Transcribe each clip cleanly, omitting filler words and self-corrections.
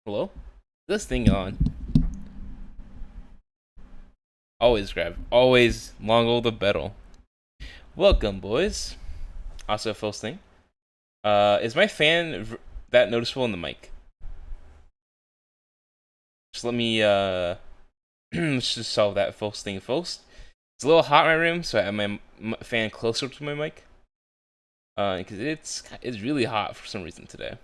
Hello? This thing on. Always grab. Always longo the better. Welcome, boys. Also, first thing. Is my fan that noticeable in the mic? Just let me, let's just solve that first thing first. It's a little hot in my room, so I have my fan closer to my mic. Because it's really hot for some reason today.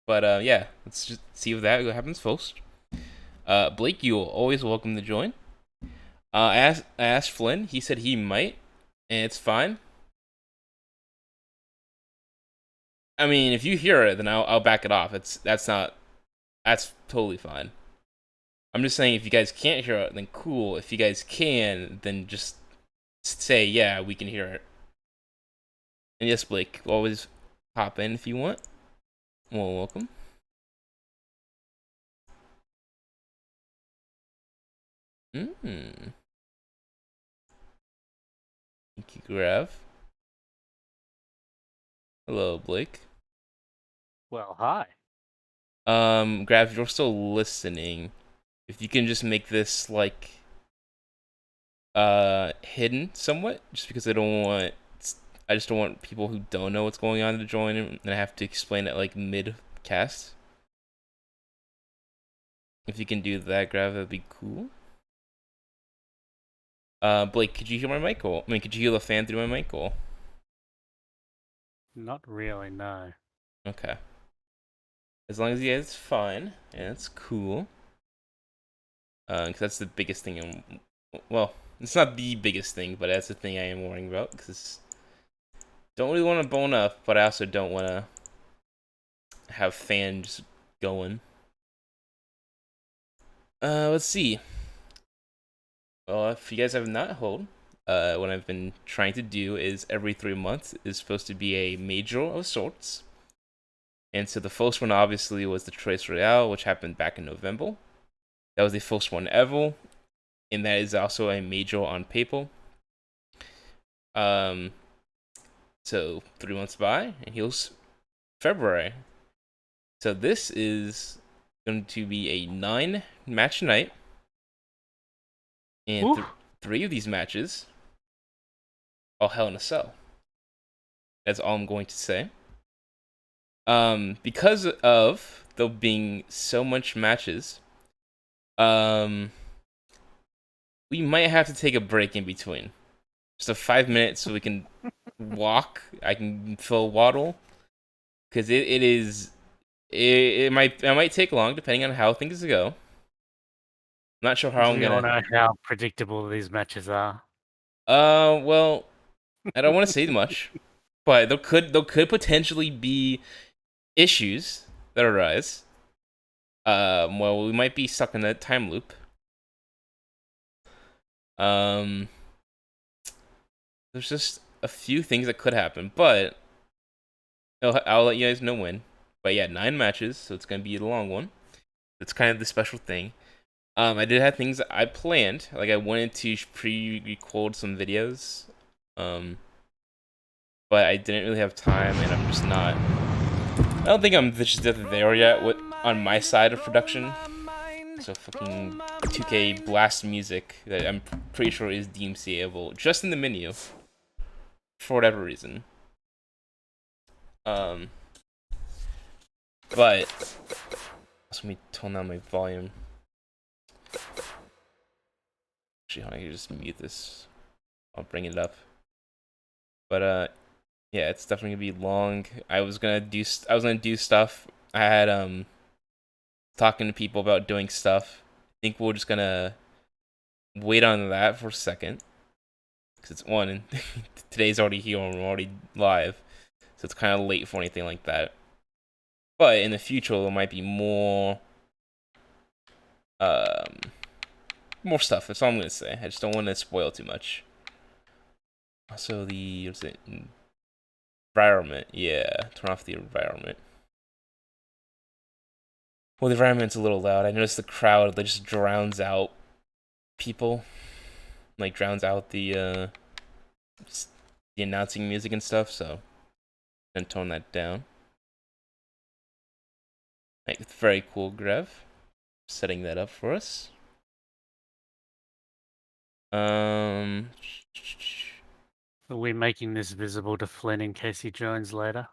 But, yeah, let's just see if that happens first. Blake, you're always welcome to join. I asked Flynn. He said he might, and it's fine. I mean, if you hear it, then I'll back it off. That's totally fine. I'm just saying if you guys can't hear it, then cool. If you guys can, then just say yeah, we can hear it. And yes, Blake, always hop in if you want. Well, welcome. Hmm. Thank you, Grav. Hello, Blake. Well, hi. Grav, you're still listening. If you can just make this like hidden somewhat, just because I just don't want people who don't know what's going on to join, and I have to explain it like mid cast. If you can do that, Grav, that'd be cool. Blake, could you hear my mic? Or, I mean, could you hear the fan through my mic? Or Not really, no. okay, as long as you guys fine, yeah, that's cool. Because that's the biggest thing. Well, it's not the biggest thing, but that's the thing I am worrying about. Because don't really want to bone up, but I also don't want to have fans going. Let's see. Well, if you guys have not heard, what I've been trying to do is every 3 months is supposed to be a major of sorts. And so the first one obviously was the Trace Royale, which happened back in November. That was the first one ever, and that is also a major on paper. Um, so 3 months by, and here's February. So this is going to be a 9 match night, and Ooh, three of these matches are Hell in a Cell. That's all I'm going to say. Because of there being so much matches, um, we might have to take a break in between. Just a 5 minutes so we can walk. I can fill waddle because it is it might take long depending on how things go. I'm not sure how I'm we all gonna. know how predictable these matches are. Well, I don't want to say much, but there could potentially be issues that arise. Well, we might be stuck in a time loop. Um, there's just a few things that could happen, but I'll let you guys know when. But yeah, 9 matches, so it's gonna be a long one. That's kind of the special thing. I did have things I planned, like I wanted to pre-record some videos, um, but I didn't really have time, and I'm just not. I don't think I'm just there yet with on my side of production. So fucking 2K blast music that I'm pretty sure is DMCA-able just in the menu for whatever reason. Um, but let me tone down my volume. Actually, I can just mute this. I'll bring it up. But yeah, it's definitely gonna be long. I was gonna do stuff. I had talking to people about doing stuff. I think we're just gonna wait on that for a second because it's one and today's already here and we're already live, so it's kind of late for anything like that. But in the future, there might be um more stuff. That's all I'm gonna say. I just don't want to spoil too much. Also, the what's it? Environment. Yeah, turn off the environment. Well, the environment's a little loud. I noticed the crowd that just drowns out people, like drowns out the announcing music and stuff. So, then tone that down. Like, very cool, Grev. Setting that up for us. Um, Are we making this visible to Flynn in case he joins later?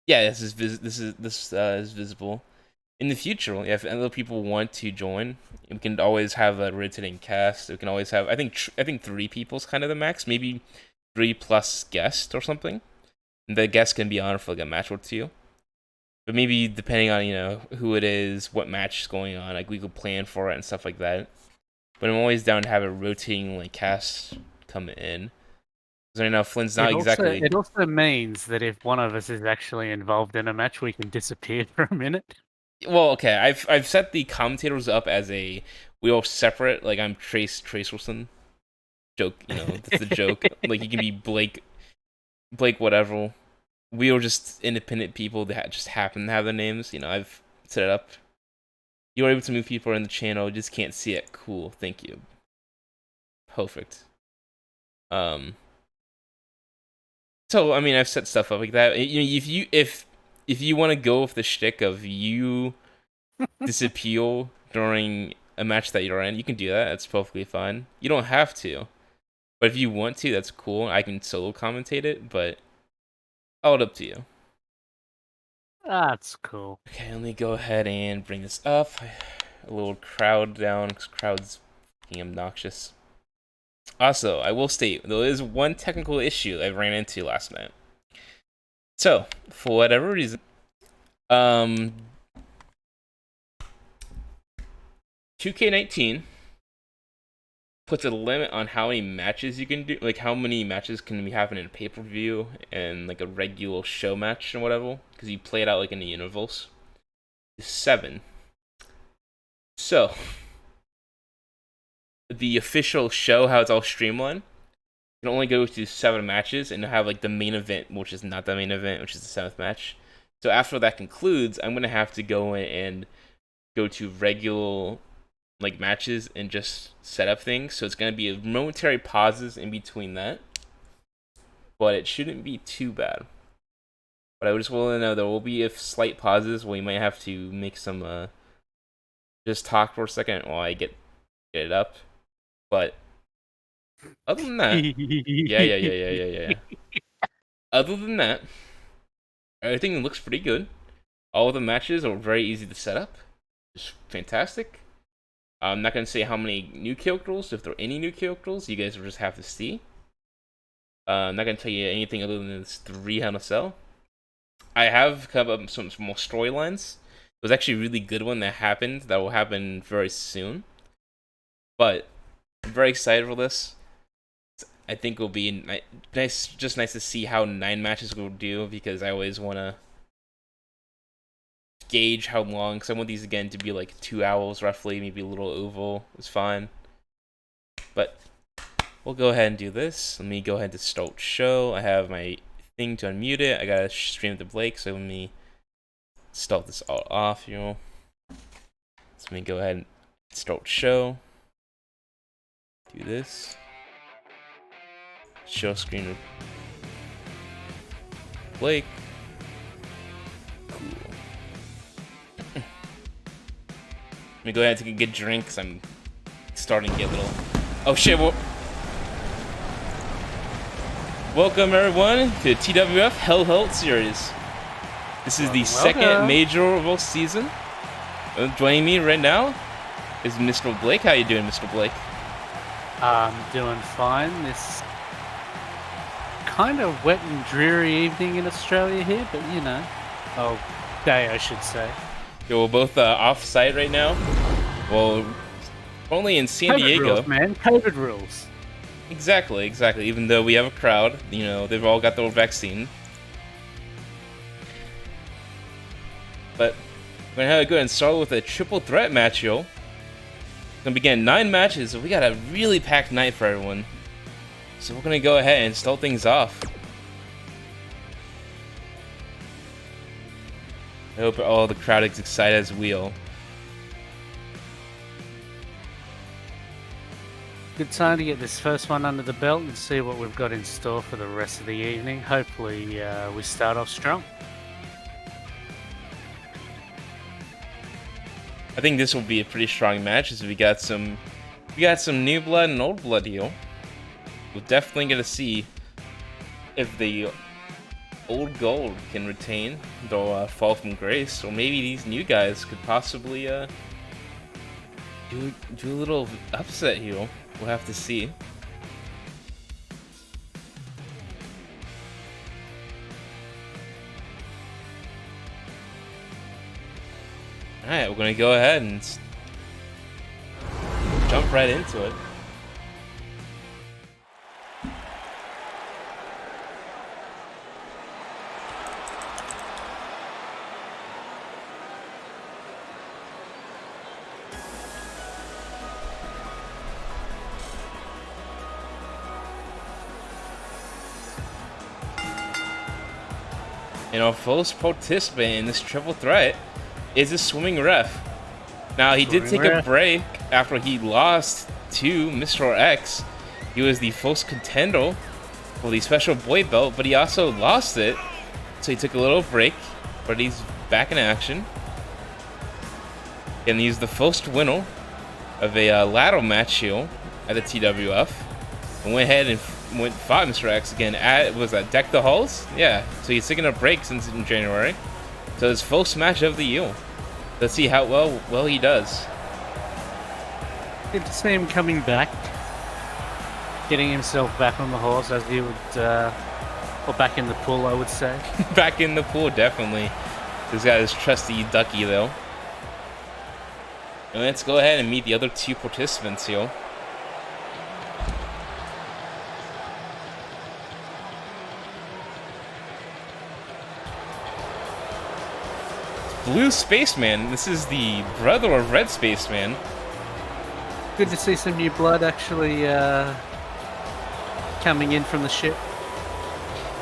yeah, this is visible. In the future, yeah, if other people want to join, we can always have a rotating cast. We can always have, I think 3 people is kind of the max. Maybe 3 plus guest or something. And the guest can be on for like a match or two. But maybe depending on who it is, what match is going on, like we could plan for it and stuff like that. But I'm always down to have a rotating like cast come in. Because right now Flynn's not exactly. It also means that if one of us is actually involved in a match, we can disappear for a minute. Well, okay, I've set the commentators up as we all separate. Like I'm Trace Wilson. Joke, that's the joke. Like you can be Blake whatever. We are just independent people that just happen to have their names. I've set it up. You're able to move people in the channel, just can't see it. Cool, thank you. Perfect. So I mean, I've set stuff up like that. If you want to go with the shtick of you disappear during a match that you're in, you can do that. That's perfectly fine. You don't have to, but if you want to, that's cool. I can solo commentate it, but all up to you. That's cool. Okay, let me go ahead and bring this up. A little crowd down because crowd's being obnoxious. Also, I will state there is one technical issue I ran into last night. So, for whatever reason, 2K19 puts a limit on how many matches you can do, like how many matches can we have in a pay-per-view and like a regular show match and whatever, because you play it out like in the intervals. 7. So, the official show, how it's all streamlined, can only go to 7 matches and have like the main event, which is not the main event, which is the 7th match. So after that concludes, I'm gonna have to go in and go to regular like matches and just set up things. So it's gonna be momentary pauses in between that, but it shouldn't be too bad. But I just want to know there will be if slight pauses where you might have to make some just talk for a second while I get it up. But other than that, yeah. Other than that, everything looks pretty good. All of the matches are very easy to set up. Just fantastic. I'm not gonna say how many new characters, if there are any new characters. You guys will just have to see. I'm not gonna tell you anything other than it's 3 Hell in a Cell. I have come up with some more storylines. It was actually a really good one that happened. That will happen very soon. But I'm very excited for this. I think it'll be nice to see how 9 matches will do, because I always want to gauge how long. Because I want these again to be like 2 hours roughly, maybe a little over. It's fine. But we'll go ahead and do this. Let me go ahead and start show. I have my thing to unmute it. I gotta stream to Blake, so let me start this all off here. So let me go ahead and start show. Do this. Show screen with Blake. Cool. Let me go ahead and take a good drink, because I'm starting to get a little... Oh shit, welcome everyone to TWF Hellheart Series. This is the second major of our season. Joining me right now is Mr. Blake. How you doing, Mr. Blake? I'm doing fine. This kind of wet and dreary evening in Australia here, but oh, day I should say. Yeah, we're both off-site right now. Well, only in San Diego. Rules, man. COVID rules. Exactly. Even though we have a crowd, they've all got their vaccine. But we're gonna go ahead and start with a triple threat match, yo. It's gonna begin 9 matches, so we got a really packed night for everyone. So we're gonna go ahead and start things off. I hope all the crowd is excited as we are. Good time to get this first one under the belt and see what we've got in store for the rest of the evening. Hopefully, we start off strong. think this will be a pretty strong match, as we got some new blood and old blood here. We're definitely gonna see if the old gold can retain, though fall from grace, or maybe these new guys could possibly do a little upset here. We'll have to see. Alright, we're gonna go ahead and jump right into it. And our first participant in this triple threat is a swimming ref. Now, he did take a break after he lost to Mr. X. He was the first contender for the special boy belt, but he also lost it. So he took a little break, but he's back in action. And he's the first winner of a ladder match here at the TWF. And went ahead and fought Mr. X again at, was that Deck the Halls? Yeah, so he's taking a break since in January. So his first match of the year. Let's see how well he does. Good to see him coming back, getting himself back on the horse, as he would, or back in the pool, I would say. Back in the pool, definitely. This guy is trusty Ducky, though. And let's go ahead and meet the other two participants here. Blue Spaceman. This is the brother of Red Spaceman. Good to see some new blood actually coming in from the ship.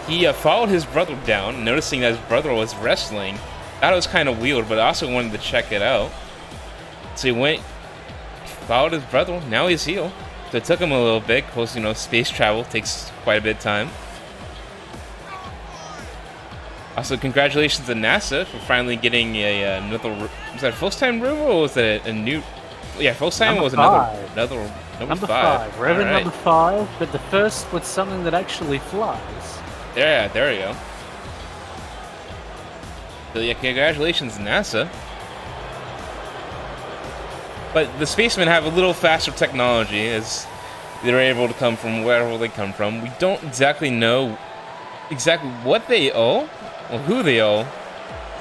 He followed his brother down, noticing that his brother was wrestling. That was kind of weird, but I also wanted to check it out. So he went, followed his brother. Now he's here. So it took him a little bit, because, you know, space travel takes quite a bit of time. Also, congratulations to NASA for finally getting another. Was that first time rover, or was it a new? Yeah, first time was another number five. Reverend number 5, but the first was something that actually flies. Yeah, there you go. So yeah, congratulations, NASA. But the spacemen have a little faster technology, as they're able to come from wherever they come from. We don't exactly know what they owe, or who they owe,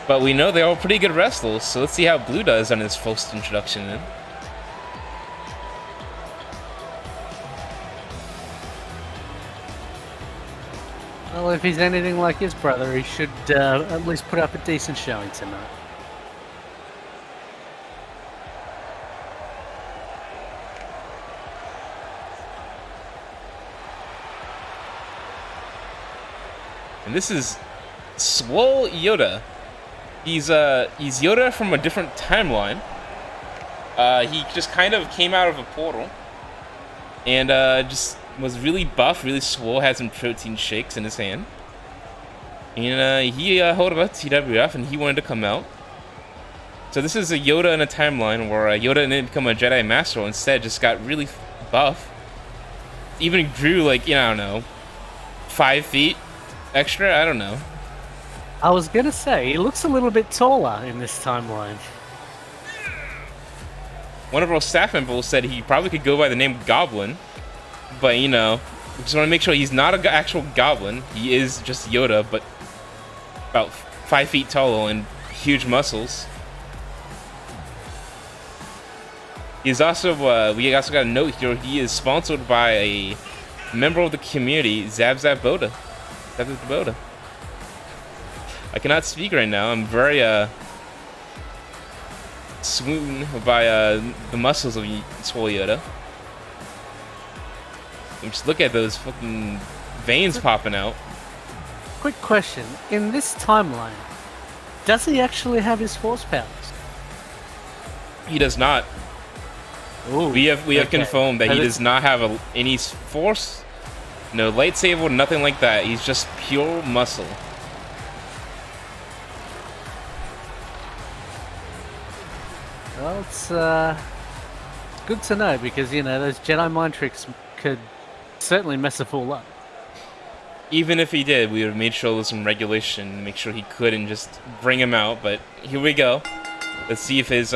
but we know they're all pretty good wrestlers. So let's see how Blue does on his first introduction in. Well, if he's anything like his brother, he should at least put up a decent showing tonight. And this is Swole Yoda. He's Yoda from a different timeline. He just kind of came out of a portal, and just was really buff, really swole, had some protein shakes in his hand. And he heard about TWF, and he wanted to come out. So this is a Yoda in a timeline where Yoda didn't become a Jedi Master, instead just got really buff. Even grew, like, you know, I don't know, 5 feet extra, I don't know. I was gonna say, he looks a little bit taller in this timeline. One of our staff members said he probably could go by the name Goblin, but, you know, we just want to make sure he's not an actual goblin. He is just Yoda, but about 5 feet tall and huge muscles. He's also, we also got a note here, he is sponsored by a member of the community, Zab Boda. Boda. I cannot speak right now. I'm very swooned by the muscles of Swole Yoda. And just look at those fucking veins popping out. Quick question: in this timeline, does he actually have his force powers? He does not. Ooh, we have confirmed that he does not have any force, no lightsaber, nothing like that. He's just pure muscle. Well, it's good to know because, you know, those Jedi mind tricks could certainly mess a fool up. Even if he did, we would have made sure there was some regulation to make sure he couldn't just bring him out. But here we go. Let's see if his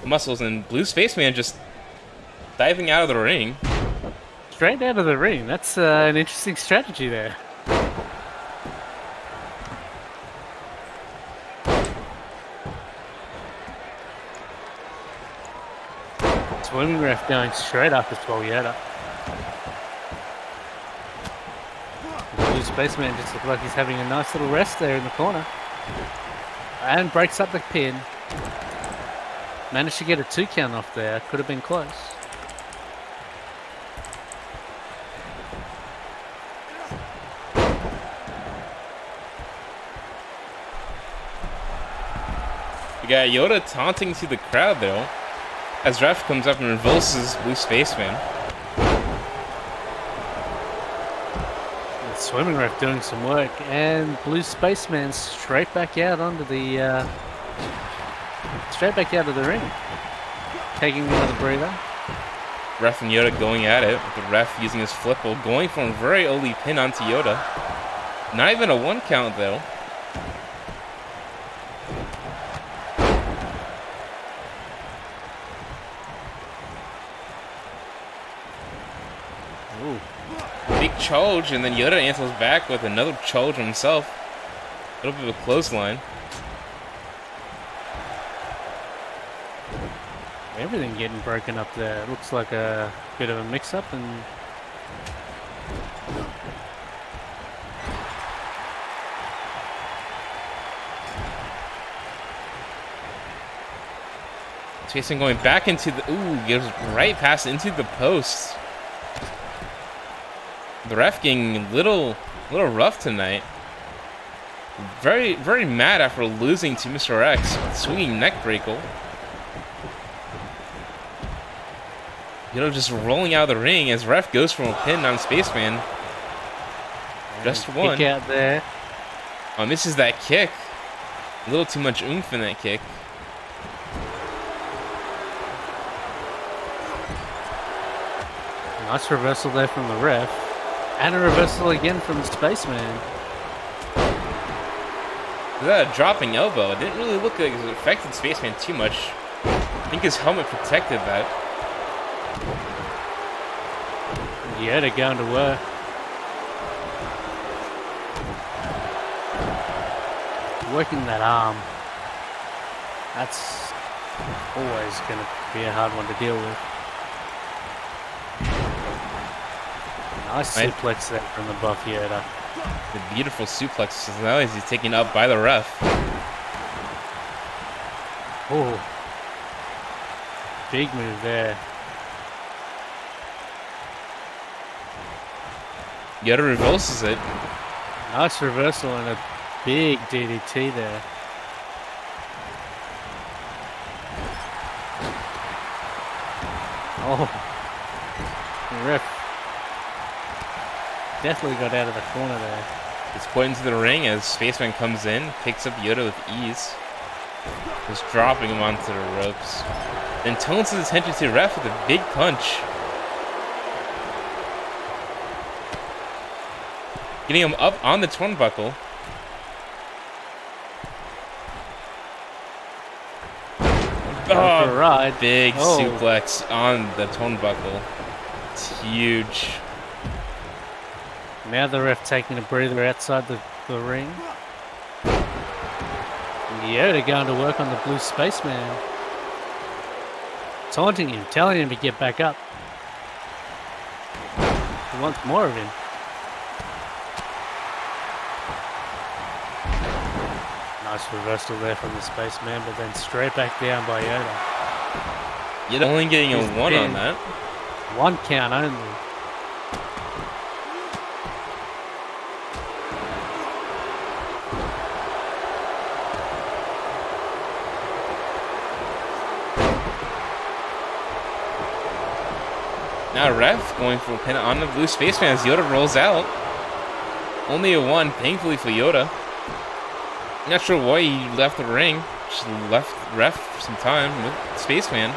muscles and Blue Spaceman just diving out of the ring. Straight out of the ring. That's an interesting strategy there. Swimming ref going straight up as well, Yoda. The Blue Spaceman just looks like he's having a nice little rest there in the corner. And breaks up the pin. Managed to get a 2 count off there. Could have been close. We got Yoda taunting to the crowd though, as ref comes up and reverses Blue Spaceman. The swimming ref doing some work, and Blue Spaceman straight back out onto the straight back out of the ring, taking another breather. Ref and Yoda going at it, with the ref using his flipple, going for a very early pin onto Yoda. Not even a 1 count though. Ooh. Big charge, and then Yoda answers back with another charge himself. A little bit of a clothesline. Everything getting broken up there. It looks like a bit of a mix-up, and Jason going back into the... Ooh, goes right past into the post. The ref getting a little rough tonight. Very, very mad after losing to Mr. X. Swinging neck breaker. Yoda just rolling out of the ring as ref goes for a pin on Spaceman. Just one. kick out there. Oh, misses that kick. A little too much oomph in that kick. Nice reversal there from the ref. And a reversal again from the Spaceman. That dropping elbow, it didn't really look like it affected Spaceman too much. I think his helmet protected that. Yoda going to work. Working that arm. That's always going to be a hard one to deal with. Nice suplex there from the buff Yoda. The beautiful suplex now as he's taken up by the ref. Oh, big move there. Yoda reverses it. Nice reversal and a big DDT there. Oh, the ref definitely got out of the corner there. It's put into the ring as Spaceman comes in, picks up Yoda with ease. Just dropping him onto the ropes. Then turns his attention to the ref with a big punch. Getting him up on the turnbuckle. Oh, right. Big suplex on the turnbuckle. It's huge. Now the ref taking a breather outside the ring. And Yoda going to work on the Blue Spaceman. Taunting him, telling him to get back up. He wants more of him. Nice reversal there from the Spaceman, but then straight back down by Yoda. You're only getting a 1 on that. 1 count only. Now ref going for a pin on the Blue Spaceman as Yoda rolls out. Only a 1, thankfully for Yoda. Not sure why he left the ring. just left ref some time with Spaceman.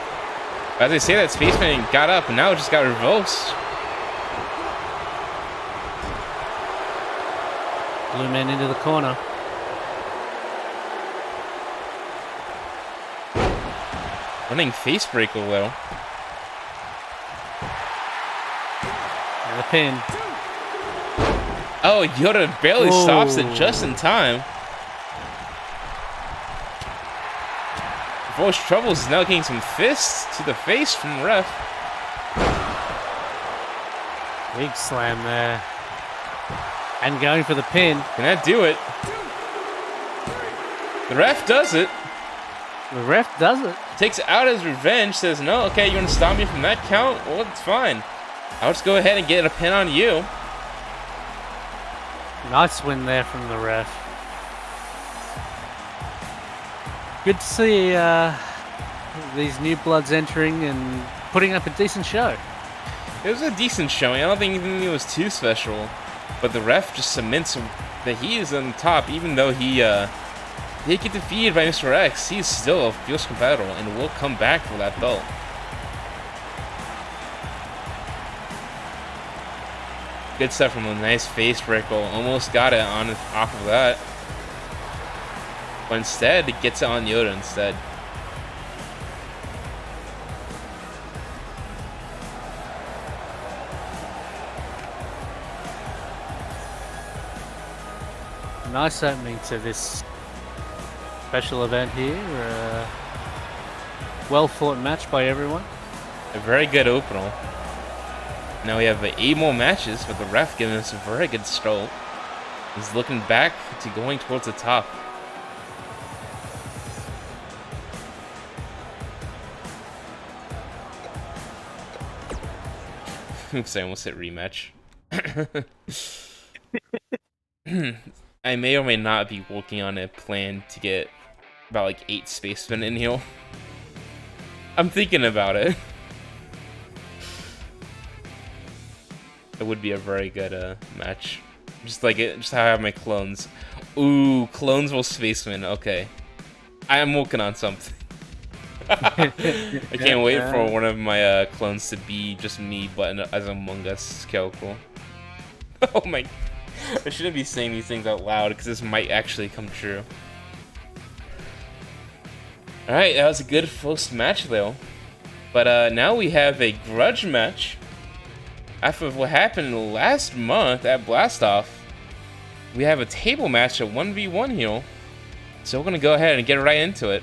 As I say that, Spaceman got up and now it just got reversed. Blue man into the corner. Running face breaker though. And the pin. Oh, Yoda barely stops it just in time. Voice Troubles is now getting some fists to the face from the ref. Big slam there. And going for the pin. Can that do it? The ref does it. The ref does it. Takes it out as revenge. Says, no, okay, you're going to stop me from that count? Well, it's fine. I'll just go ahead and get a pin on you. Nice win there from the ref. Good to see these new bloods entering and putting up a decent show. It was a decent showing. I don't think anything was too special. But the ref just cements that he is on top, even though he did get defeated by Mr. X. He's still a fierce competitor and will come back for that belt. Good stuff from a nice face breaker. Almost got it on off of that. But instead, it gets it on Yoda instead. Nice opening to this special event here. Well fought match by everyone. A very good opener. Now we have 8 more matches, but the ref giving us a very good start. He's looking back to going towards the top. Oops, I almost hit rematch. I may or may not be working on a plan to get about like 8 spacemen in here. I'm thinking about it. It would be a very good match. Just like it, just how I have my clones. Ooh, clones will spacemen. Okay, I am working on something. I can't wait for one of my clones to be just me, but as a Among Us character. Oh my! I shouldn't be saying these things out loud because this might actually come true. All right, that was a good first match though. But now we have a grudge match. After what happened last month at Blastoff, we have a table match at 1v1 here. So we're gonna go ahead and get right into it.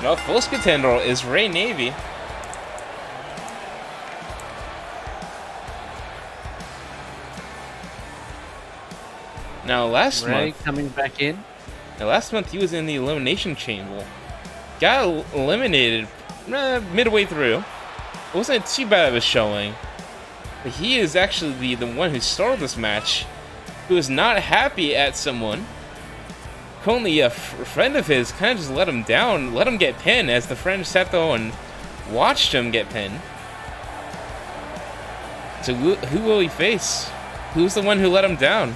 Now, first contender is Ray Navy. Now, last month coming back in. Now, last month he was in the elimination chamber. Got eliminated midway through. It wasn't too bad of a showing. But he is actually the one who started this match, who is not happy at someone. Currently, a friend of his kind of just let him down, let him get pinned, as the friend sat there and watched him get pinned. So who will he face? Who's the one who let him down?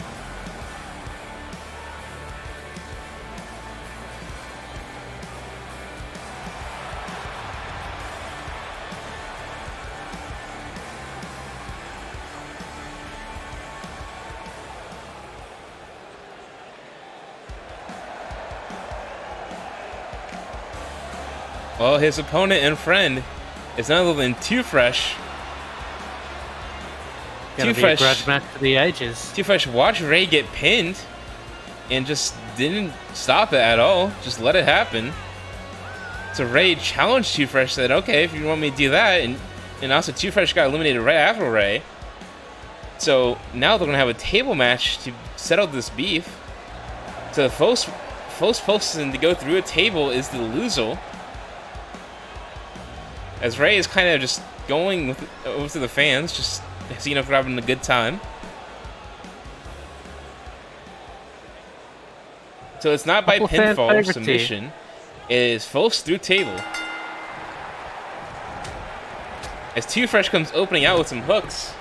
Well, his opponent and friend is none other than Too Fresh. Gonna be a grudge match for the ages. Too Fresh watched Ray get pinned and just didn't stop it at all. Just let it happen. So Ray challenged Too Fresh, said, okay, if you want me to do that. And also Too Fresh got eliminated right after Ray. So now they're going to have a table match to settle this beef. So the first person to go through a table is the loser. As Ray is kind of just going over to the fans, just seeing if they're having a good time. So it's not by pinfall or submission. is falls through table. As Too Fresh comes opening out with some hooks.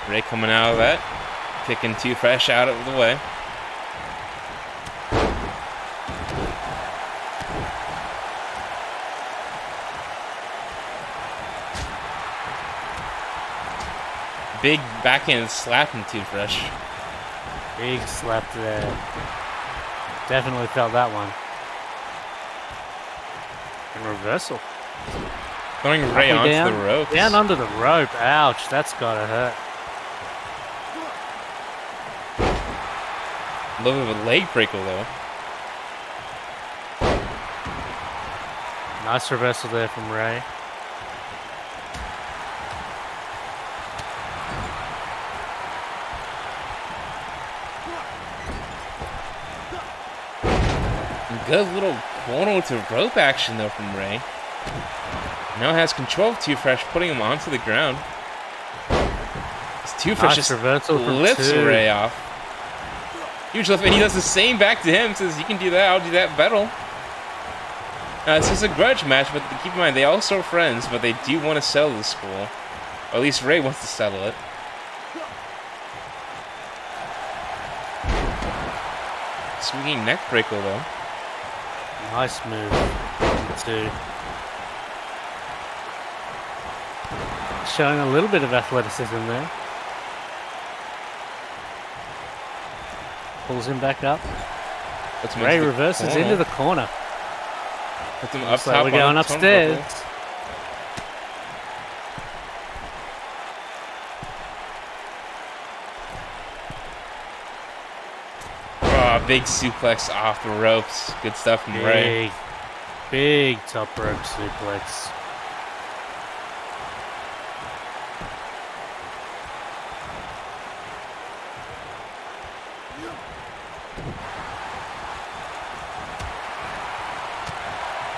Ray coming out of that, kicking Too Fresh out of the way. Big backhand slap from Too Fresh. Big slap there. Definitely felt that one. And reversal. Throwing Ray onto down, the ropes. Down under the rope. Ouch, that's gotta hurt. A little bit of a leg breaker though. Nice reversal there from Ray. Good little corner to rope action though from Ray. Now has control of Too Fresh, putting him onto the ground. Too Fresh Nice just reversal from lifts two. Ray off. Huge lift, and he does the same back to him. Says, "You can do that. I'll do that better." This is a grudge match, but keep in mind they all still friends, but they do want to settle the score. Or at least Ray wants to settle it. Swinging neck breaker though. Nice move. Two. Showing a little bit of athleticism there. Pulls him back up. Ray reverses into the corner. Puts him up Looks like top. we're going upstairs. Oh, big suplex off the ropes. Good stuff from Ray. Big top rope suplex.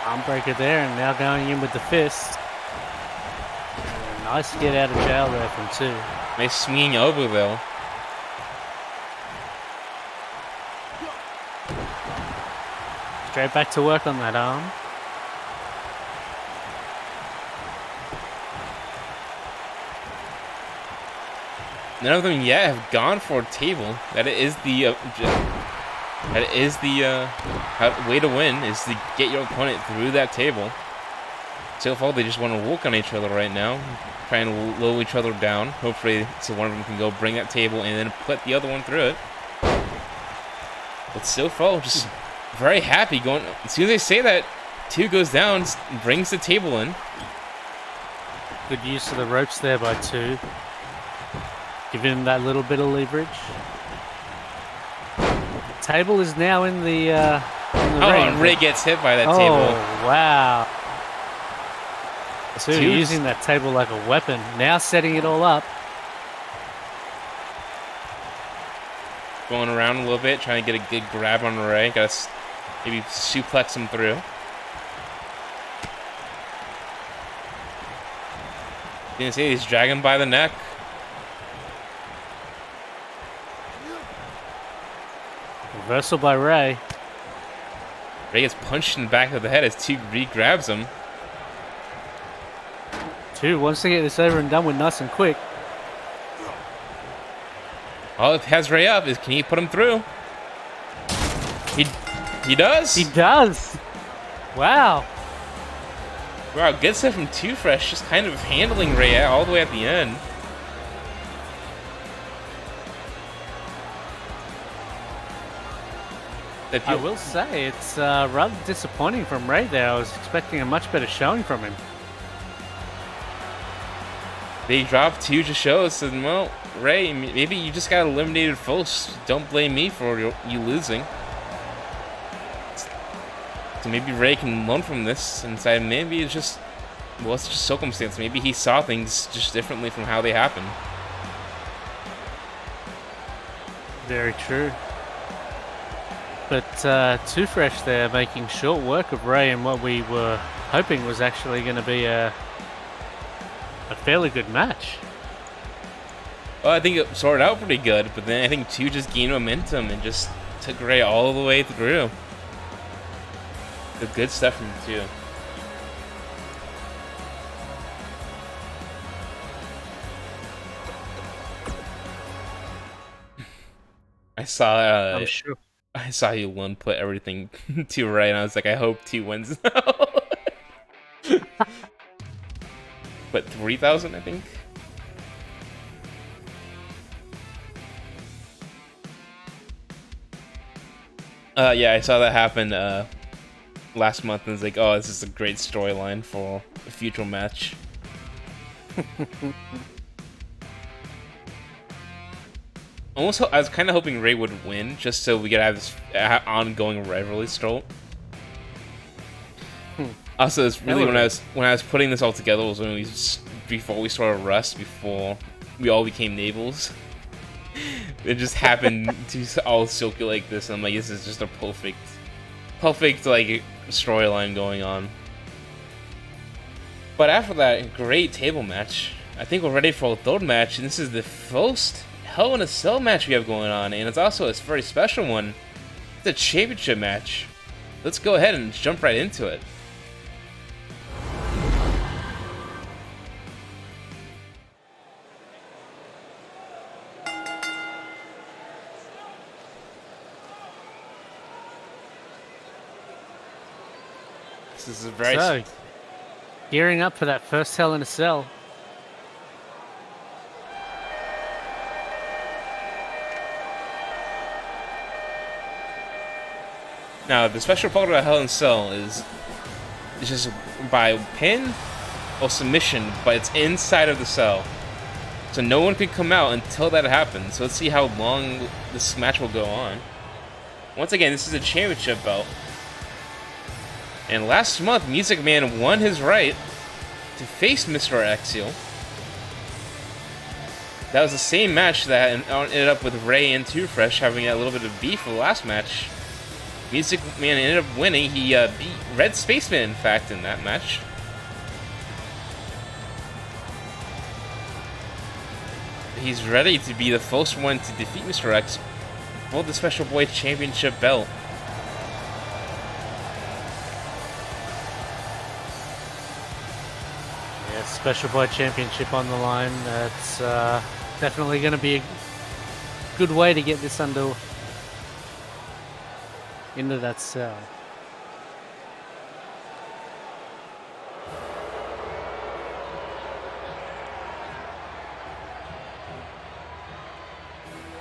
Arm breaker there, and now going in with the fist. Nice get out of jail there from two. Nice swinging elbow though. Straight back to work on that arm. None of them yet have gone for a table. That is the way to win, is to get your opponent through that table. So far, they just want to walk on each other right now, trying to lower each other down. Hopefully, so one of them can go bring that table and then put the other one through it. But so far, just very happy going. As soon as they say that, two goes down, brings the table in. Good use of the ropes there by two. Giving him that little bit of leverage. Table is now in the ring. And Ray gets hit by that table. Oh, wow. So using that table like a weapon. Now setting it all up. Going around a little bit, trying to get a good grab on Ray. Gotta maybe suplex him through. Didn't say he's dragging by the neck. Reversal by Ray. Ray gets punched in the back of the head as two re-grabs him. Two wants to get this over and done with nice and quick. All it has Ray up is, can he put him through? He does. He does. Wow. Wow, good stuff from Too Fresh, just kind of handling Ray all the way at the end. I will say, it's rather disappointing from Ray there. I was expecting a much better showing from him. They dropped two to show us, and well, Ray, maybe you just got eliminated first. Don't blame me for you losing. So maybe Ray can learn from this and say maybe it's just, well, it's just circumstance. Maybe he saw things just differently from how they happened. Very true. But Too Fresh there making short work of Ray in what we were hoping was actually going to be a a fairly good match. Well, I think it started out pretty good, but then I think 2 just gained momentum and just took Ray all the way through. The good stuff from 2. I saw I'm sure. I saw you one put everything to Ray, and I was like, I hope 2 wins now. But 3,000, I think. Yeah, I saw that happen last month, and was like, oh, this is a great storyline for a future match. Almost, I was kind of hoping Ray would win, just so we could have this ongoing rivalry stroll. Also, it's really when I was putting this all together was when before we started Rust, before we all became Navels. It just happened to all circulate like this, and I'm like, this is just a perfect like storyline going on. But after that great table match, I think we're ready for a third match, and this is the first Hell in a Cell match we have going on, and it's also a very special one. It's a championship match. Let's go ahead and jump right into it. This is a very gearing up for that first Hell in a Cell. Now, the special part about Hell in a Cell is it's just by pin or submission, but it's inside of the cell. So no one can come out until that happens. So let's see how long this match will go on. Once again, this is a championship belt. And last month, Music Man won his right to face Mr. Axial. That was the same match that ended up with Ray and Too Fresh having a little bit of beef for the last match. Music Man ended up winning. He beat Red Spaceman, in fact, in that match. He's ready to be the first one to defeat Mr. X for the Special Boy Championship belt. Yeah, Special Boy Championship on the line. That's definitely going to be a good way to get this into that cell.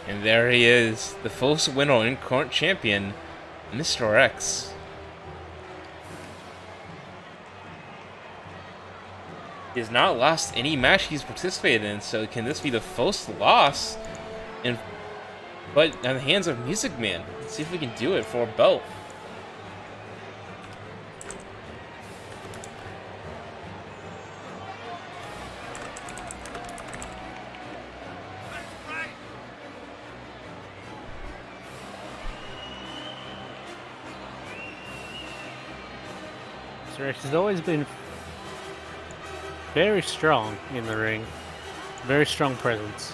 And there he is, the first winner and current champion, Mr. X. He has not lost any match he's participated in, so can this be the first loss in the hands of Music Man? Let's see if we can do it for a belt. Mr. X has always been very strong in the ring. Very strong presence.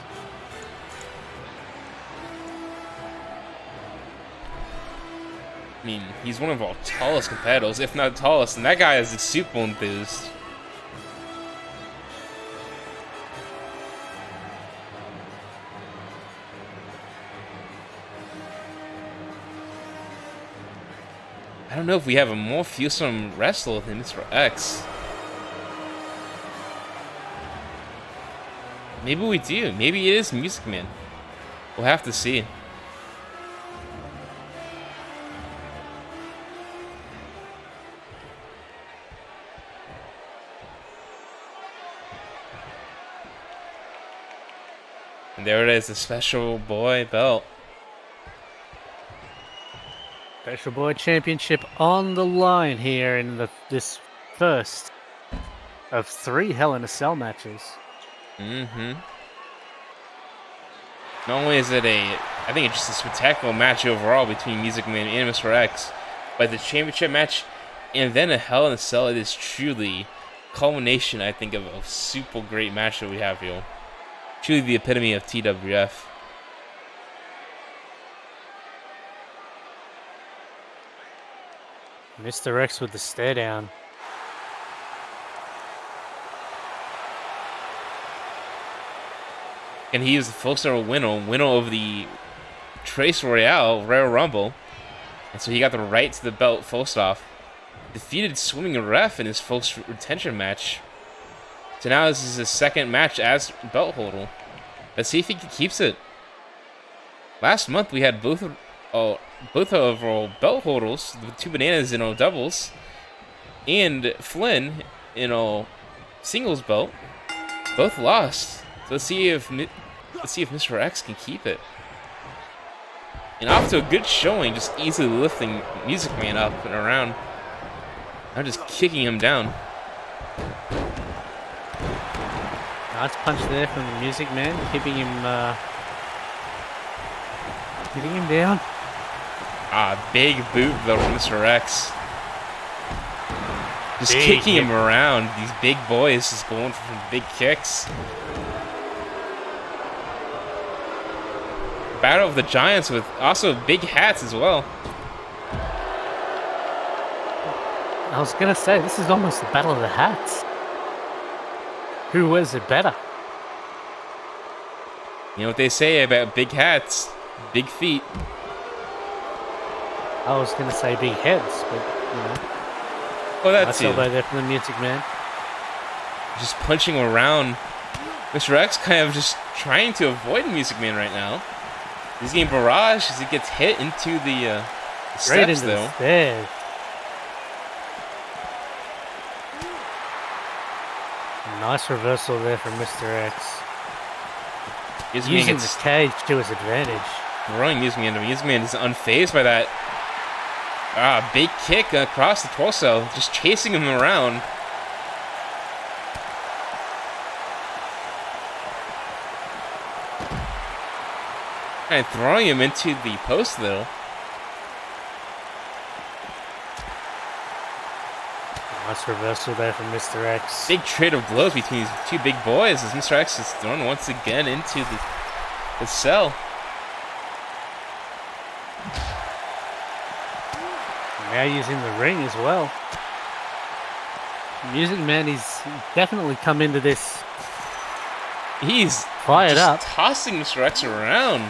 I mean, he's one of our tallest competitors, if not tallest, and that guy is a super enthused. I don't know if we have a more fearsome wrestler than Mr. X. Maybe we do. Maybe it is Music Man. We'll have to see. And there it is, the Special Boy belt. Special Boy Championship on the line here in this first of 3 Hell in a Cell matches. Mm-hmm. Not only is it I think it's just a spectacular match overall between Music Man and Mr. X, but the championship match and then a Hell in a Cell, it is truly culmination, I think, of a super great match that we have here. Truly the epitome of TWF. Mr. X with the stare down. And he is the first ever winner of the Trace Royale Royal Rumble. And so he got the right to the belt first off. Defeated Swimming Ref in his first retention match. So now this is his second match as belt holder. Let's see if he keeps it. Last month we had both of our belt holders, the two bananas in our doubles, and Flynn in our singles belt, both lost. So let's see if Mr. X can keep it. And off to a good showing, just easily lifting Music Man up and around. I'm just kicking him down. Nice punch there from the Music Man, keeping him down. Big boot though from Mr. X. Just Big kicking hit. him around. These big boys just going for big kicks. Battle of the Giants with also big hats as well. I was gonna say, this is almost the battle of the hats. Who wears it better? You know what they say about big hats, big feet. I was gonna say big heads, but you know. Oh, Nice that's it. elbow there from the Music Man. Just punching around. Mr. X kind of just trying to avoid Music Man right now. He's getting barraged as he gets hit into the Straight steps into though. the stairs. Nice reversal there from Mr. X. Music Man Using the gets cage to his advantage. throwing Music Man. Music Man is unfazed by that. Big kick across the torso, just chasing him around. And throwing him into the post though. Nice reversal there from Mr. X. Big trade of blows between these two big boys as Mr. X is thrown once again into the cell. Now using the ring as well. Music Man, he's definitely come into this He's fired just up. tossing Mr. X around.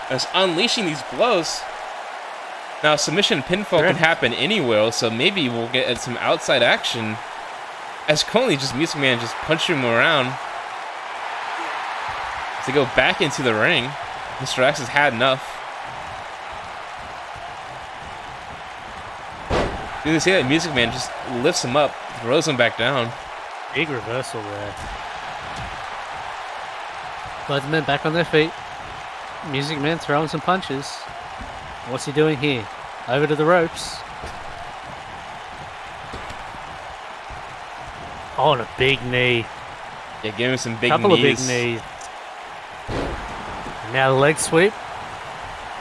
As unleashing these blows. Now submission pinfall can happen anywhere, so maybe we'll get some outside action. As currently just Music Man just punching him around. To go back into the ring. Mr. X has had enough. You can see that Music Man just lifts him up, throws him back down. Big reversal there. Both men back on their feet. Music Man throwing some punches. What's he doing here? Over to the ropes. Oh, and a big knee. Yeah, give him some big Couple knees. of big knees. And now the leg sweep.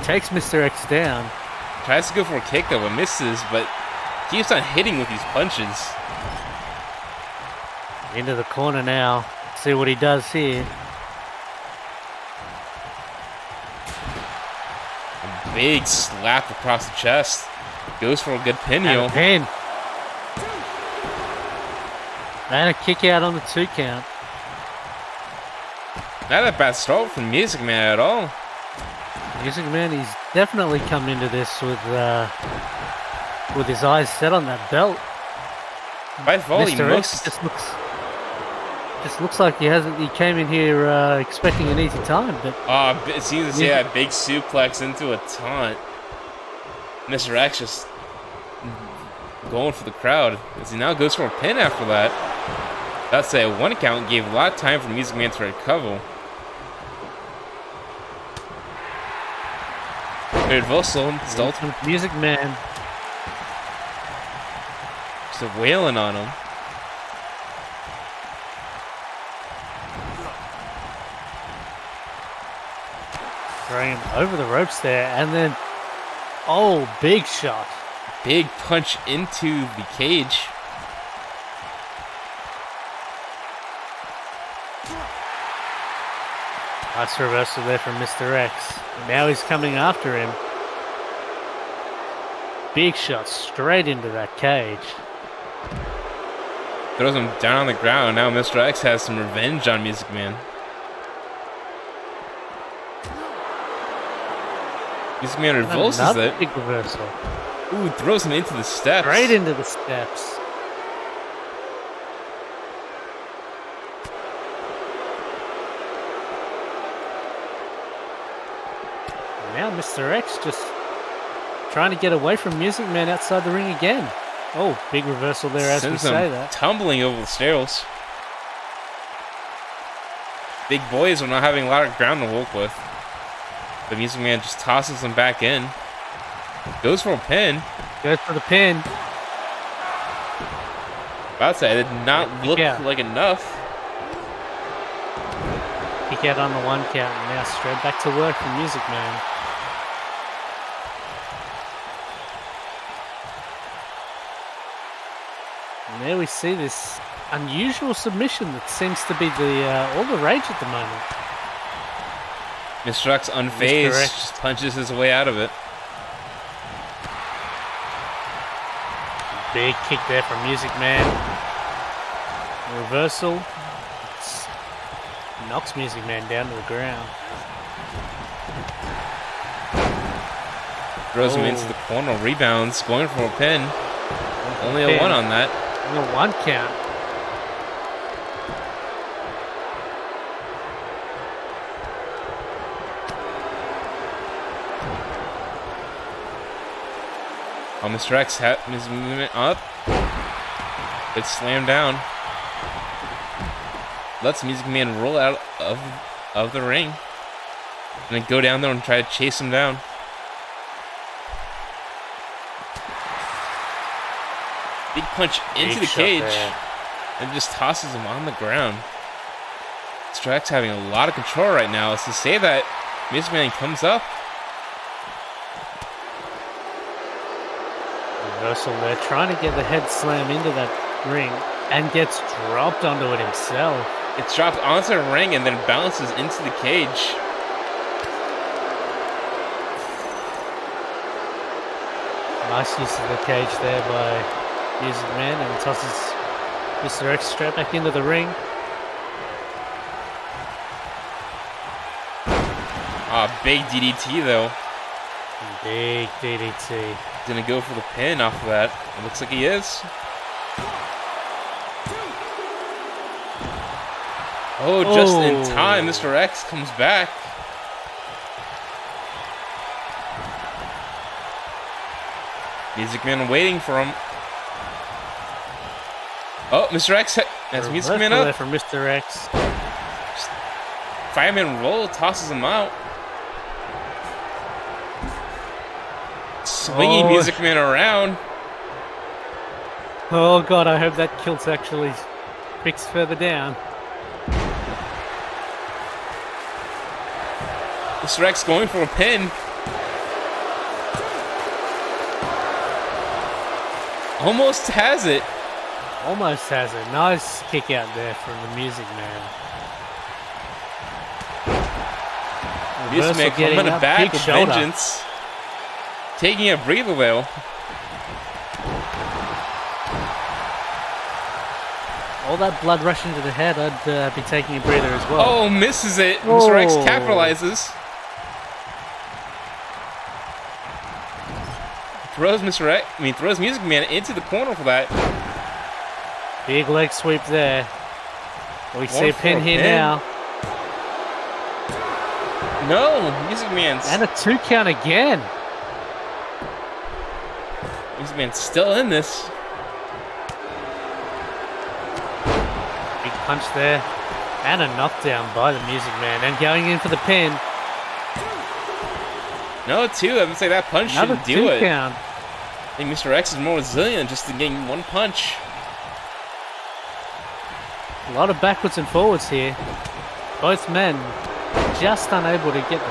Takes Mr. X down. Tries to go for a kick though, but misses, but keeps on hitting with these punches. Into the corner now. See what he does here. A big slap across the chest. Goes for a good pin And heel. a pin. And a kick out on the 2 count. Not a bad start from Music Man at all. Music Man, he's definitely come into this with his eyes set on that belt. By far, Mr. X just looks like he came in here expecting an easy time, but it seems to see that big suplex into a taunt. Mr. X just going for the crowd as he now goes for a pin after that. That's a 1 count, gave a lot of time for Music Man to recover. Reversal, still Music Man. just wailing on him. Throwing him over the ropes there, and then, oh, big shot. Big punch into the cage. Nice reversal there from Mr. X. Now he's coming after him. Big shot straight into that cage. Throws him down on the ground. Now Mr. X has some revenge on Music Man. Music Man reverses it. Big reversal. Ooh, throws him into the steps. Straight into the steps. Now Mr. X just trying to get away from Music Man outside the ring again. Oh, big reversal there as we say that. Tumbling over the stairs. Big boys are not having a lot of ground to work with. But Music Man just tosses him back in. Goes for a pin. Goes for the pin. About to say, it did not look like enough. Kick out on the 1 count, and now straight back to work for Music Man. And there we see this unusual submission that seems to be all the rage at the moment. Mr. X unfazed, just punches his way out of it. Big kick there from Music Man. Reversal. Knocks Music Man down to the ground. Throws him into the corner, rebounds, going for a pin. Only a 1 on that. Only a 1 count. Oh, Mr. X had his movement up. It's slammed down. Lets Music Man roll out of the ring. And then go down there and try to chase him down. Big punch into the cage. And just tosses him on the ground. Mr. X having a lot of control right now. As to say that, Music Man comes up. Reversal there, trying to get the head slam into that ring and gets dropped onto it himself. It's dropped onto the ring and then bounces into the cage. Nice use of the cage there by Music Man, and tosses Mr. X straight back into the ring. Ah, big DDT though. Big DDT. He's gonna go for the pin off of that. It looks like he is. Oh, just in time, Mr. X comes back. Music Man waiting for him. Oh, Mr. X has Music Man up. For Mr. X. 5-man roll, tosses him out. Swinging Music Man around. Oh god, I hope that kilt's actually fixed further down. Mr. X going for a pin. Almost has it. Almost has it. Nice kick out there from the Music Man. Music Man coming back with vengeance. Taking a breather though. All that blood rushing to the head, I'd be taking a breather as well. Oh, misses it. Mr. X capitalizes. Throws throws Music Man into the corner for that. Big leg sweep there. We see a pin here now. No, Music Man's. And a 2 count again. Music Man's still in this. Big punch there. And a knockdown by the Music Man. And going in for the pin. No, 2. I would say that punch Another should do it. Count. I think Mr. X is more resilient just in getting 1 punch. A lot of backwards and forwards here. Both men just unable to get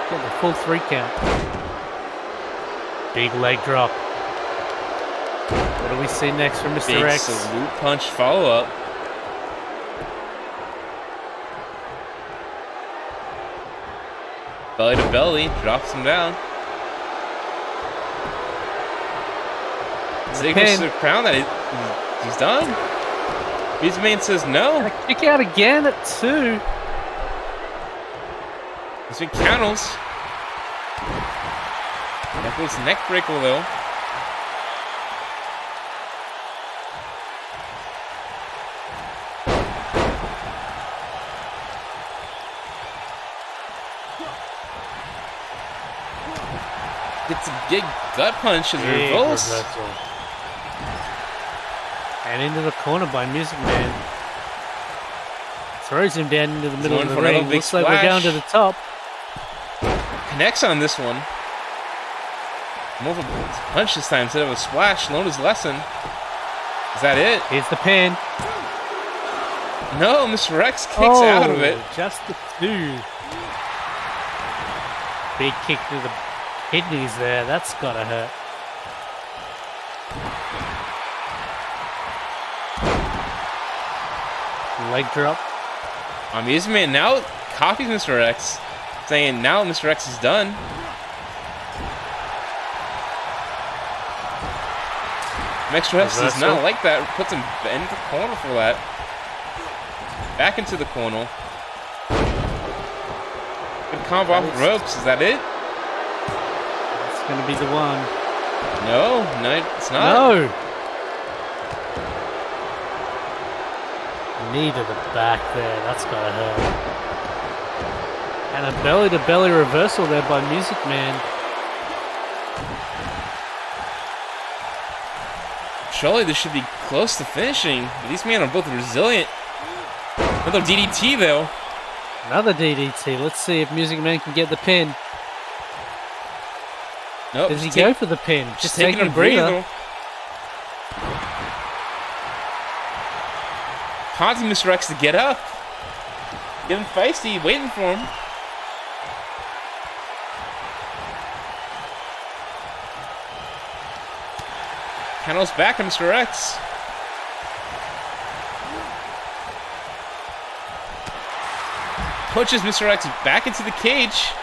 the full 3 count. Big leg drop. What do we see next from Mr. X? Big salute punch follow-up. Belly to belly, drops him down. Signals to the crown that he's done. Music Man says no. And a kick out again at 2. This one counters. That goes neck breaker though. Gets a big gut punch as a reverse. And into the corner by Music Man. Throws him down into the middle of the ring. Looks like we're going to the top. Connects on this one. More of a punch this time instead of a splash. Learned his lesson. Is that it? Here's the pin. No, Mr. X kicks out of it. Just the 2. Big kick to the kidneys there. That's gotta hurt. Leg drop. Music Man now copies Mr. X, saying now Mr. X is done. Mr. X does not like that. Puts him in the corner for that. Back into the corner. Good combo off the ropes. Is that it? It's gonna be the one. No, it's not. No. Knee to the back there. That's gotta hurt. And a belly-to-belly reversal there by Music Man. Surely this should be close to finishing. These men are both resilient. Another DDT though. Another DDT. Let's see if Music Man can get the pin. Nope. Does he go for the pin? Just taking a breather. Taunting Mr. X to get up. Getting feisty, waiting for him. Handles back on Mr. X. Pushes Mr. X back into the cage.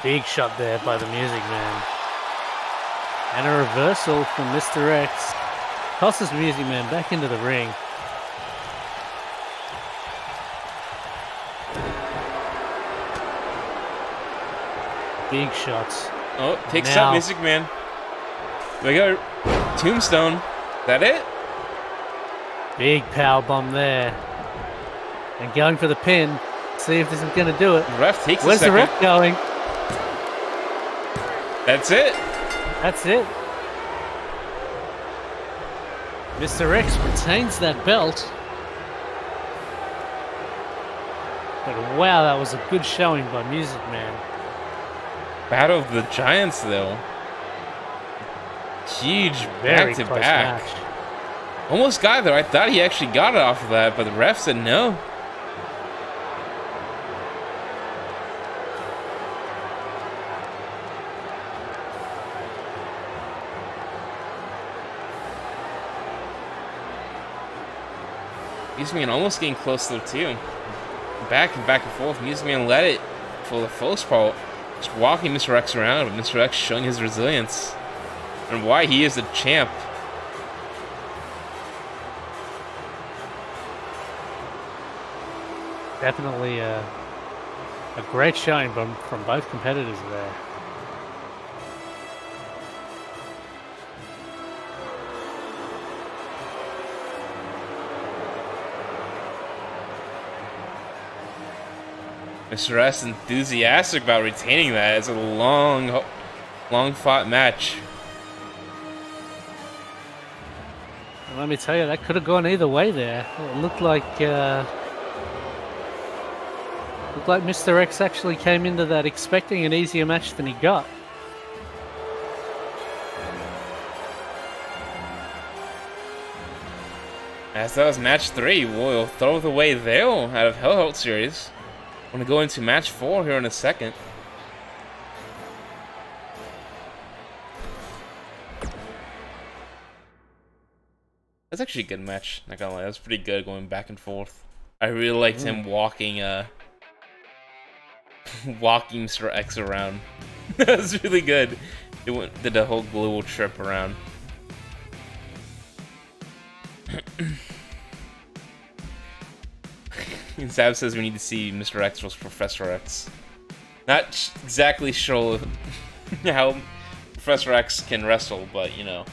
Big shot there by the Music Man. And a reversal from Mr. X. Tosses Music Man back into the ring. Big shots. Oh, picks up Music Man. There we go. Tombstone. Is that it? Big power bomb there. And going for the pin. See if this is going to do it. The ref takes Where's a second. the ref going? That's it. That's it. Mr. X retains that belt. But wow, that was a good showing by Music Man. Battle of the Giants, though. Huge Very back-to-back. close match. Almost got there. I thought he actually got it off of that, but the ref said no. Music Man almost getting close though too. Back and forth. Music Man let it for the first part. Just walking Mr. X around, but Mr. X showing his resilience and why he is the champ. Definitely a great showing from both competitors there. Mr. S enthusiastic about retaining that. It's a long fought match. And let me tell you, that could have gone either way there. It looked like Mr. X actually came into that expecting an easier match than he got. As that was match 3, we'll throw it away there out of Hellheart Series. I'm going to go into match 4 here in a second. That's actually a good match, not gonna lie. That was pretty good going back and forth. I really liked him walking walking Mr. X around. That was really good. Did the whole global trip around. Zab says we need to see Mr. X versus Professor X. Not exactly sure how Professor X can wrestle, but you know.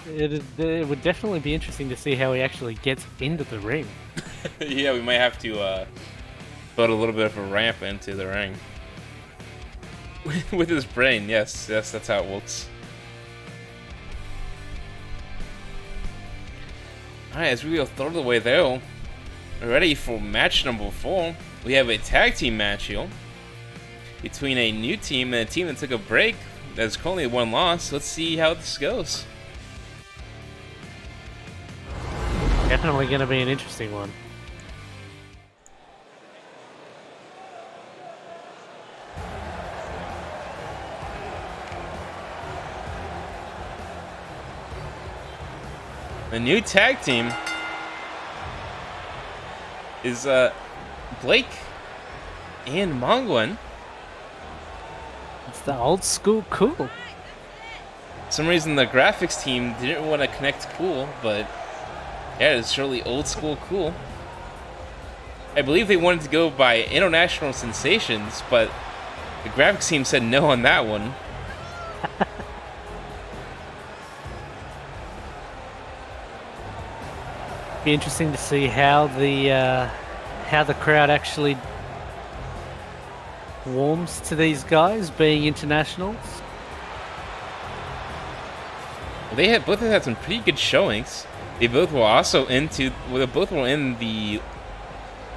It would definitely be interesting to see how he actually gets into the ring. Yeah, we might have to build a little bit of a ramp into the ring. With his brain, yes, that's how it works. Alright, as we go third of the way there, we're ready for match number 4. We have a tag team match here between a new team and a team that took a break. There's currently 1 loss. Let's see how this goes. Definitely going to be an interesting one. The new tag team is Blake and Mongwen. It's the old school cool. For some reason the graphics team didn't want to connect cool, but yeah, it's surely old school cool. I believe they wanted to go by international sensations, but the graphics team said no on that one. Be interesting to see how the crowd actually warms to these guys being internationals. They both had some pretty good showings. They both were also both were in the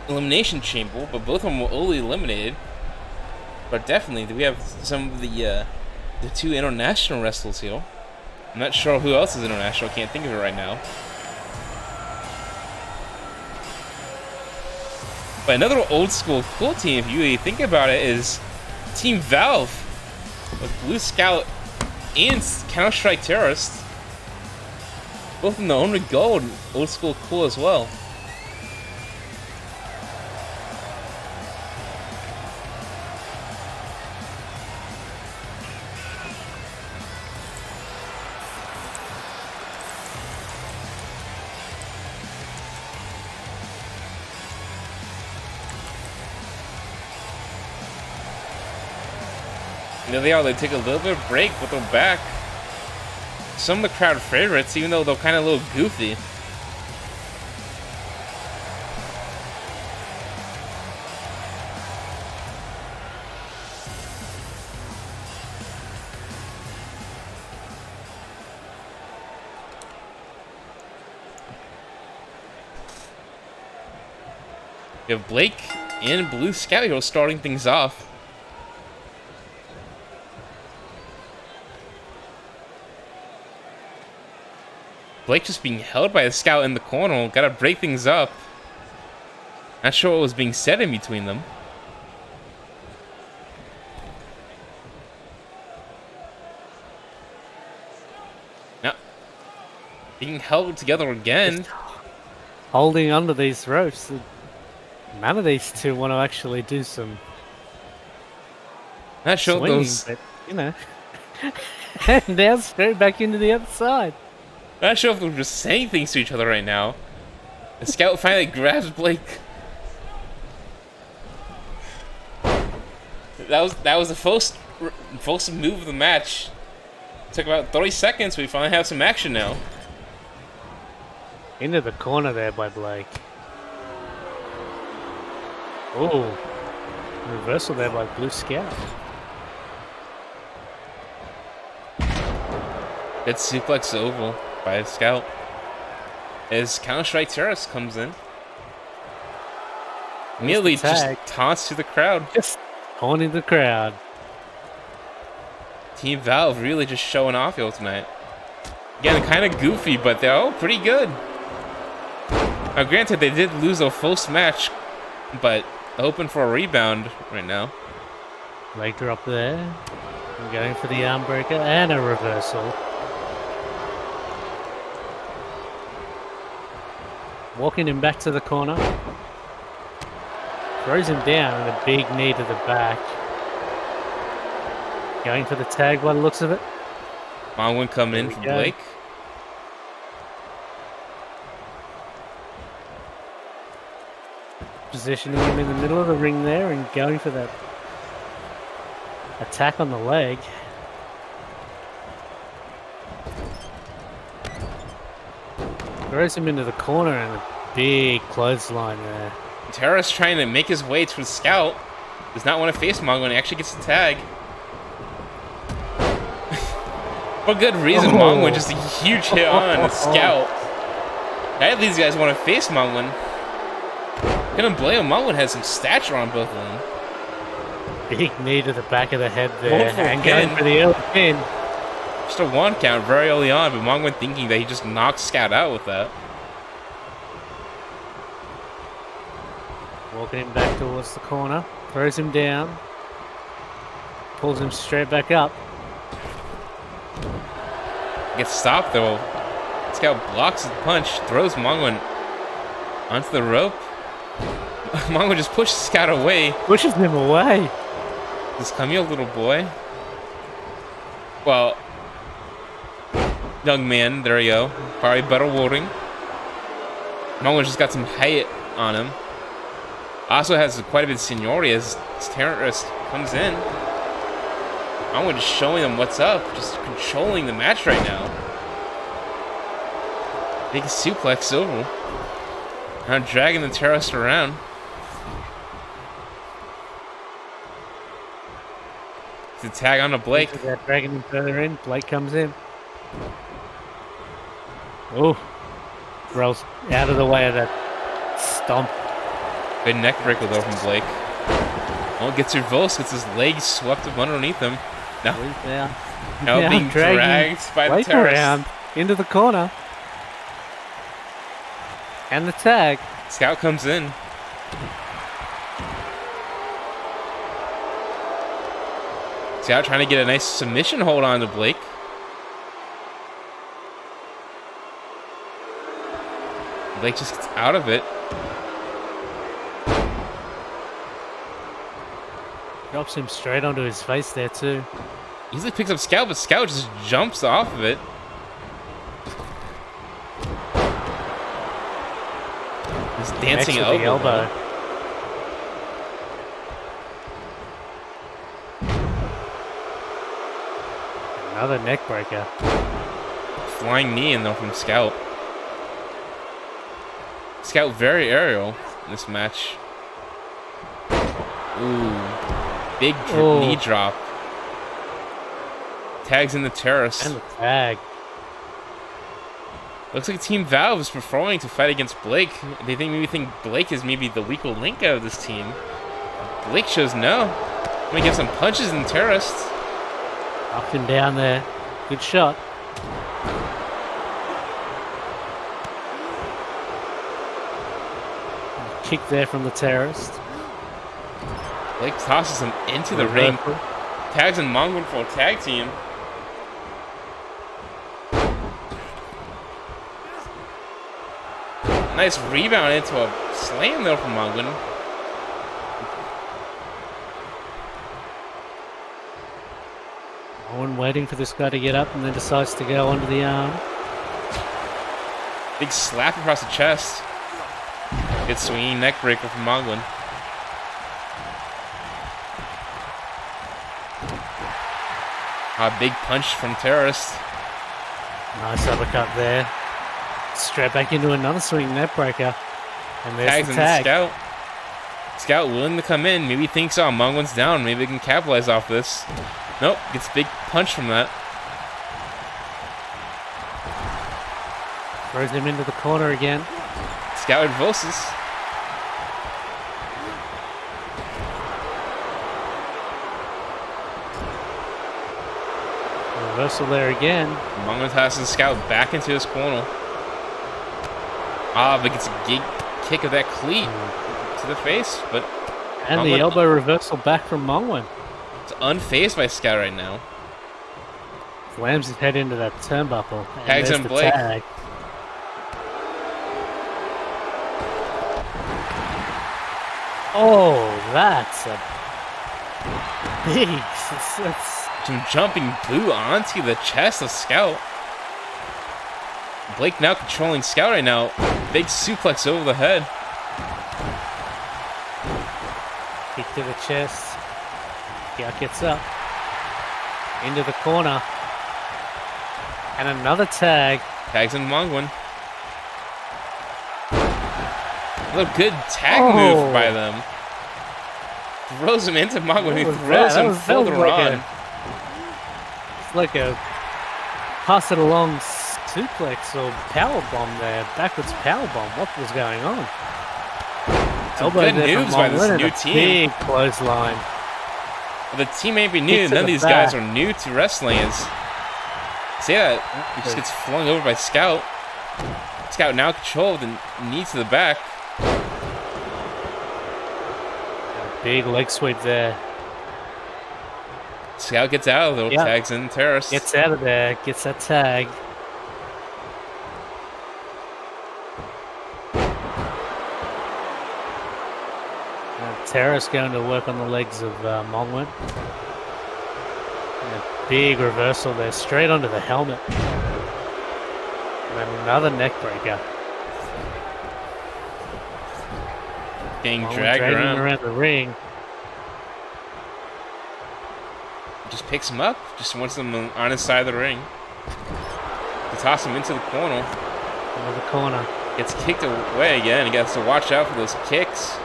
elimination chamber, but both of them were only eliminated. But definitely, we have some of the 2 international wrestlers here. I'm not sure who else is international. I can't think of it right now. But another old school cool team, if you really think about it, is Team Valve with Blue Scout and Counter-Strike Terrorist. Both in their own regard, old school cool as well. And there they are, they take a little bit of break with their back. Some of the crowd favorites, even though they're kind of a little goofy. We have Blake and Blue Scout here starting things off. Blake just being held by a Scout in the corner. Gotta break things up. Not sure what was being said in between them. Now, being held together again. Just holding onto these ropes. None of these 2 want to actually do some Not sure swinging, those. but, you know. And now straight back into the other side. Not sure if they're just saying things to each other right now. The Scout finally grabs Blake. That was the first move of the match. Took about 30 seconds. We finally have some action now. Into the corner there by Blake. Oh, reversal there by Blue Scout. Good suplex over by Scout. As Counter-Strike Terrorist comes in. Immediately just taunts to the crowd. Just taunting the crowd. Team Valve really just showing off here tonight. Again, kind of goofy, but they're all pretty good. Now, granted, they did lose their first match, but hoping for a rebound right now. Leg drop there. I'm going for the arm breaker and a reversal. Walking him back to the corner. Throws him down and a big knee to the back. Going for the tag by the looks of it. Longwood coming in for Blake. Positioning him in the middle of the ring there and going for that attack on the leg. Throws him into the corner and a big clothesline there. Terrace trying to make his way to the Scout. Does not want to face Mongo and he actually gets the tag. For good reason, Mongo just a huge hit on the Scout. Neither of these guys want to face Mongo. Couldn't blame him. Mongo has some stature on both of them. Big knee to the back of the head there. And pin. going for the early pin. Just a one count very early on, but Mongo thinking that he just knocked Scout out with that. Walking him back towards the corner. Throws him down. Pulls him straight back up. Gets stopped though. Scout blocks his punch, throws Mongo onto the rope. Mongo just pushes Scout away. Pushes him away. Just come here, little boy. Well, young man, there you go. Probably better wording. Mongo just got some height on him. Also has quite a bit of seniority as Terrorist comes in. Mongo just showing them what's up, just controlling the match right now. Big suplex over. Now dragging the Terrorist around. To tag on to Blake. Dragging him further in. Blake comes in. Oh, rolls out of the way of that stomp. Good neck breaker though from Blake. Oh, gets reversed, gets his legs swept up underneath him. Now being dragged by Blake the Terrorist. Around into the corner. And the tag. Scout comes in. Scout trying to get a nice submission hold on to Blake. Blake just gets out of it. Drops him straight onto his face there too. Easily picks up Scout, but Scout just jumps off of it. He's dancing elbow. Another neck breaker. Flying knee in though from Scout. Scout very aerial in this match. Ooh. Big knee drop. Tags in the Terrace. And the tag. Looks like Team Valve is preferring to fight against Blake. They maybe think Blake is maybe the weaker link out of this team. Blake shows no. Let me get some punches in the Terrace. Up and down there. Good shot. Kick there from the Terrorist. Blake tosses him into the ring. Tags in Mongo for a tag team. Nice rebound into a slam though from Mongo. Owen waiting for this guy to get up and then decides to go onto the arm. Big slap across the chest. Good swinging neck breaker from Mongo. A big punch from Terrorist. Nice uppercut there. Straight back into another swing neck breaker. And there's Tags the in tag. the Scout. Scout willing to come in. Maybe he thinks, oh, Mongo's down. Maybe they can capitalize off this. Nope, gets a big punch from that. Throws him into the corner again. Scout reverses. Reversal there again. Mongo tosses Scout back into his corner. Ah, but gets a big kick of that cleat to the face, but and the elbow reversal back from Mongwen. It's unfazed by Scout right now. Slams his head into that turnbuckle. Tags on Blake. Tag. Oh, that's a big. It's Some jumping boot onto the chest of Scout. Blake now controlling Scout right now. Big suplex over the head. kick to the chest. Scout gets up. Into the corner. And another tag. Tags in Mongwin. A good tag move by them. Throws him into Mongwin. He throws him full to Ron. It's like a pass it along suplex or power bomb there. Backwards power bomb. What was going on? Good moves by this new team. Big clothesline. The team may be new. None of these guys are new to wrestling. See that? He just gets flung over by Scout. Scout now controlled and knee to the back. Big leg sweep there. Scout gets out of there. Yep. Tags in Terrace. Gets out of there. Gets that tag. Terrace going to work on the legs of Mongwin. Big reversal there, straight onto the helmet. And another neck breaker. Getting dragged around the ring. Just picks him up. Just wants him on his side of the ring. To toss him into the corner. Into the corner. Gets kicked away again. He has to watch out for those kicks.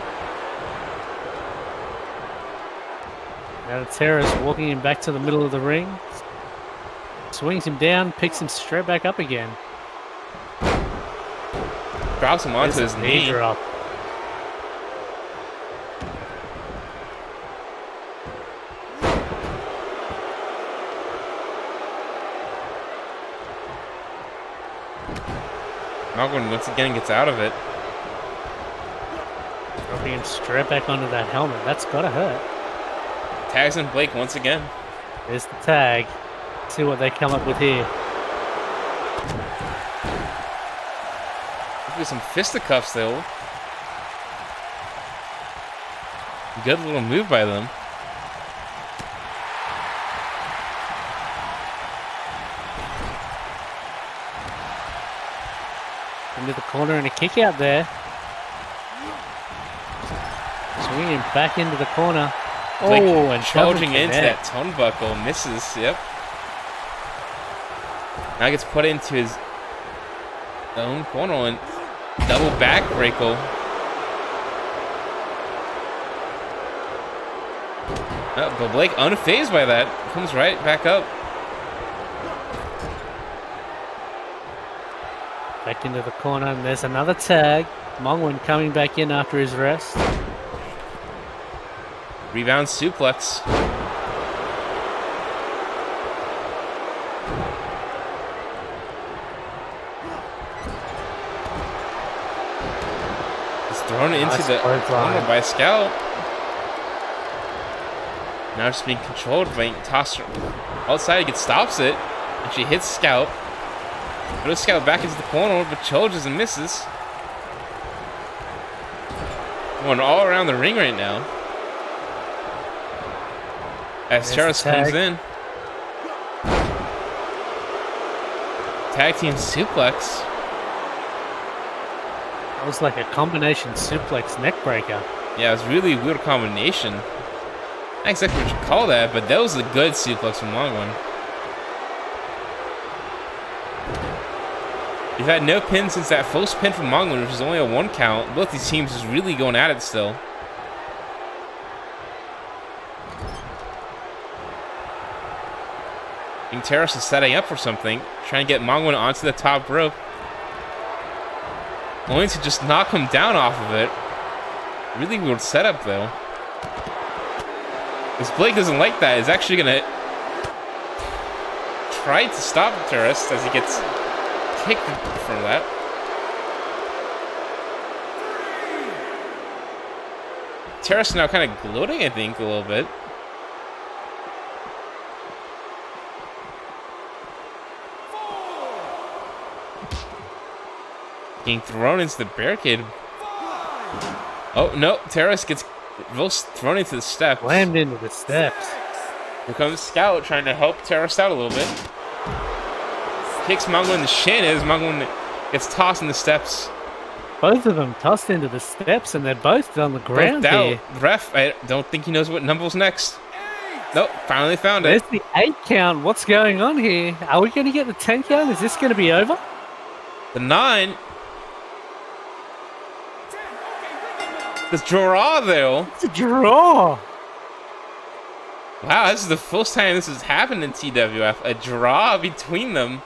Now Terrace walking him back to the middle of the ring. Swings him down, picks him straight back up again. Drops him onto his knee. Drop. Mongwin once again gets out of it. Dropping him straight back onto that helmet. That's gotta hurt. Tags in Blake once again. There's the tag. Let's see what they come up with here. Look at some fisticuffs though. Good little move by them. Into the corner and a kick out there. Swinging him back into the corner. Blake and charging into that turnbuckle, misses. Yep. Now gets put into his own corner and double backbreaker. Oh, but Blake unfazed by that, comes right back up. Back into the corner, and there's another tag. Mongwin coming back in after his rest. Rebound suplex. He's thrown into the corner by Scout. Now just being controlled by tossed outside. He stops it, and she hits Scout. Throws Scout back into the corner, but charges and misses. Going all around the ring right now. As Terrace comes in. Tag team suplex. That was like a combination suplex neck breaker. Yeah, it was really weird combination. Not exactly what you call that, but that was a good suplex from Mongwin. We've had no pin since that first pin from Mongwin, which is only a 1 count. Both these teams is really going at it still. I think Terrace is setting up for something, trying to get Mongwin onto the top rope. Only to just knock him down off of it. Really weird setup though. This Blake doesn't like that. He's actually gonna try to stop Terrace as he gets kicked from that. Terrace now kind of gloating, I think, a little bit. Getting thrown into the barricade. Oh, no. Terrace gets Both thrown into the steps. Slammed into the steps. Here comes Scout trying to help Terrace out a little bit. Kicks Mongo in the shin as Mongo gets tossed in the steps. Both of them tossed into the steps, and they're both on the ground here. Ref, I don't think he knows what number's next. Nope, finally found There's it. the 8 count. What's going on here? Are we going to get the 10 count? Is this going to be over? The 9. The draw, though. It's a draw. Wow, this is the first time this has happened in TWF. A draw between them.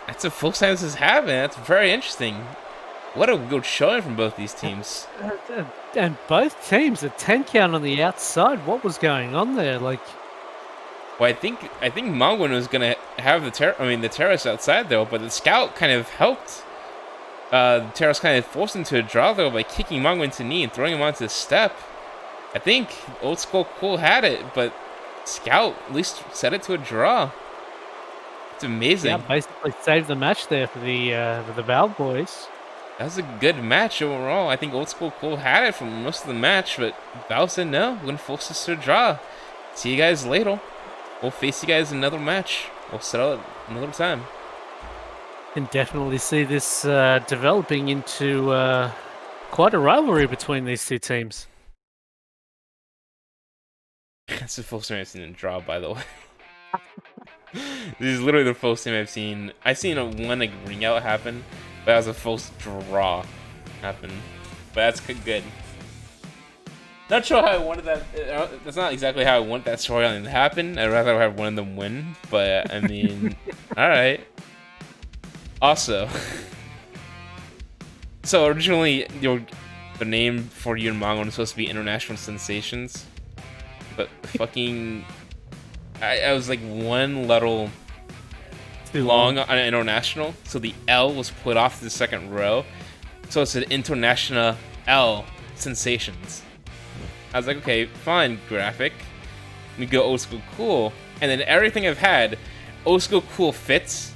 That's the first time this has happened. That's very interesting. What a good showing from both these teams. And both teams, a 10 count on the outside. What was going on there? Like, well, I think Mongwin was gonna have the terrorist outside though, but the Scout kind of helped. The terrorist kind of forced him to a draw though by kicking Mongwin to knee and throwing him onto the step. I think Old School Cool had it, but Scout at least set it to a draw. It's amazing. yeah, basically saved the match there for the Valve boys. That was a good match overall. I think Old School Cool had it for most of the match, but Valve said no, we're gonna force this to a draw. See you guys later. We'll face you guys in another match. We'll settle it another time. Can definitely see this developing into quite a rivalry between these two teams. That's the first time I've seen a draw, by the way. This is literally the first time I've seen. I've seen one like ring out happen, but that was the first draw happen. But that's good. Not sure how I wanted that. That's not exactly how I want that storyline to happen. I'd rather have one of them win. But I mean, all right. Also, so originally the name for you and Mongo was supposed to be International Sensations, but fucking. I was like one letter too long on international, so the L was put off to the second row. So it said International L Sensations. I was like, okay, fine, graphic. We go Old School Cool, and then everything I've had, Old School Cool fits.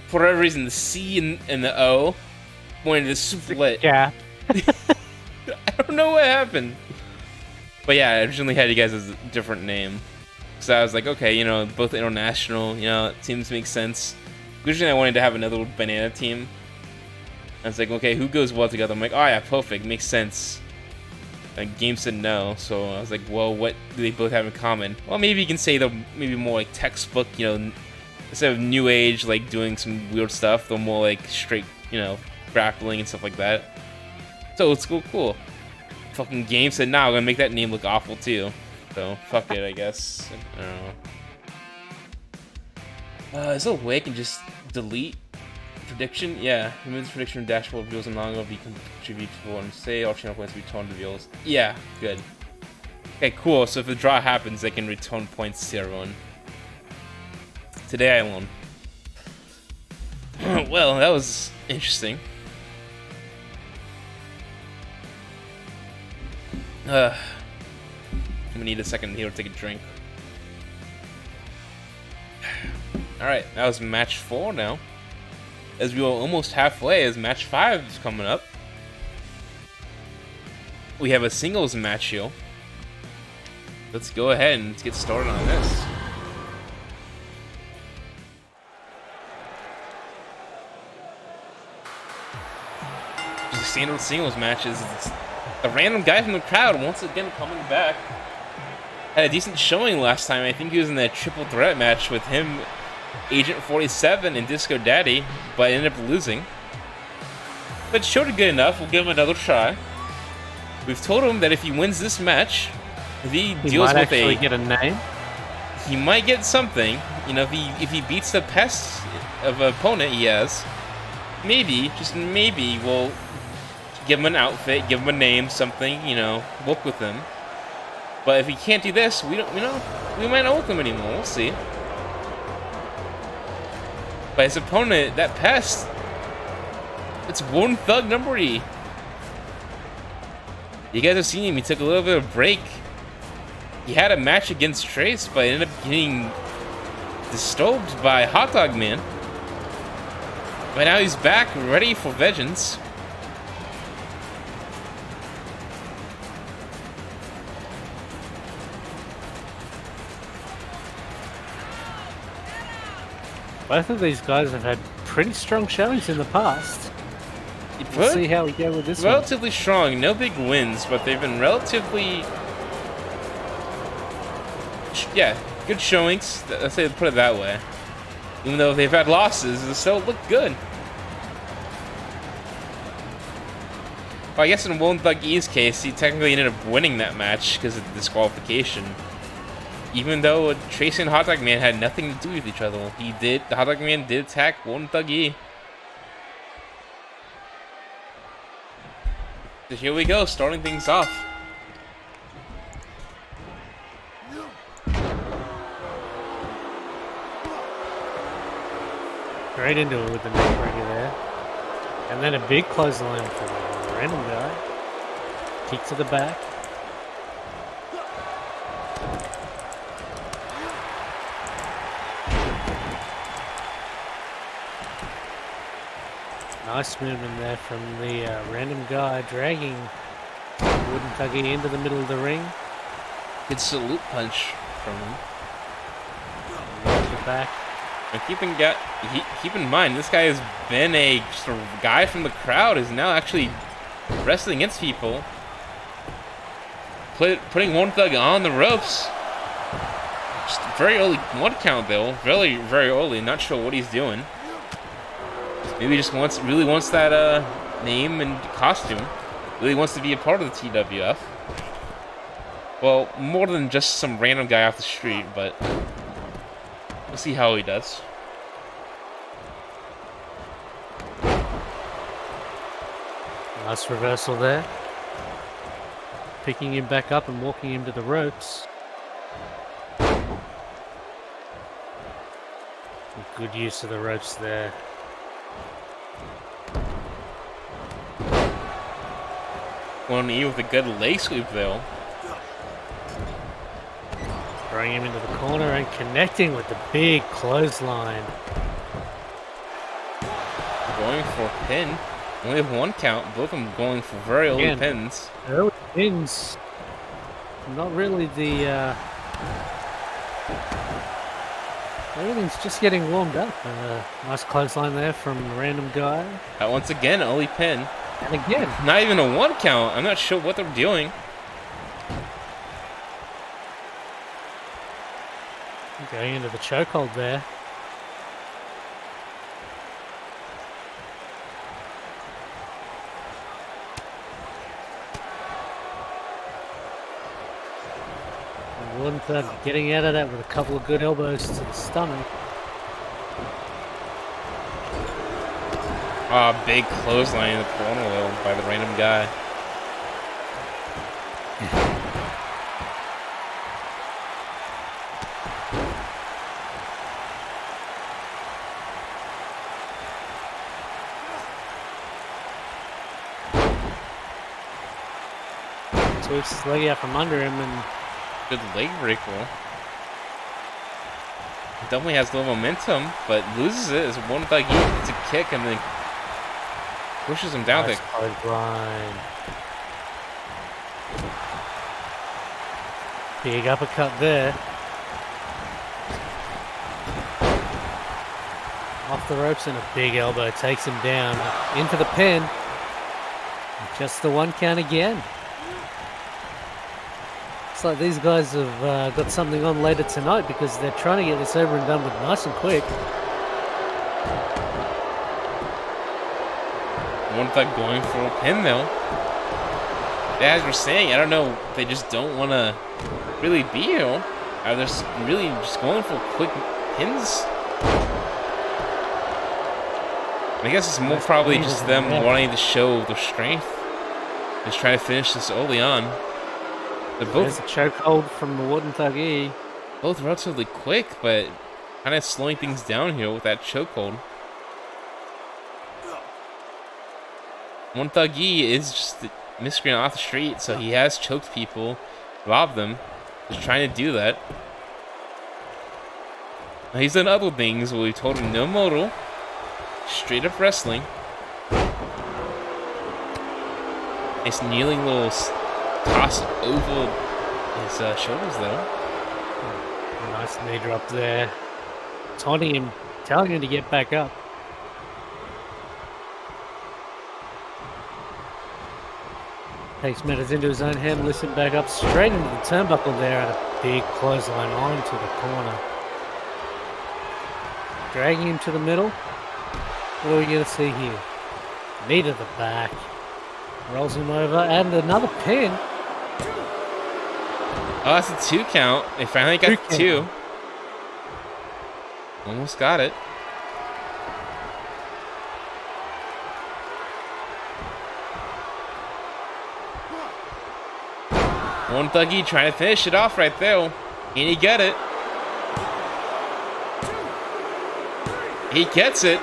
For whatever reason, the C and the O wanted to split. Yeah. I don't know what happened. But yeah, I originally had you guys as a different name. So I was like, okay, both international, it seems to make sense. Originally, I wanted to have another banana team. I was like, okay, who goes well together? I'm like, oh yeah, perfect, makes sense. And Game said no, so I was like, well, what do they both have in common? Well, maybe you can say they're maybe more like textbook, instead of new age, like doing some weird stuff, they're more like straight, grappling and stuff like that. So it's cool. Fucking Game said, nah, I'm gonna make that name look awful too. So, fuck it, I guess. I don't know. Is there a way I can just delete prediction? Yeah, remove the prediction from dashboard reveals and longer be contributable and say all channel points return reveals. Yeah, good. Okay, cool. So if the draw happens, I can return points to everyone. Today I won. Well, that was interesting. I'm gonna need a second here to take a drink. Alright, that was match 4 now. As we are almost halfway, as match 5 is coming up. We have a singles match here. Let's go ahead and let's get started on this. Just standard singles matches. It's a random guy from the crowd once again coming back. Had a decent showing last time. I think he was in that triple threat match with him, Agent 47, and Disco Daddy, but ended up losing. But showed it good enough. We'll give him another try. We've told him that if he wins this match, if he deals might with actually get a name. he might get something. If he beats the pest of an opponent he has, maybe, just maybe, we'll give him an outfit, give him a name, something, work with him. But if he can't do this, we might not work him anymore. We'll see. But his opponent, that pest, it's One Thug number E. You guys have seen him. He took a little bit of a break. He had a match against Trace, but ended up getting disturbed by Hot Dog Man. But now he's back, ready for vengeance. Both of these guys have had pretty strong showings in the past. Let's see how we go with this one. Relatively strong, no big wins, but they've been relatively, good showings. Let's say put it that way. Even though they've had losses, they still look good. Well, I guess in Won Thug E's case, he technically ended up winning that match because of the disqualification. Even though Tracy and Hot Dog Man had nothing to do with each other. The Hot Dog Man did attack Won Thug E. So here we go, starting things off. Right into it with the neck breaker there. And then a big clothesline from the random guy. Kick to the back. Nice movement there from the random guy, dragging Wooden Thuggy into the middle of the ring. Good salute punch from him. Off the back. And keep in mind, this guy has been a sort of guy from the crowd, is now actually wrestling against people. Putting Won Thug on the ropes. Just very early 1 count though. Very, very early. Not sure what he's doing. Maybe he just really wants that name and costume. Really wants to be a part of the TWF. Well, more than just some random guy off the street, but we'll see how he does. Nice reversal there. Picking him back up and walking him to the ropes. Good use of the ropes there. One E with a good leg sweep though. Throwing him into the corner and connecting with the big clothesline. Going for a pin. Only have 1 count. Both of them going for very early pins. Early pins. Not really the... Everything's just getting warmed up. Nice clothesline there from a random guy. Once again, early pin. And again. Not even a 1 count. I'm not sure what they're doing. Going into the chokehold there. And Wooden Thug getting out of that with a couple of good elbows to the stomach. Big clothesline in the corner though by the random guy. Sweeps his leg out from under him and good leg breaker. Definitely has little momentum, but loses it as Won Thug E gets a kick and then pushes him down. Nice clothesline. Big uppercut there. Off the ropes and a big elbow takes him down into the pin. Just the 1 count again. Looks like these guys have got something on later tonight because they're trying to get this over and done with nice and quick. Won Thug going for a pin though. As we're saying, I don't know, they just don't want to really be here. Are they really just going for quick pins? I guess it's more probably just them wanting to show their strength. Just trying to finish this early on. They're both There's a chokehold from the Wooden Thug E. Both relatively quick, but kind of slowing things down here with that chokehold. Won Thug E is just a miscreant off the street, so he has choked people, robbed them. Just trying to do that. Now he's done other things where we told him no modal. Straight up wrestling. Nice kneeling little toss over his shoulders though. Nice knee drop there. Taunting him telling him to get back up. Takes matters into his own hand, lifts him back up straight into the turnbuckle there, and a big clothesline onto the corner. Dragging him to the middle. What are we going to see here? Knee to the back. Rolls him over, and another pin. Oh, that's a 2 count. They finally got the 2. Almost got it. One Thuggy trying to finish it off right there. And he get it. He gets it.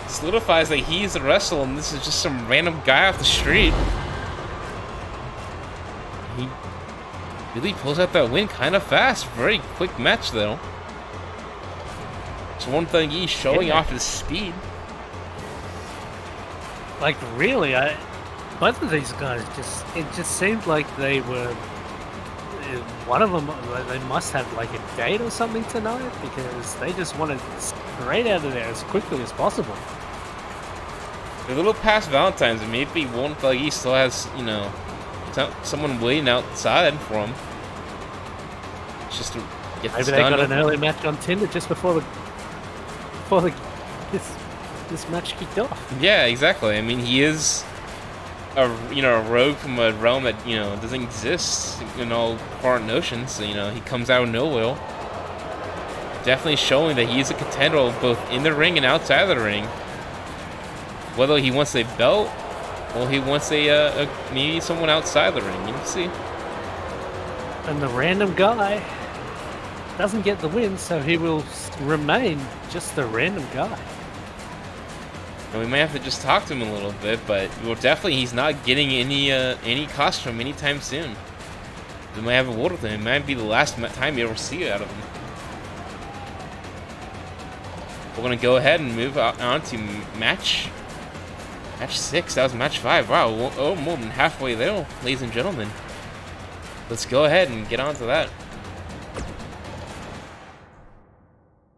Solidifies that he's the wrestler and this is just some random guy off the street. He really pulls out that win kind of fast. Very quick match though. So One Thuggy showing off his speed. Like really, both of these guys it just seemed like they were. One of them, they must have like a date or something tonight because they just wanted straight out of there as quickly as possible. They're a little past Valentine's, and maybe One Thuggy still has, you know, someone waiting outside for him. Just to get this done. Maybe they got an early match on Tinder just before this match kicked off. Yeah, exactly. I mean, he is a rogue from a realm that doesn't exist in all foreign notions. So, he comes out of nowhere, definitely showing that he's a contender both in the ring and outside of the ring. Whether he wants a belt or he wants maybe someone outside the ring, see. And the random guy doesn't get the win, so he will remain just the random guy. And we might have to just talk to him a little bit, but he's not getting any costume anytime soon. We might have a word with him. It might be the last time you ever see it out of him. We're gonna go ahead and move on to match 6. That was match 5. Wow, more than halfway there, ladies and gentlemen. Let's go ahead and get on to that.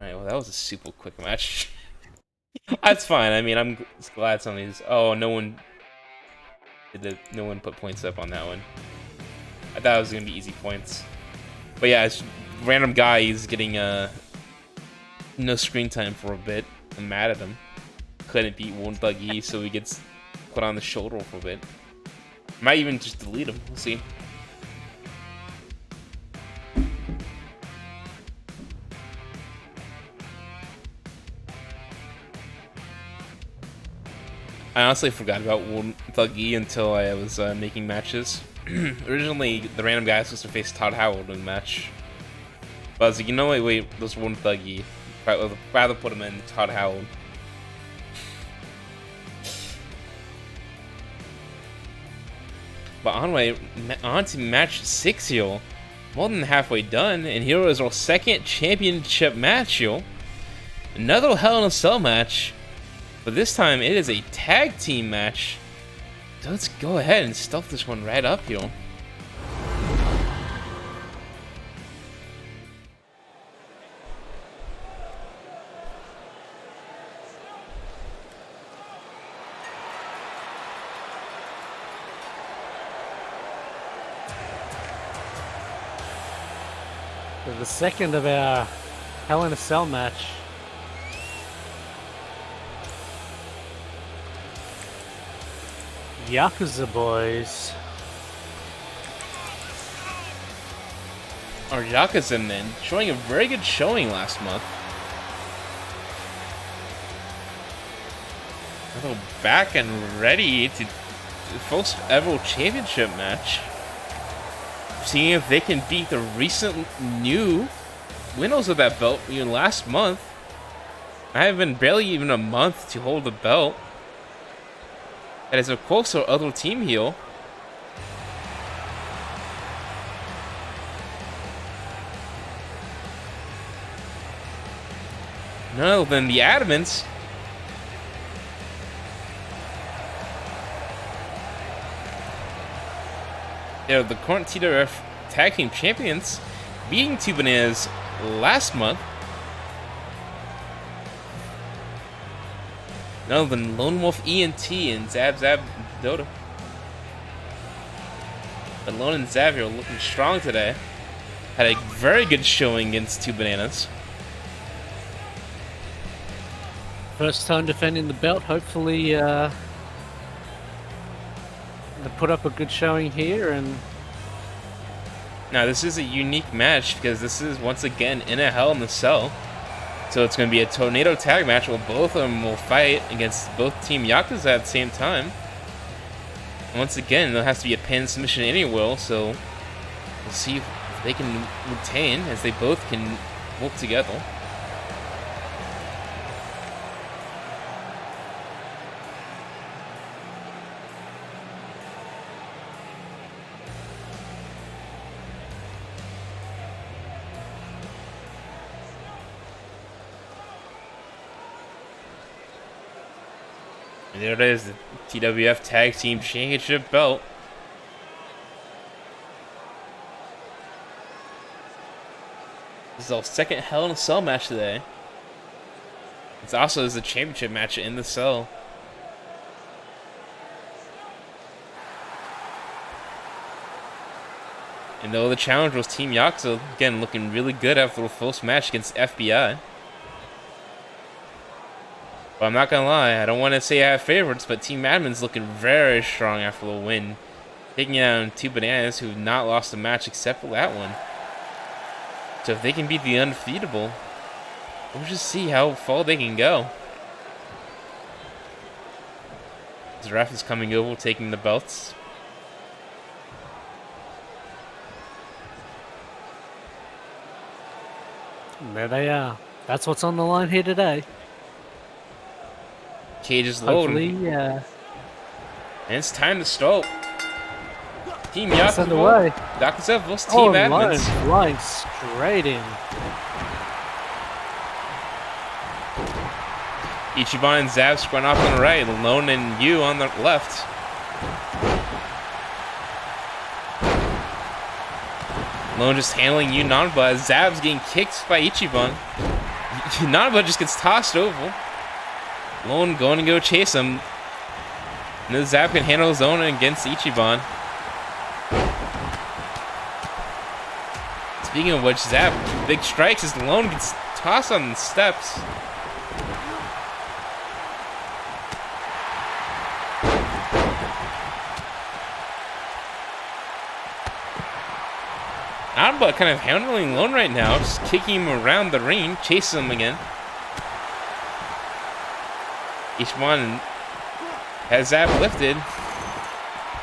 All right, well that was a super quick match. That's fine. I mean, I'm glad some of these. Oh, no one put points up on that one. I thought it was gonna be easy points, but yeah, it's random guy. He's getting no screen time for a bit. I'm mad at him. Couldn't beat One Thuggy, so he gets put on the shoulder for a bit. Might even just delete him. We'll see. I honestly forgot about One Thuggy until I was making matches. Originally, the random guy was supposed to face Todd Howard in the match. But I was like, you know what, wait, there's One Thuggy. I'd rather put him in Todd Howard. But on to match 6 here. More than halfway done, and here is our second championship match here. Another Hell in a Cell match. But this time it is a tag team match. So let's go ahead and stuff this one right up here. So the second of our Hell in a Cell match. Yakuza boys. Our Yakuza men showing a very good showing last month. They're back and ready to the first ever championship match. Seeing if they can beat the recent new winners of that belt last month. I have been barely even a month to hold the belt. That is, of course, our other team here. None other than the Adamants. They're the current TWF Tag Team Champions, beating Two Bananas last month. none other than Lone Wolf ENT and Zab Dota. But Lone and Zab are looking strong today. Had a very good showing against 2 Bananas. First time defending the belt. Hopefully, they put up a good showing here. And now this is a unique match because this is once again in a Hell in the Cell. So it's going to be a tornado tag match where both of them will fight against both Team Yakuza at the same time. And once again, there has to be a pin submission anywhere, so we'll see if they can retain as they both can work together. And there it is, the TWF Tag Team Championship belt. This is our second Hell in a Cell match today. It's also the championship match in the cell. And though the challenge was Team Yakuza, again looking really good after the first match against FBI. But I'm not gonna lie, I don't want to say I have favorites, but Team Admin's looking very strong after the win. Taking down 2 Bananas who have not lost a match except for that one. So if they can beat the undefeatable, we'll just see how far they can go. The ref is coming over, taking the belts. And there they are. That's what's on the line here today. Cage is loaded. Hopefully, and it's time to start. Team it's Yakuza underway. Yakuza vs Team Admins. Flying straight in. Ichiban and Zab squaring off on the right, Lone and Yu on the left. Lone just handling Yu Nanba as Zab's getting kicked by Ichiban. Nanba just gets tossed over. Lone going to go chase him. And then Zab can handle his own against Ichiban. Speaking of which, Zab, big strikes as Lone gets tossed on the steps. Nanba kind of handling Lone right now, just kicking him around the ring, chasing him again. Ichiban has Zab lifted,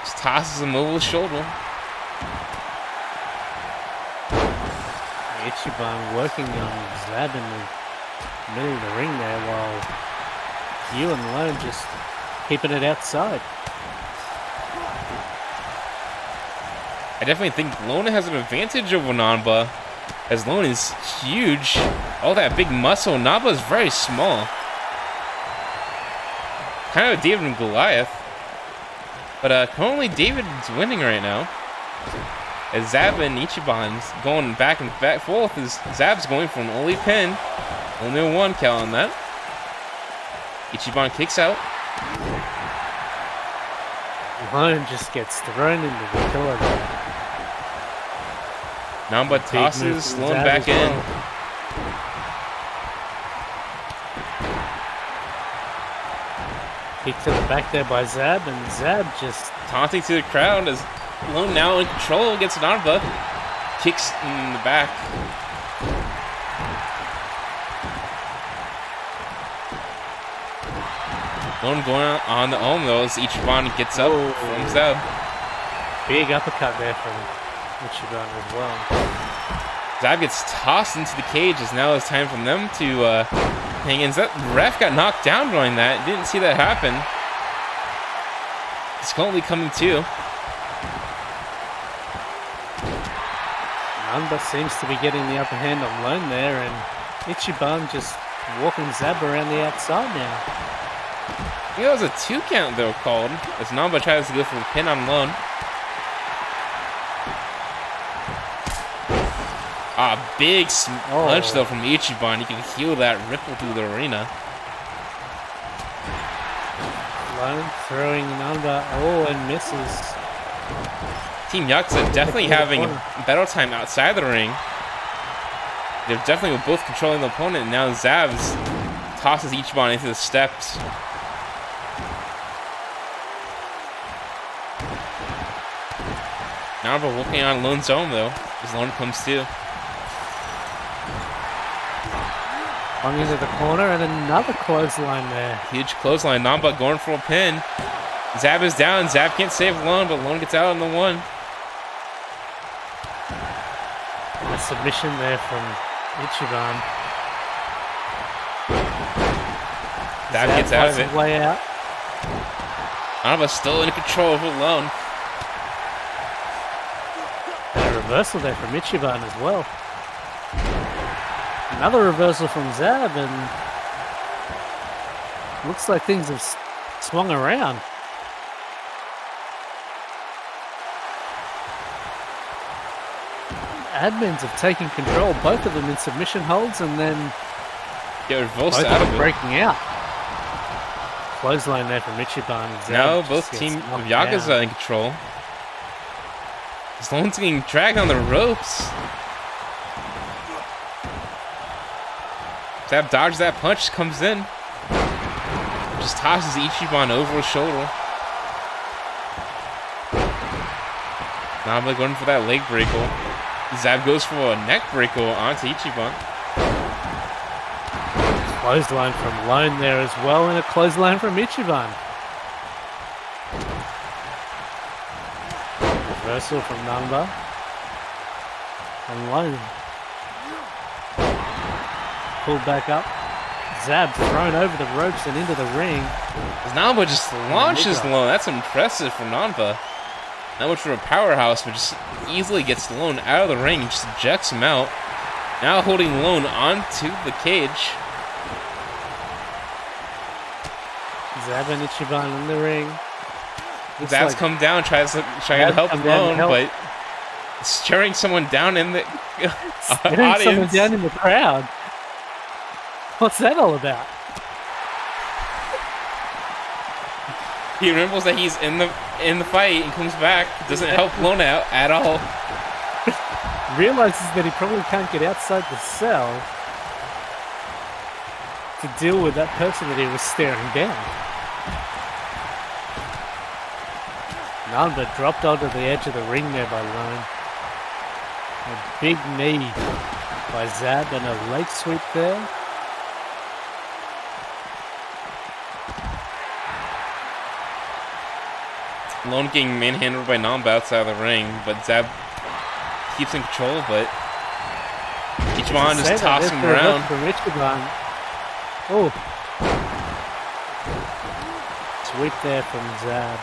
just tosses him over the shoulder. Ichiban working on Zab in the middle of the ring there while Yu and Lone just keeping it outside. I definitely think Lone has an advantage over Nanba, as Lone is huge. All that big muscle, Nanba is very small. Kind of a David and Goliath. But currently David's winning right now. As Zab and Ichiban's going back and forth, as Zab's going for an early pin. Only a 1 count on that. Ichiban kicks out. Lone just gets thrown into the pillar there. Nanba tosses Lone back in. Kick to the back there by Zab, and Zab just Taunting to the crowd as Lone now in control against Nanba. Kicks in the back. Lone going on the own though as Ichiban gets up from Zab. Big uppercut there from Ichiban as well. Zab gets tossed into the cage as now it's time for them to hang in. That ref got knocked down during that. Didn't see that happen. It's currently coming to. Nanba seems to be getting the upper hand on Lone there, and Ichiban just walking Zab around the outside now. I think that was a 2 count though called, as Nanba tries to go for the pin on Lone. Big punch though from Ichiban. You can feel that ripple through the arena. Lone throwing Namba. Oh, and misses. Team Yakuza definitely having a better time outside the ring. They're definitely both controlling the opponent. And now Zabs tosses Ichiban into the steps. Namba working on Lone's own though, as Lone comes too. Long into the corner and another clothesline there. Huge clothesline. Namba going for a pin. Zab is down. Zab can't save Lone, but Lone gets out on the one. A submission there from Ichiban. Zab gets out of it. Way out. Namba's still in control of Lone. And a reversal there from Ichiban as well. Another reversal from Zab, and looks like things have swung around. Admins have taken control, both of them in submission holds, and then Get reversed both out of of them it. breaking out. Clothesline there from Ichiban. And Zab Now just both gets team of knocked Yakuza down. in control. Lone's getting dragged on the ropes. Zab dodges that punch, comes in. Just tosses Ichiban over his shoulder. Namba going for that leg breaker. Zab goes for a neck breaker onto Ichiban. Clothesline from Lone there as well, and a clothesline from Ichiban. Reversal from Namba. And Lone. Pulled back up. Zab thrown over the ropes and into the ring. Namba just launches Lone. That's impressive for Namba. Not much for a powerhouse, but just easily gets Lone out of the ring and just ejects him out. Now holding Lone onto the cage. Zab and Ichiban in the ring. Looks Zab's like come down, trying to help come down Lone, to help. but staring someone down in the Staring someone audience. down in the crowd. What's that all about? He remembers that he's in the fight and comes back. Doesn't help Lone out at all. Realizes that he probably can't get outside the cell to deal with that person that he was staring down. Namba dropped onto the edge of the ring there by Lone. A big knee by Zab and a leg sweep there. Lone getting manhandled by Namba outside of the ring, but Zab keeps in control, but Ichiban just tossing him around. From Ichiban. Oh. Sweep there from Zab.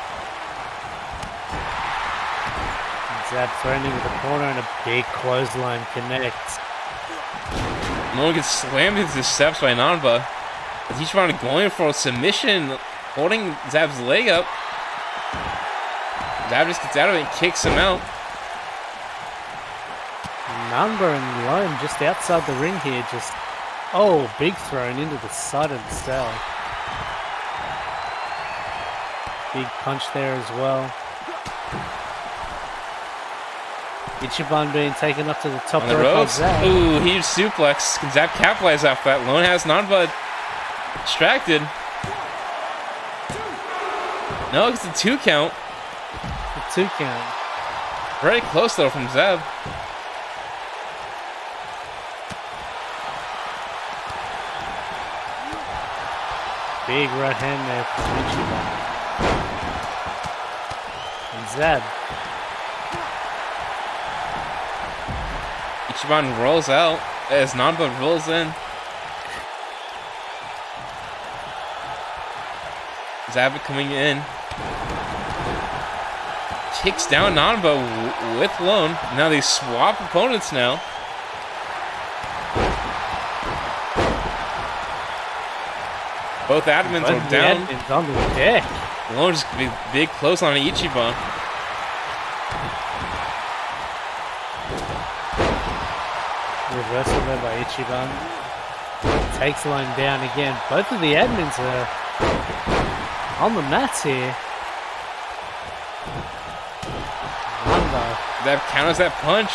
Zab thrown into the corner and a big clothesline connects. Lone gets slammed into the steps by Namba. Ichiban going for a submission, holding Zab's leg up. Zab just gets out of it and kicks him out. Namba and Lone just outside the ring here, just big thrown into the side of the cell. Big punch there as well. Ichiban being taken up to the top On the rope by ropes. Zab. Ooh, huge suplex. Can Zab capitalize off that? Lone has Namba distracted. No, it's a 2 count. The 2 count. Very close though from Zab. Big right hand there from Ichiban. And Zab. Ichiban rolls out as Namba rolls in. Zab coming in. Kicks down Namba with Lone. Now they swap opponents now. Both admins Both are the down. admins on the deck. Lone just big close on Ichiban. Reversal there by Ichiban. Takes Lone down again. Both of the admins are On the mats here. Wonder. That counters that punch.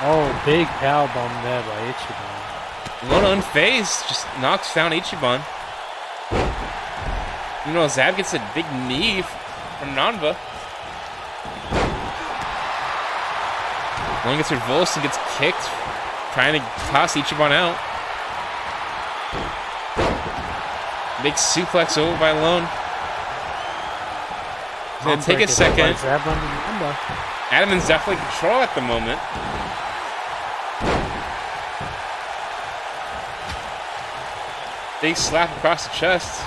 Oh, big power bomb there by Ichiban. Lone unfazed, just knocks down Ichiban. You know, Zab gets a big knee from Nanba. Lone gets reversed and gets kicked, trying to toss Ichiban out. Big suplex over by Lone. It's gonna take a second. Adam's definitely in control at the moment. Big slap across the chest.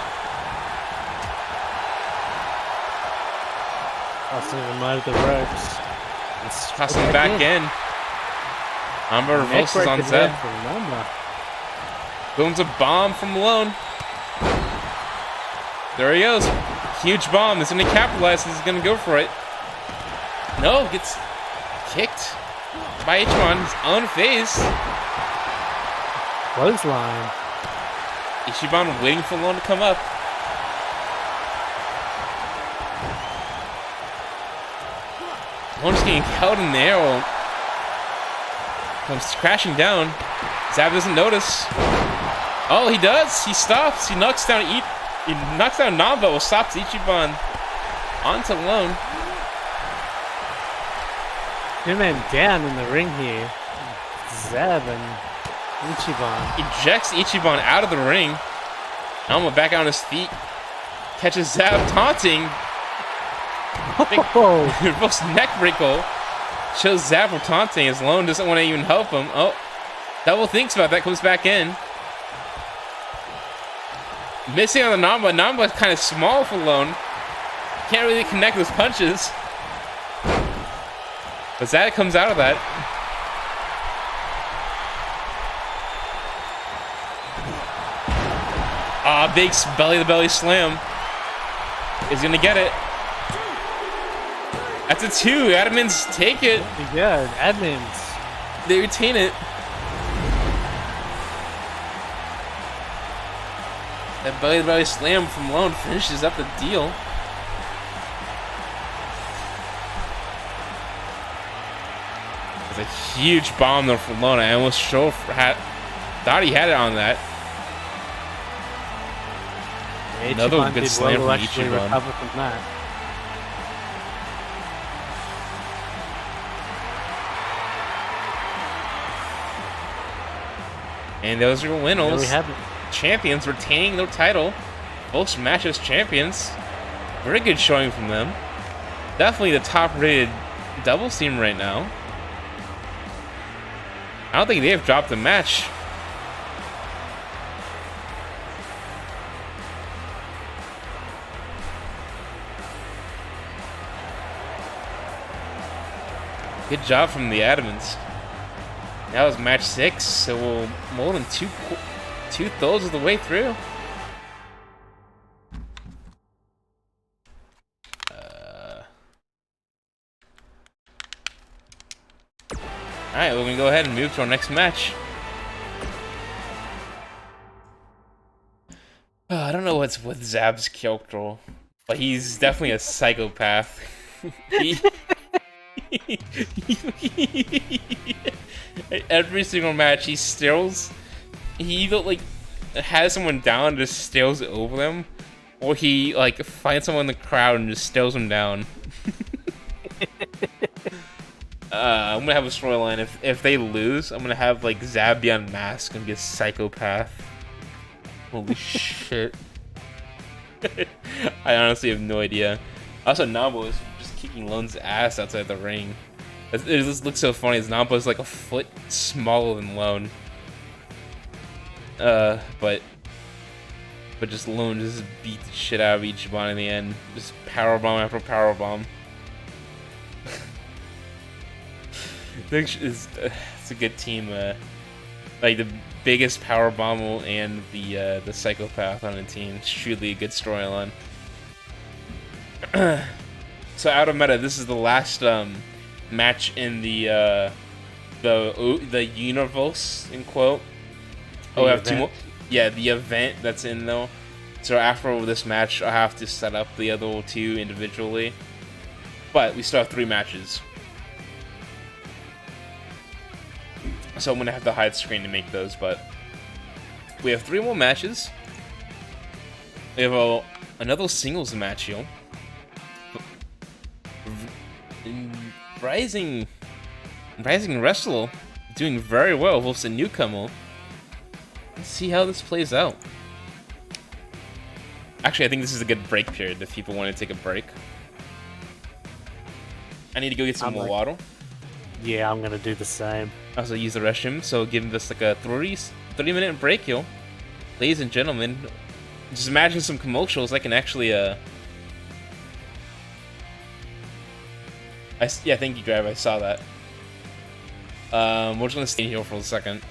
Tossing him out of the ropes. Tossing him back in. Amba reverses on Zeb. Booms a bomb from Lone. There he goes. Huge bomb. This is going to capitalize. He's going to go for it. No, gets kicked by Ichiban. He's unfazed. Clothesline. Ichiban waiting for Lone to come up. Lone's getting held in the air. Comes crashing down. Zab doesn't notice. Oh, he does. He stops. He knocks down Nanba, which stops Ichiban onto Lone. Two men down in the ring here. Zab and Ichiban. Ejects Ichiban out of the ring. Nanba back on his feet. Catches Zab taunting. Reverse neck wrinkle. Shows Zab for taunting as Lone doesn't want to even help him. Oh, double thinks about that. Comes back in. Missing on the Nanba. Nanba's kind of small for Lone. Can't really connect those punches. But Zab comes out of that. Ah, big belly-to-belly slam. He's gonna get it. That's a 2. Adamins take it. Pretty good. Admins. They retain it. That belly-to-belly slam from Lone finishes up the deal. It's a huge bomb though from Lone. I almost thought he had it on that. Another good slam from Ichiban. Recover from that. And those are winners. There we have it. Champions retaining their title. Both matches champions. Very good showing from them. Definitely the top rated doubles team right now. I don't think they have dropped a match. Good job from the Adamants. That was match 6, so we're more than two-thirds of the way through. Alright, we're gonna go ahead and move to our next match. I don't know what's with Zab's character, but he's definitely a psychopath. Every single match he steals, he either like has someone down and just steals over them, or he like finds someone in the crowd and just steals them down. I'm gonna have a storyline. If they lose, I'm gonna have like Zab be unmasked and be a psychopath. Holy shit. I honestly have no idea. Also, Nabo is just kicking Lone's ass outside the ring. It just looks so funny as Nabo is like a foot smaller than Lone. But just Lone just beat the shit out of Ichiban in the end. Just powerbomb after powerbomb. It's a good team. Like the biggest powerbomb and the psychopath on the team. It's truly a good storyline. So out of meta, this is the last match in the universe in quote. Oh, we have two more. Yeah, the event that's in though. So after this match, I have to set up the other two individually. But we still have 3 matches. So I'm gonna have to hide screen to make those, but we have 3 more matches. We have another singles match here. Rising Wrestler doing very well versus a newcomer. Let's see how this plays out. Actually, I think this is a good break period if people want to take a break. I need to go get some more water. Yeah, I'm gonna do the same. I also use the restroom, so give this like a 30-minute break, yo. Ladies and gentlemen, just imagine some commercials. I can actually, yeah, thank you, Drive. I saw that. We're just gonna stay here for a second.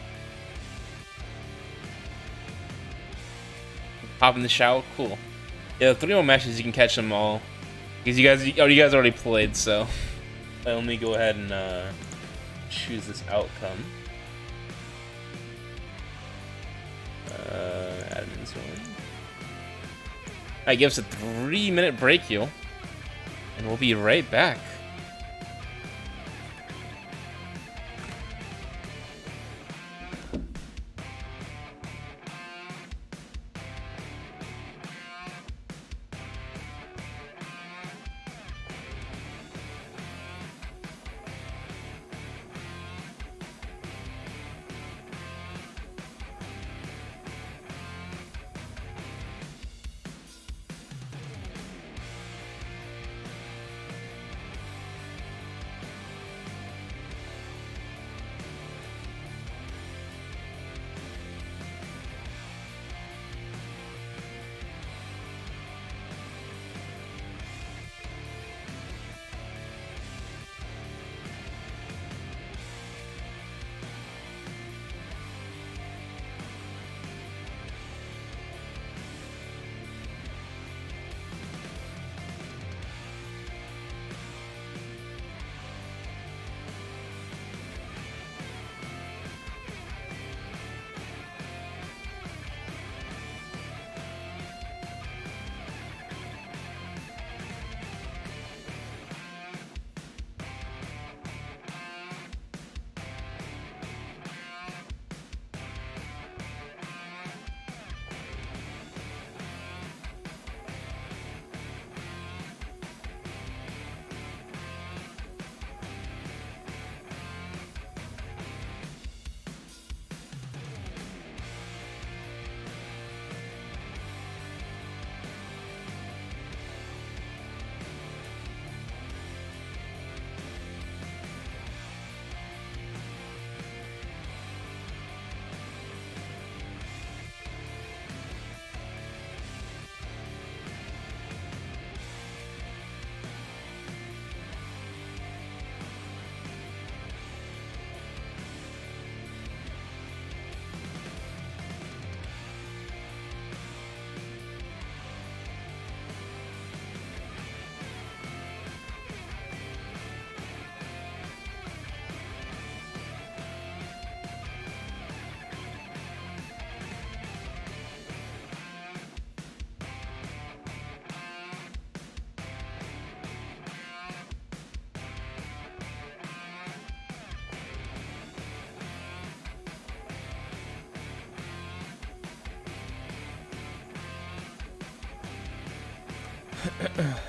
Hop in the shower, cool. Yeah, 3 more matches, you can catch them all. Because you guys already played, so let me go ahead and choose this outcome. Admin's one. Alright, give us a 3-minute break here, and we'll be right back.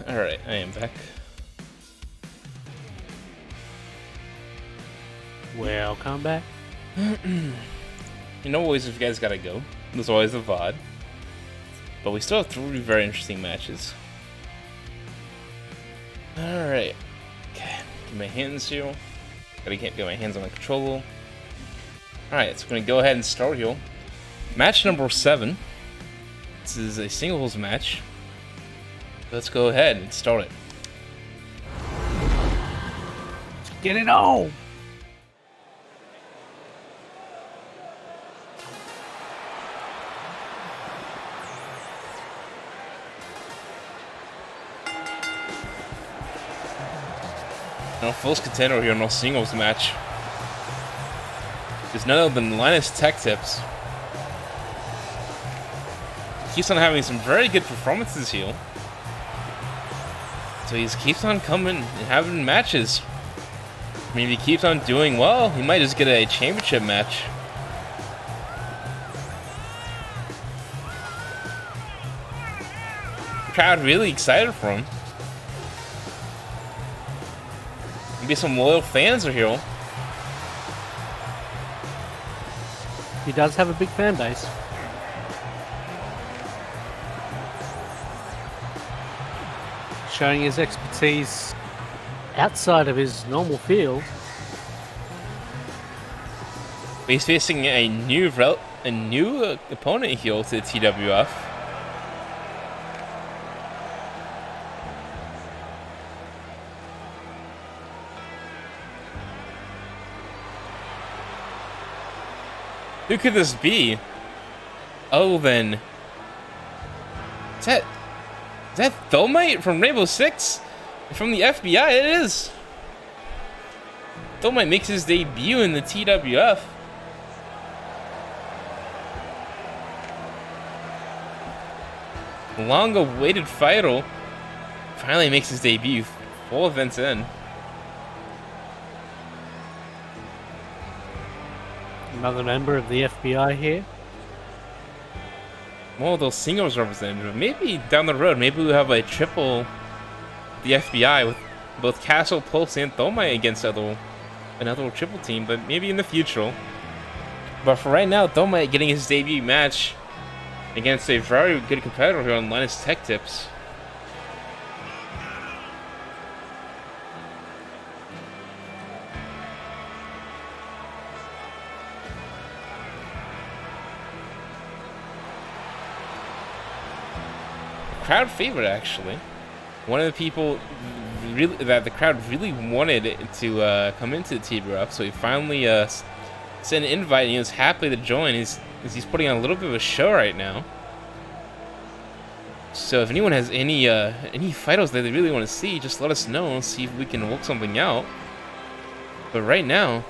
Alright, I am back. Welcome back. You know, always if you guys gotta go, there's always a VOD. But we still have 3 very interesting matches. Alright. Okay, get my hands here. Gotta get my hands on the controller. Alright, so we're gonna go ahead and start here. Match number 7. This is a singles match. Let's go ahead and start it. Get it on! a false contender here in our singles match. There's none other than Linus Tech Tips. He keeps on having some very good performances here. So he keeps on coming and having matches. I mean, if he keeps on doing well, he might just get a championship match. Crowd really excited for him. Maybe some loyal fans are here. He does have a big fan base. Showing his expertise outside of his normal field. He's facing a new opponent here to the TWF. Who could this be? Oh, then. Is that Thelmite from Rainbow Six? From the FBI, it is. Thelmite makes his debut in the TWF. Long-awaited fighter finally makes his debut 4 events in. Another member of the FBI here. Well, those singles representative. Maybe down the road, maybe we'll have a triple the FBI with both Castle, Pulse, and Thelmite against another triple team, but maybe in the future. But for right now, Thelmite getting his debut match against a very good competitor here on Linus Tech Tips. Crowd favorite, actually. One of the people that the crowd really wanted to come into the TWF, so he finally sent an invite, and he was happy to join. He's putting on a little bit of a show right now. So if anyone has any fighters that they really want to see, just let us know and see if we can work something out. But right now,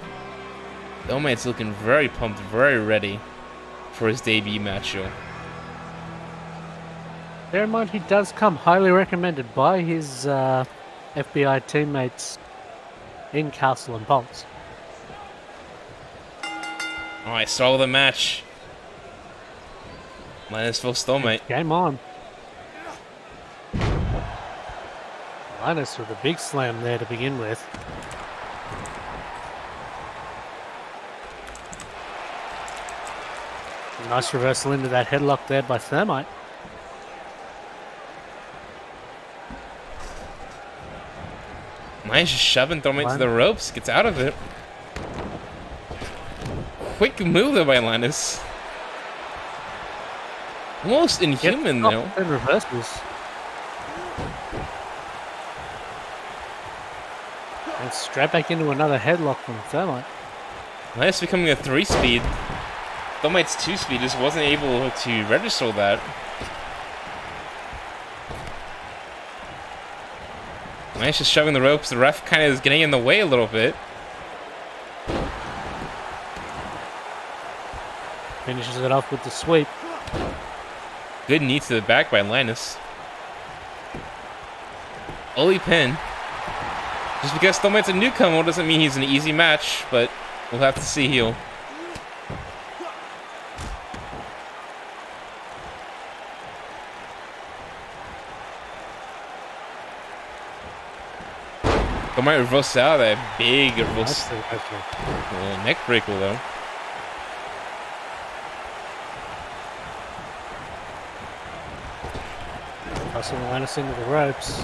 Thelmite's looking very pumped, very ready for his debut match show. Bear in mind, he does come highly recommended by his FBI teammates in Castle and Pulse. Oh, I saw the match. Linus vs. Thelmite. Game on. Linus with a big slam there to begin with. A nice reversal into that headlock there by Thermite. Nice, just shoving Thelmite to the ropes. Gets out of it. Quick move there by Linus. Almost inhuman, though. And reversals. And straight back into another headlock from Thermite. Linus becoming a 3-speed. Thelmite's 2-speed just wasn't able to register that. Nice, just shoving the ropes. The ref kind of is getting in the way a little bit. Finishes it off with the sweep. Good knee to the back by Linus. Oli pin. Just because Thelmite's a newcomer doesn't mean he's an easy match, but we'll have to see heel. Thelmite reverses out of that big reverse. Neck breaker though. Tossing Linus into the ropes.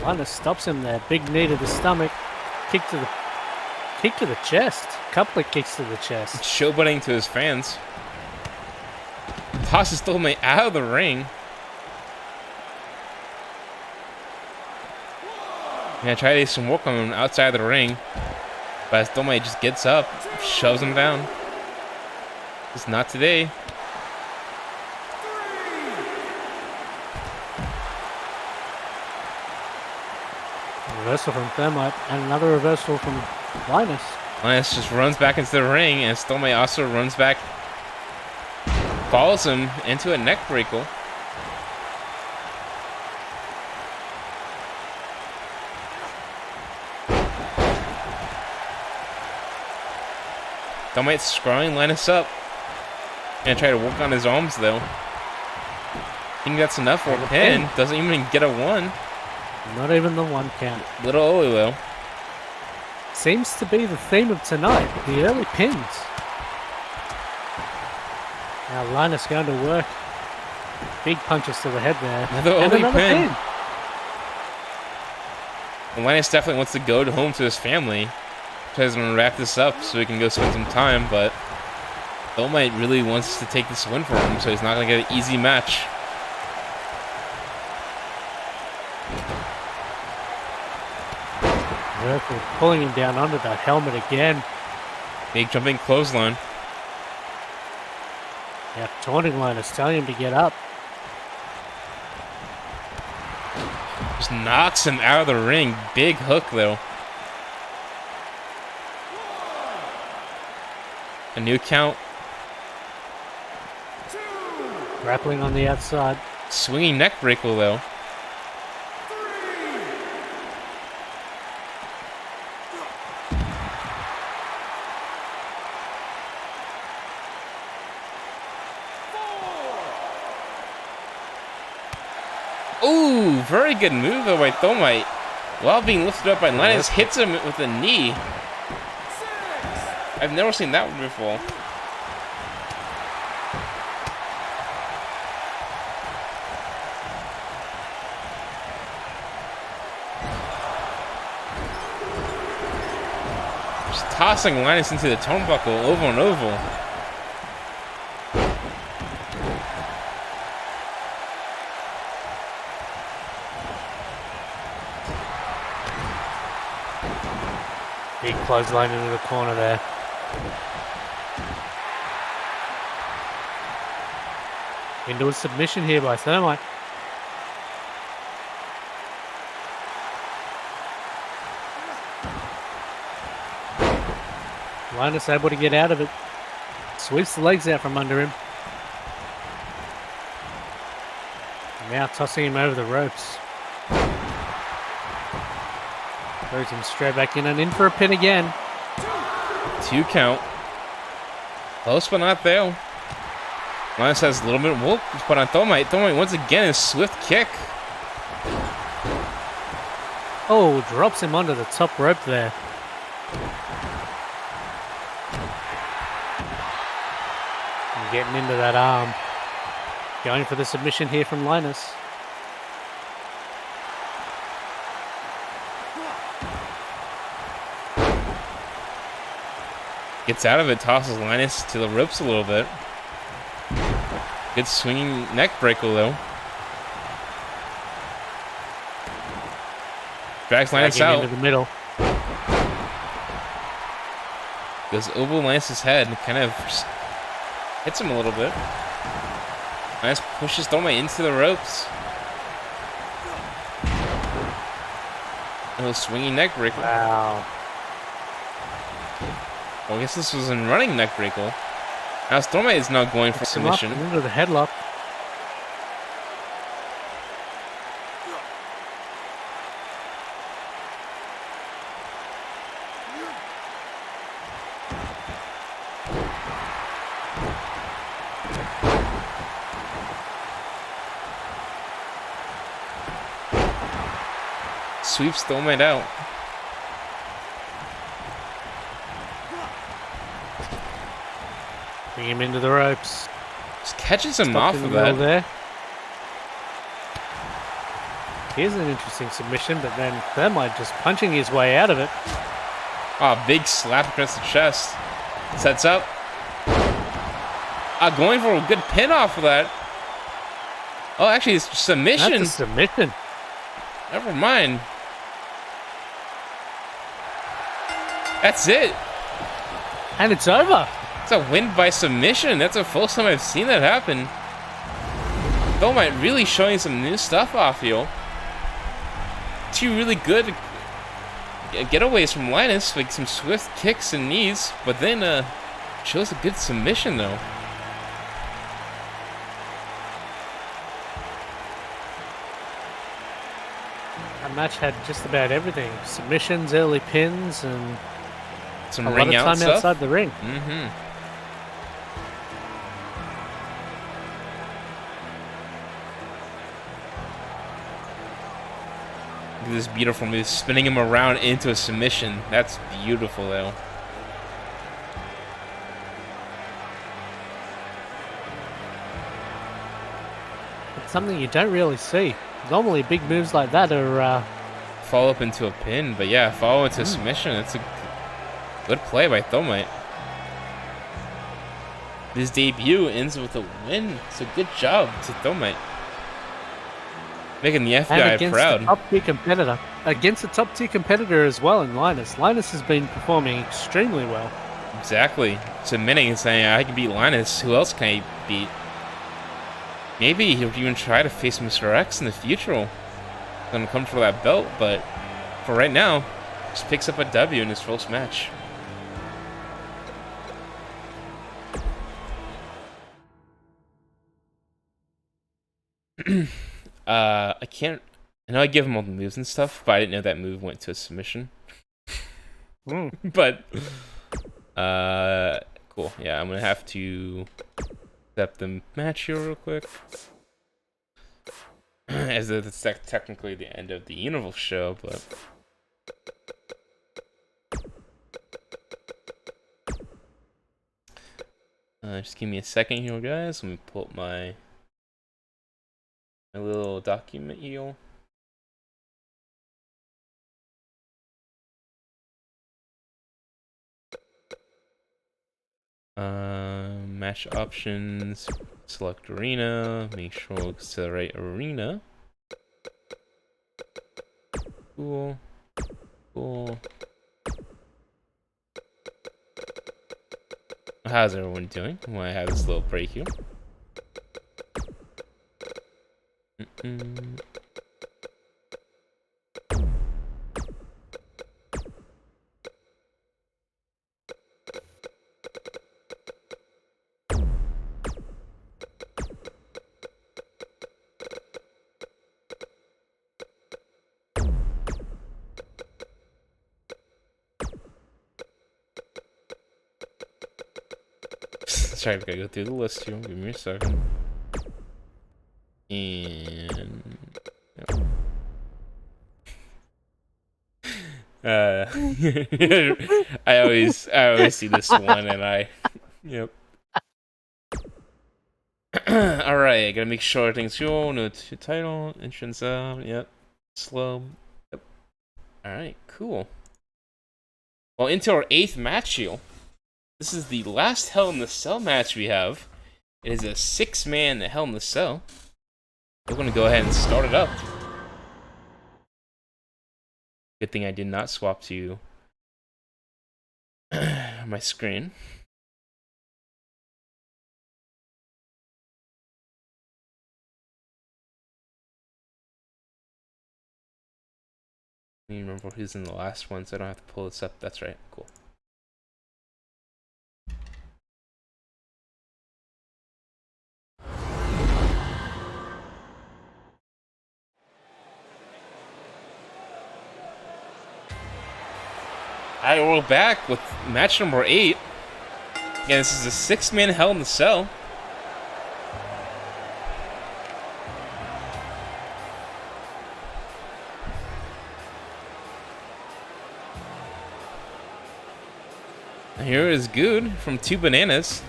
Linus stops him there. Big knee to the stomach. Kick to the chest. Couple of kicks to the chest. Showboating to his fans. Tosses Thelmite out of the ring. Yeah, try to do some work on him outside of the ring. But as Thelmite just gets up, shoves him down. Just not today. reversal from Thermite and another reversal from Linus. Linus just runs back into the ring, and Stomite also runs back, follows him into a neck breaker. Stomite screwing Linus up. Gonna try to work on his arms though. I think that's enough for a pin. Doesn't even get a 1. Not even the 1 count. Little early though. Seems to be the theme of tonight, the early pins. Now Linus going to work. Big punches to the head there. Another early pin. And Linus definitely wants to go home to his family. Tries to wrap this up so he can go spend some time, but Thermite really wants to take this win for him, so he's not going to get an easy match. Merkel pulling him down under that helmet again. Big jumping clothesline. Yeah, taunting Linus, telling him to get up. Just knocks him out of the ring. Big hook though. A new count. Grappling on the outside. Swinging neck breaker though. Ooh, very good move though by Thermite. While being lifted up by Linus, hits him with a knee. I've never seen that one before. Just tossing Linus into the turnbuckle over and over. Big clothesline into the corner there. Into a submission here by Thermite. Linus able to get out of it. Sweeps the legs out from under him. Now tossing him over the ropes. Throws him straight back in and in for a pin again. 2 count. Close but not there. Linus has a little bit of whoop, but on Thermite. Thermite once again, a swift kick. Oh, drops him onto the top rope there. And getting into that arm. Going for the submission here from Linus. Gets out of it, tosses Linus to the ropes a little bit. Good swinging neck breaker though. Drags Linus out. Into the middle. Goes over Linus' head and kind of hits him a little bit. Linus pushes Thermite into the ropes. A swinging neck breaker. Wow. Well, I guess this was a running neck breaker. Now Thermite is not going for submission. Into the headlock. Sweeps Thermite out. Bring him into the ropes. Just catches him off of that. There. Here's an interesting submission, but then Thermite just punching his way out of it. Oh, big slap across the chest. Sets up. Going for a good pin off of that. Oh, actually, it's submission. That's a submission. Never mind. That's it. And it's over. It's a win by submission. That's the first time I've seen that happen. Thermite really showing some new stuff off here. 2 really good getaways from Linus, like some swift kicks and knees, but then shows a good submission though. That match had just about everything: submissions, early pins, and Some a lot ring of out time stuff. outside the ring. Mm-hmm. Look at this beautiful move, spinning him around into a submission. That's beautiful though. It's something you don't really see. Normally, big moves like that are Follow up into a pin, but yeah, follow into a submission. It's a good play by Thermite. His debut ends with a win. It's a good job to Thermite. Making the and FBI against proud. a top-tier competitor. Against a top-tier competitor as well in Linus. Linus has been performing extremely well. Exactly. Submitting and saying, I can beat Linus. Who else can I beat? Maybe he'll even try to face Mr. X in the future. Gonna come for that belt, but for right now, just picks up a W in his first match. I can't. I know I give him all the moves and stuff, but I didn't know that move went to a submission. But cool. Yeah, I'm gonna have to accept the match here real quick, as if it's technically the end of the Universe show, but. Just give me a second here, guys. Let me pull up my little document here. Match options, select arena, make sure it's the right arena. Cool. Cool. How's everyone doing? Well, I have this little break here. Sorry, I've got to go through the list here. Give me a second. And I always see this one, and yep. All right, gotta make sure everything's cool. No title, entrance out. Yep, slow. Yep. All right, cool. Well, into our 8th match here. This is the last Hell in the Cell match we have. It is a 6-man Hell in the Cell. We're gonna go ahead and start it up. Good thing I did not swap to my screen. I don't even remember who's in the last one, so I don't have to pull this up. That's right. Cool. Alright, we're back with match number 8. Again, this is a 6-man Hell in the Cell. Here is Good from 2 Bananas.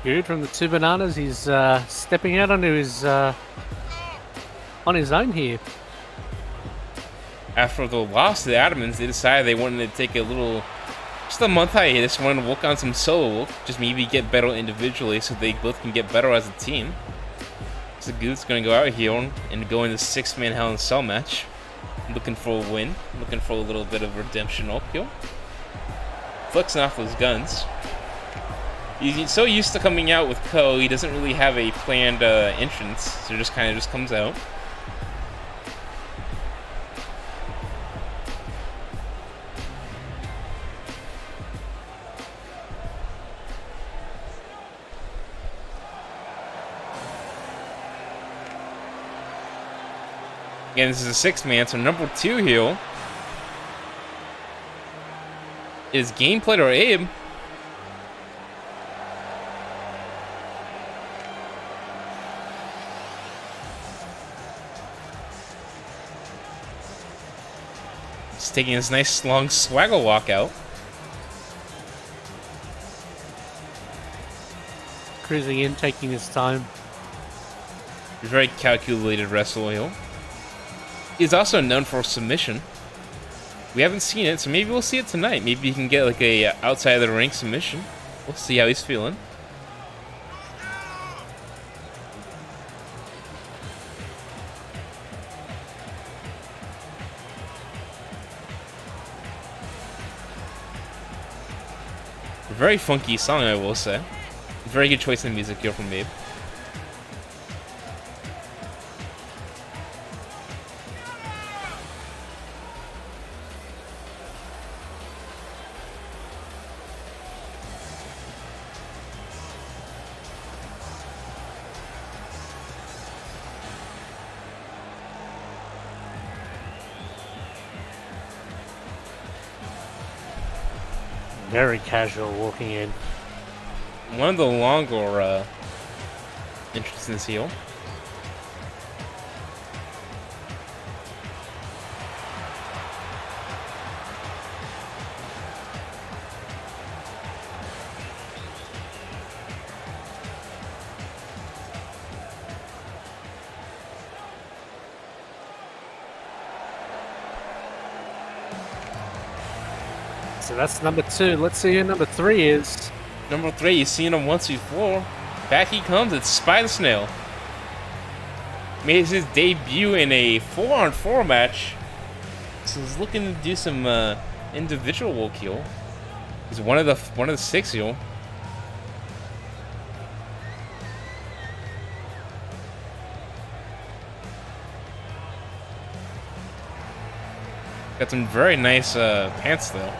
Good from the 2 Bananas. He's stepping out onto his on his own here. After the loss to the Adamants, they decided they wanted to take just a month hiatus, wanted to work on some solo work, just maybe get better individually so they both can get better as a team. So Good's gonna go out here and go in the 6-man Hell in a Cell match. Looking for a win, looking for a little bit of redemption up here. Flexing off those guns. He's so used to coming out with Ko, he doesn't really have a planned entrance, so it just kind of comes out. Again, this is a 6-man, so number 2 heel is Gameplay or Abe. He's taking his nice long swaggle walk out. Cruising in, taking his time. Very calculated wrestler heel. He's also known for submission. We haven't seen it, so maybe we'll see it tonight. Maybe he can get like a outside of the ring submission. We'll see how he's feeling. Very funky song, I will say. Very good choice in music here from Abe. Very casual walking in. One of the longer entrances heel. So that's number 2. Let's see who number 3 is. Number 3, you've seen him once before. Back he comes, it's Spider Snail. Made his debut in a 4-on-4 match. So he's looking to do some individual work heel. He's one of the 6 heel. Got some very nice pants though.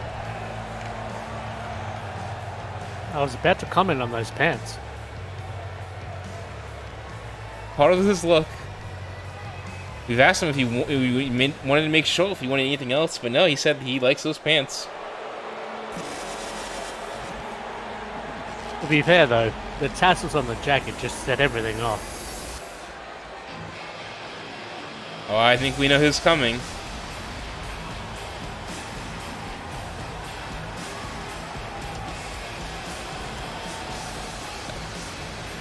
I was about to comment on those pants. Part of his look. We've asked him if he wanted to make sure if he wanted anything else, but no, he said he likes those pants. To be fair though, the tassels on the jacket just set everything off. Oh, I think we know who's coming.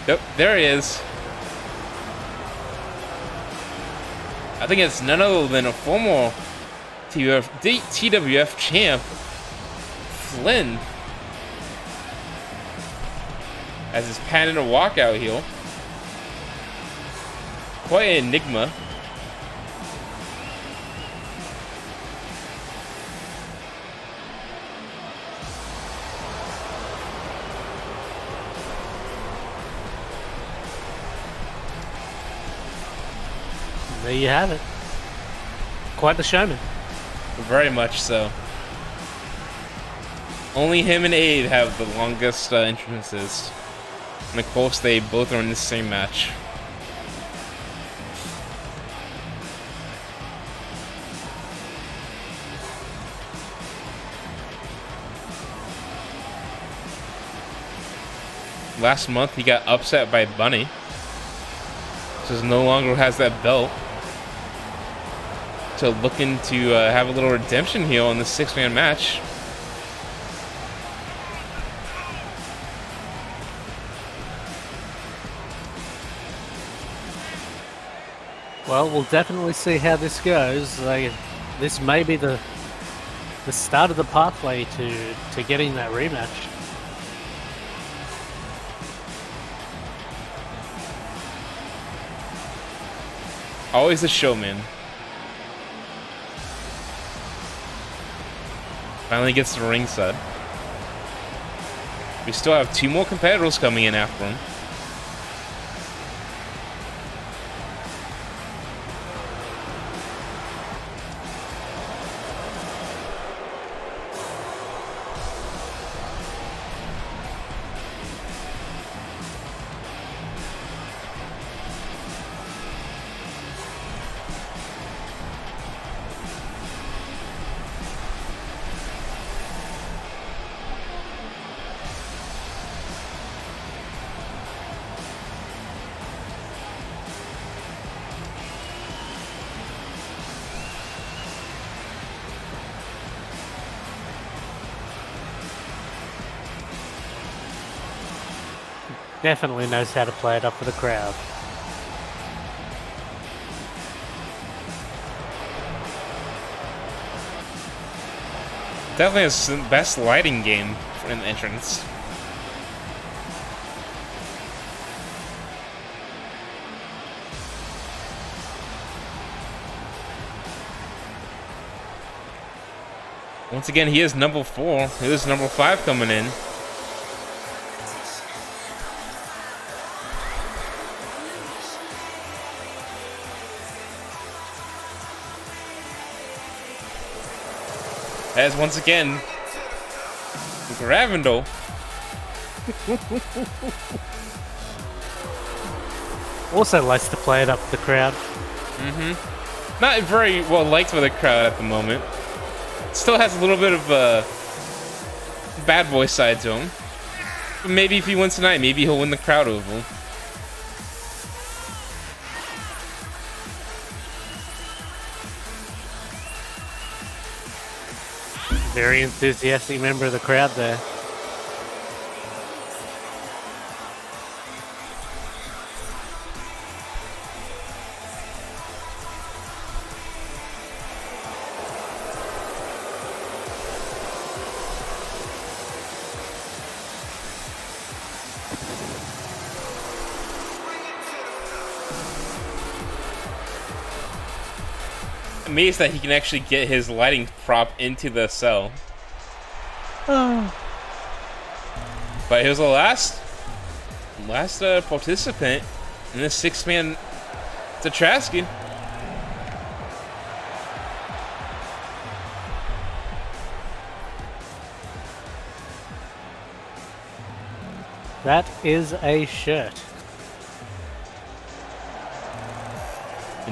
Yep, there he is. I think it's none other than a former TWF champ, Flynn, as his patented walkout heel. Quite an enigma. There you have it. Quite the showman. Very much so. Only him and Abe have the longest entrances. And of course, they both are in the same match. Last month, he got upset by Bunny. So he no longer has that belt. So looking to have a little redemption heel in the 6-man match. Well, we'll definitely see how this goes. This may be the start of the pathway to getting that rematch. Always a showman. Finally gets to ringside. We still have 2 more competitors coming in after him. Definitely knows how to play it up for the crowd. Definitely has the best lighting game in the entrance. Once again, he is number 4. He is number 5 coming in. As once again, Gravendel. Also likes to play it up for the crowd. Not very well liked by the crowd at the moment. Still has a little bit of a bad boy side to him. But maybe if he wins tonight, maybe he'll win the crowd over. Very enthusiastic member of the crowd there. Amazed that he can actually get his lighting prop into the cell. But he was the last participant in this 6-man Tetrasky. That is a shirt.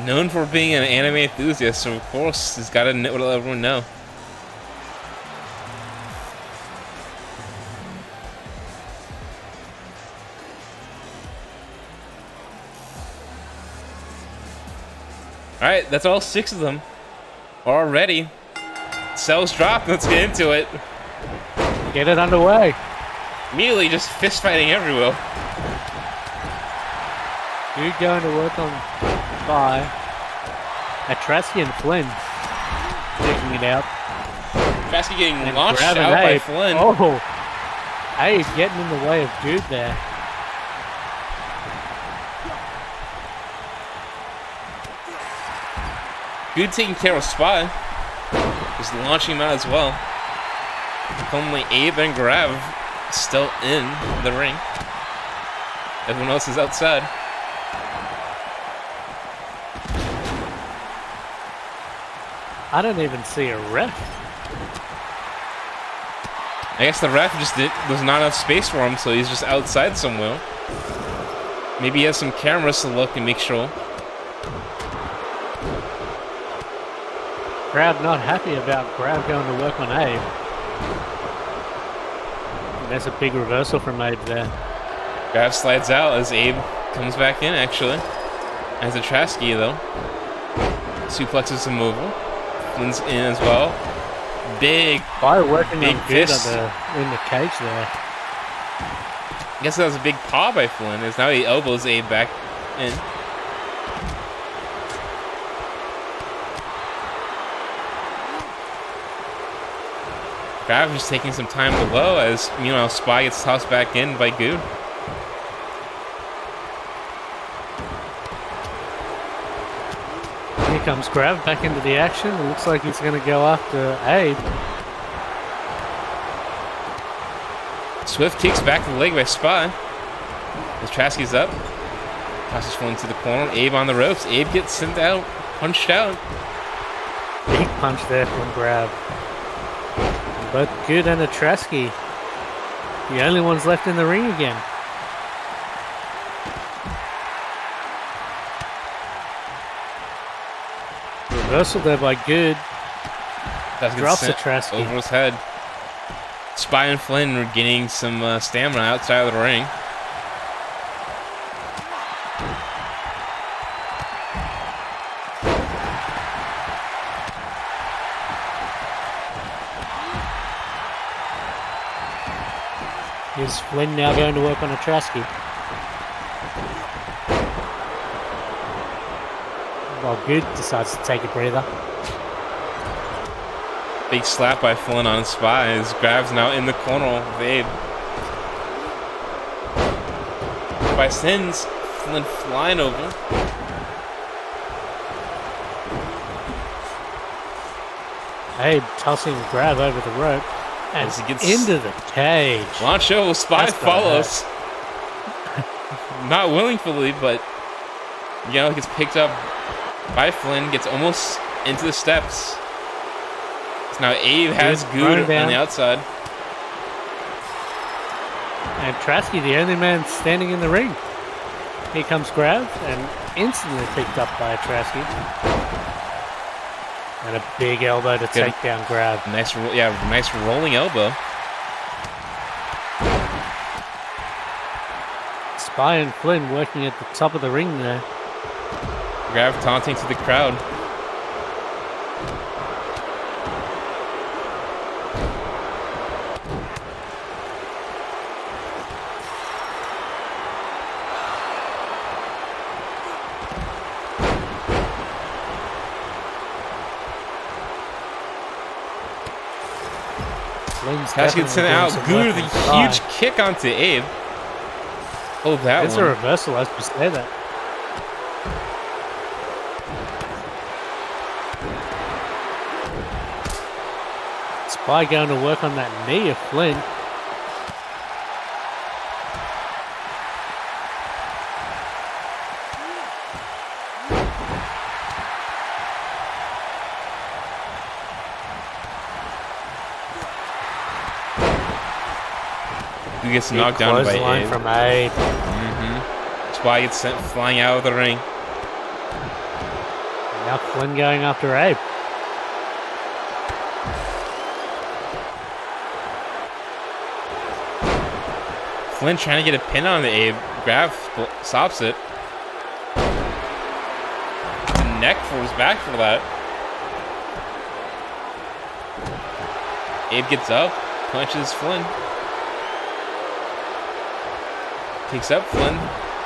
Known for being an anime enthusiast, so of course he's got to let everyone know. Alright, that's all 6 of them already. Cells dropped, let's get into it. Get it underway. Immediately just fist fighting everywhere. Dude going to work on by Atrasky and Flynn. Taking it out. Tetrasky getting And launched grabbing out by Abe. Flynn. Oh, Abe getting in the way of Dude there. Good taking care of Spy. Just launching him out as well. Only Abe and Grav still in the ring. Everyone else is outside. I don't even see a ref. I guess the ref just was not enough space for him, so he's just outside somewhere. Maybe he has some cameras to look and make sure. Crowd not happy about Grav going to work on Abe. And that's a big reversal from Abe there. Grav slides out as Abe comes back in, actually. As a Trasky, though. Suplexes him over. Flynn's in as well. Big Working big on Good fist. in the cage there. I guess that was a big paw by Flynn, as now he elbows Abe back in. Grav just taking some time below as, meanwhile, Spy gets tossed back in by Good. Here comes Grav back into the action. It looks like he's going to go after Abe. Swift kicks back to the leg by Spy. As Trasky's up. Tosses Flynn to the corner. Abe on the ropes. Abe gets sent out. Punched out. Big punch there from Grav. Both Good and Atrasky, the only ones left in the ring again. Reversal there by Good. Drops Atrasky. Over his head. Spy and Flynn are getting some stamina outside of the ring. Is Flynn now going to work on Atrasky? while Good decides to take a breather. Big slap by Flynn on Spy. His grab's now in the corner of Abe. Spy sends Flynn flying over. Abe tossing Grab over the rope and As he gets into the cage. Launcho, Spy follows. Not willingly, but you know, gets picked up by Flynn, gets almost into the steps. So now Abe has Good on the outside. And Trasky, the only man standing in the ring. Here comes Grab and instantly picked up by Trasky. And a big elbow to take down Grab. Nice rolling elbow. Spy and Flynn working at the top of the ring there. Grab taunting to the crowd. Trasky gets sent out. Good with a huge kick onto Abe. Oh, that It's one. a reversal as we say that. Spy going to work on that knee of Flynn. Who gets knocked down by Abe. From Abe. Spy gets sent flying out of the ring. And now Flynn going after Abe. Flynn trying to get a pin on the Abe. Grab stops it. The neck for his back for that. Abe gets up, punches Flynn. Takes up Flynn,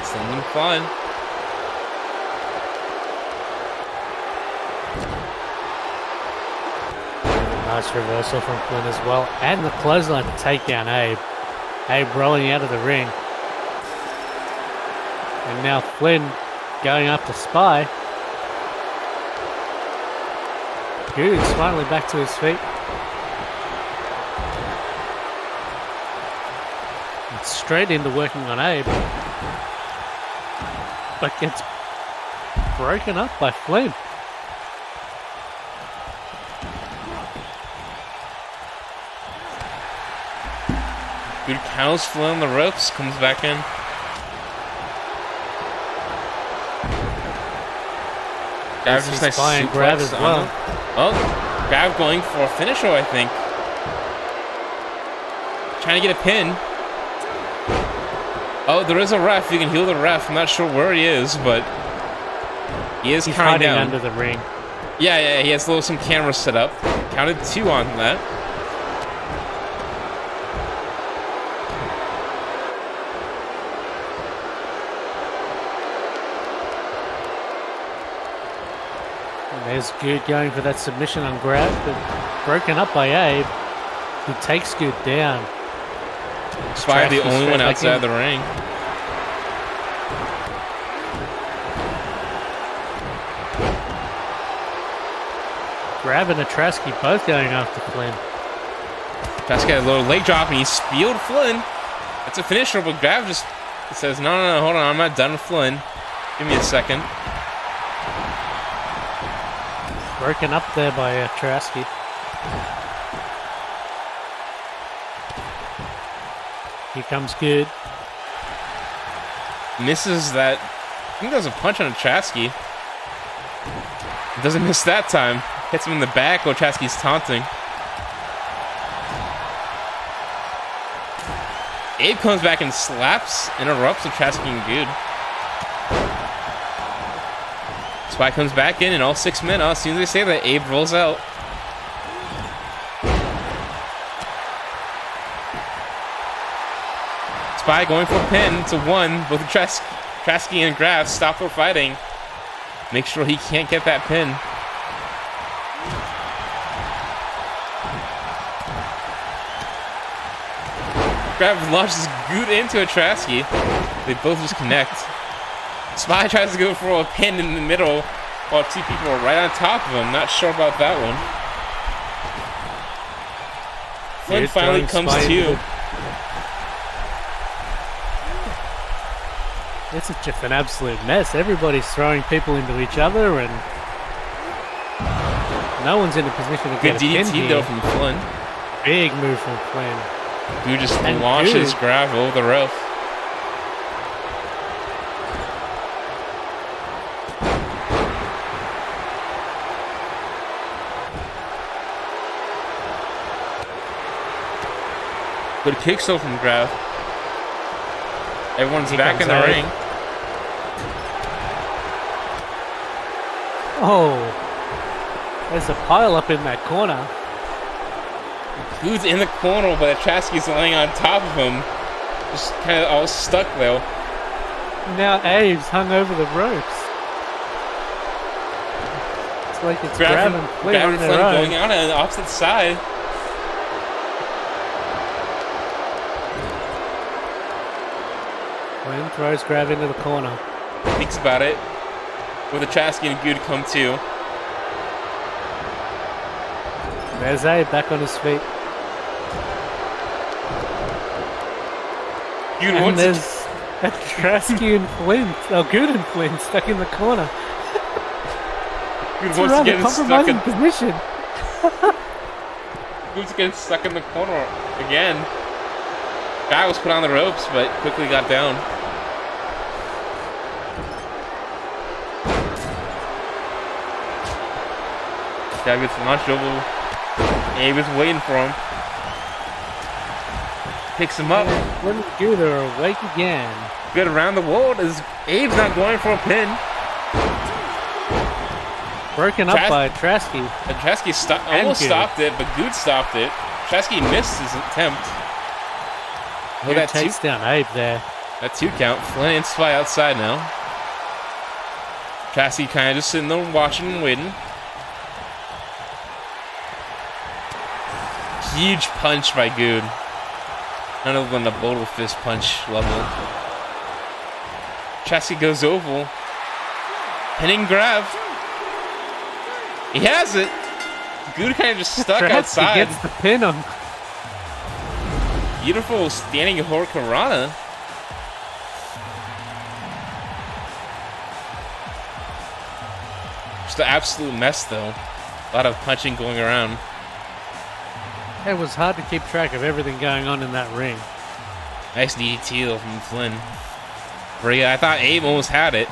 sends him flying. Nice reversal from Flynn as well. And the clothesline to take down Abe. Abe rolling out of the ring. And now Flynn going up to Spy. Good's finally back to his feet. And straight into working on Abe. But gets broken up by Flynn. Good counters Flynn on the ropes, comes back in. Grab just nice suplex Grab as well. Oh, Grab going for a finisher, I think. Trying to get a pin. Oh, there is a ref. You can heal the ref. I'm not sure where he is, but he's hiding down under the ring. Yeah, he has some cameras set up. Counted 2 on that. And there's Good going for that submission on Grab, but broken up by Abe, who takes Good down. Spy the only one outside of the ring. Grab and Atrasky both going after Flynn. Trasky got a little leg drop and he speared Flynn. That's a finisher, but Grab just says, no, hold on, I'm not done with Flynn. Give me a second. Broken up there by Atrasky. Here comes Good. Misses that. I think that was a punch on Trasky. Doesn't miss that time. Hits him in the back while Trasky's taunting. Abe comes back and slaps, interrupts with Trasky and Good. Spy comes back in and all 6 men. As soon as they say that, Abe rolls out. Spy going for a pin to 1. Both Trasky and Graf stop for fighting. Make sure he can't get that pin. Grab launches Good into a Trasky. They both just connect. Spy tries to go for a pin in the middle while two people are right on top of him. Not sure about that one. Flynn finally comes to. This is just an absolute mess. Everybody's throwing people into each other, and no one's in a position to get a pin DDT here. though from Flynn. Big move from Flynn. Dude just launches Grav over the rope. Good kick still from Grav. Everyone's back in the ring. Oh, there's a pile up in that corner. Good's in the corner, but Trasky's laying on top of him. Just kind of all stuck though. Now Abe's hung over the ropes. It's like it's Grav and Flynn on their own. Going out on the opposite side. Flynn throws Grav into the corner. Thinks about it. With a Trasky and Good come too. There's Abe back on his feet. Good and there's a Trasky and Flynn, Good and Flynn stuck in the corner. Good it's a rather compromising position. Good's getting stuck in the corner again. Guy was put on the ropes, but quickly got down. Guy gets launched over. Abe is waiting for him. Picks him up. Flynn and Good are awake again. Good around the world as Abe's not going for a pin. Broken up by Trasky. Trasky almost stopped it, but Good stopped it. Trasky missed his attempt. Oh, that takes down Abe there. That 2 count. Flynn and Spy outside now. Trasky kind of just sitting there watching and waiting. Huge punch by Good. None other than a Boulder Fist punch level. Trasky goes oval. Pinning Grav. He has it. Good kind of just stuck outside. He gets the pin on. Beautiful standing Hurricanrana. Just an absolute mess though. A lot of punching going around. It was hard to keep track of everything going on in that ring. Nice DDT though from Flynn. I thought Abe almost had it.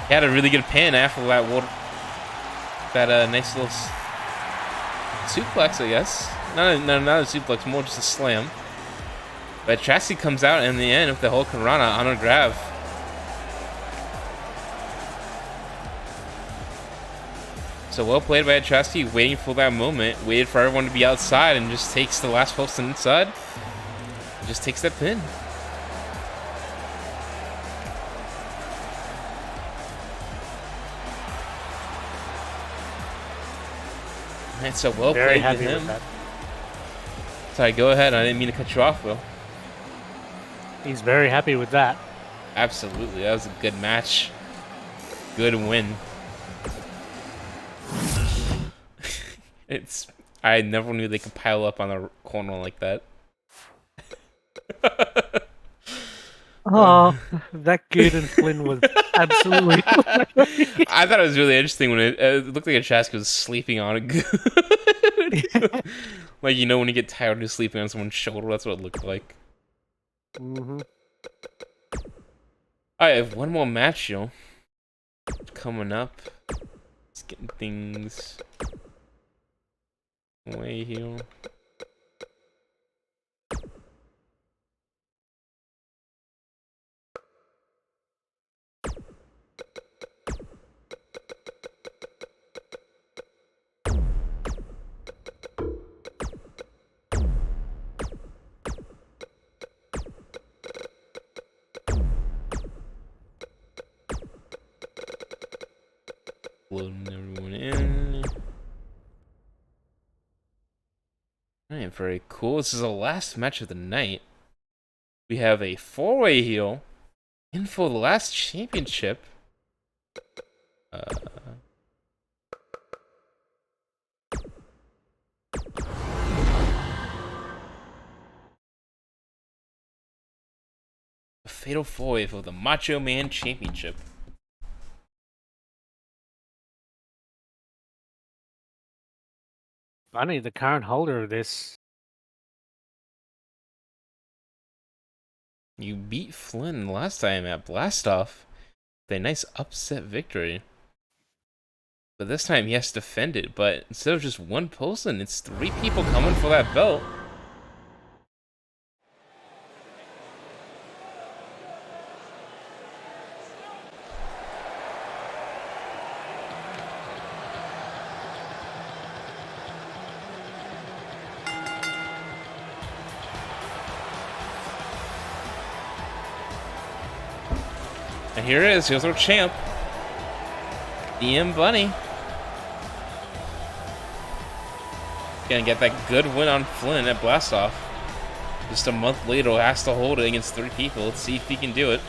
He had a really good pin after that nice little suplex, I guess. Not a suplex, more just a slam. But Trasky comes out in the end with the whole Hurricanrana on a Grav. So well played by Trasky, waiting for that moment, waited for everyone to be outside, and just takes the last person inside. And just takes that pin. And so well Very played happy to him. with that. Sorry, go ahead. I didn't mean to cut you off, though. He's very happy with that. Absolutely, that was a good match. Good win. I never knew they could pile up on a corner like that. Oh, that Good and Flynn was absolutely. I thought it was really interesting when it looked like a Trasky was sleeping on it. Like, you know, when you get tired of sleeping on someone's shoulder, that's what it looked like. Mm-hmm. I have one more match, yo. Coming up. It's getting things away here. Loading everyone in. Alright, very cool. This is the last match of the night. We have a 4-way heel in for the last championship. A fatal 4-way for the Macho Man Championship. Funny, the current holder of this. You beat Flynn last time at Blastoff with a nice upset victory. But this time he has to defend it, but instead of just one person, it's 3 people coming for that belt. And here it is, here's our champ, DM Bunny. Gonna get that good win on Flynn at Blastoff. Just a month later, he has to hold it against 3 people. Let's see if he can do it.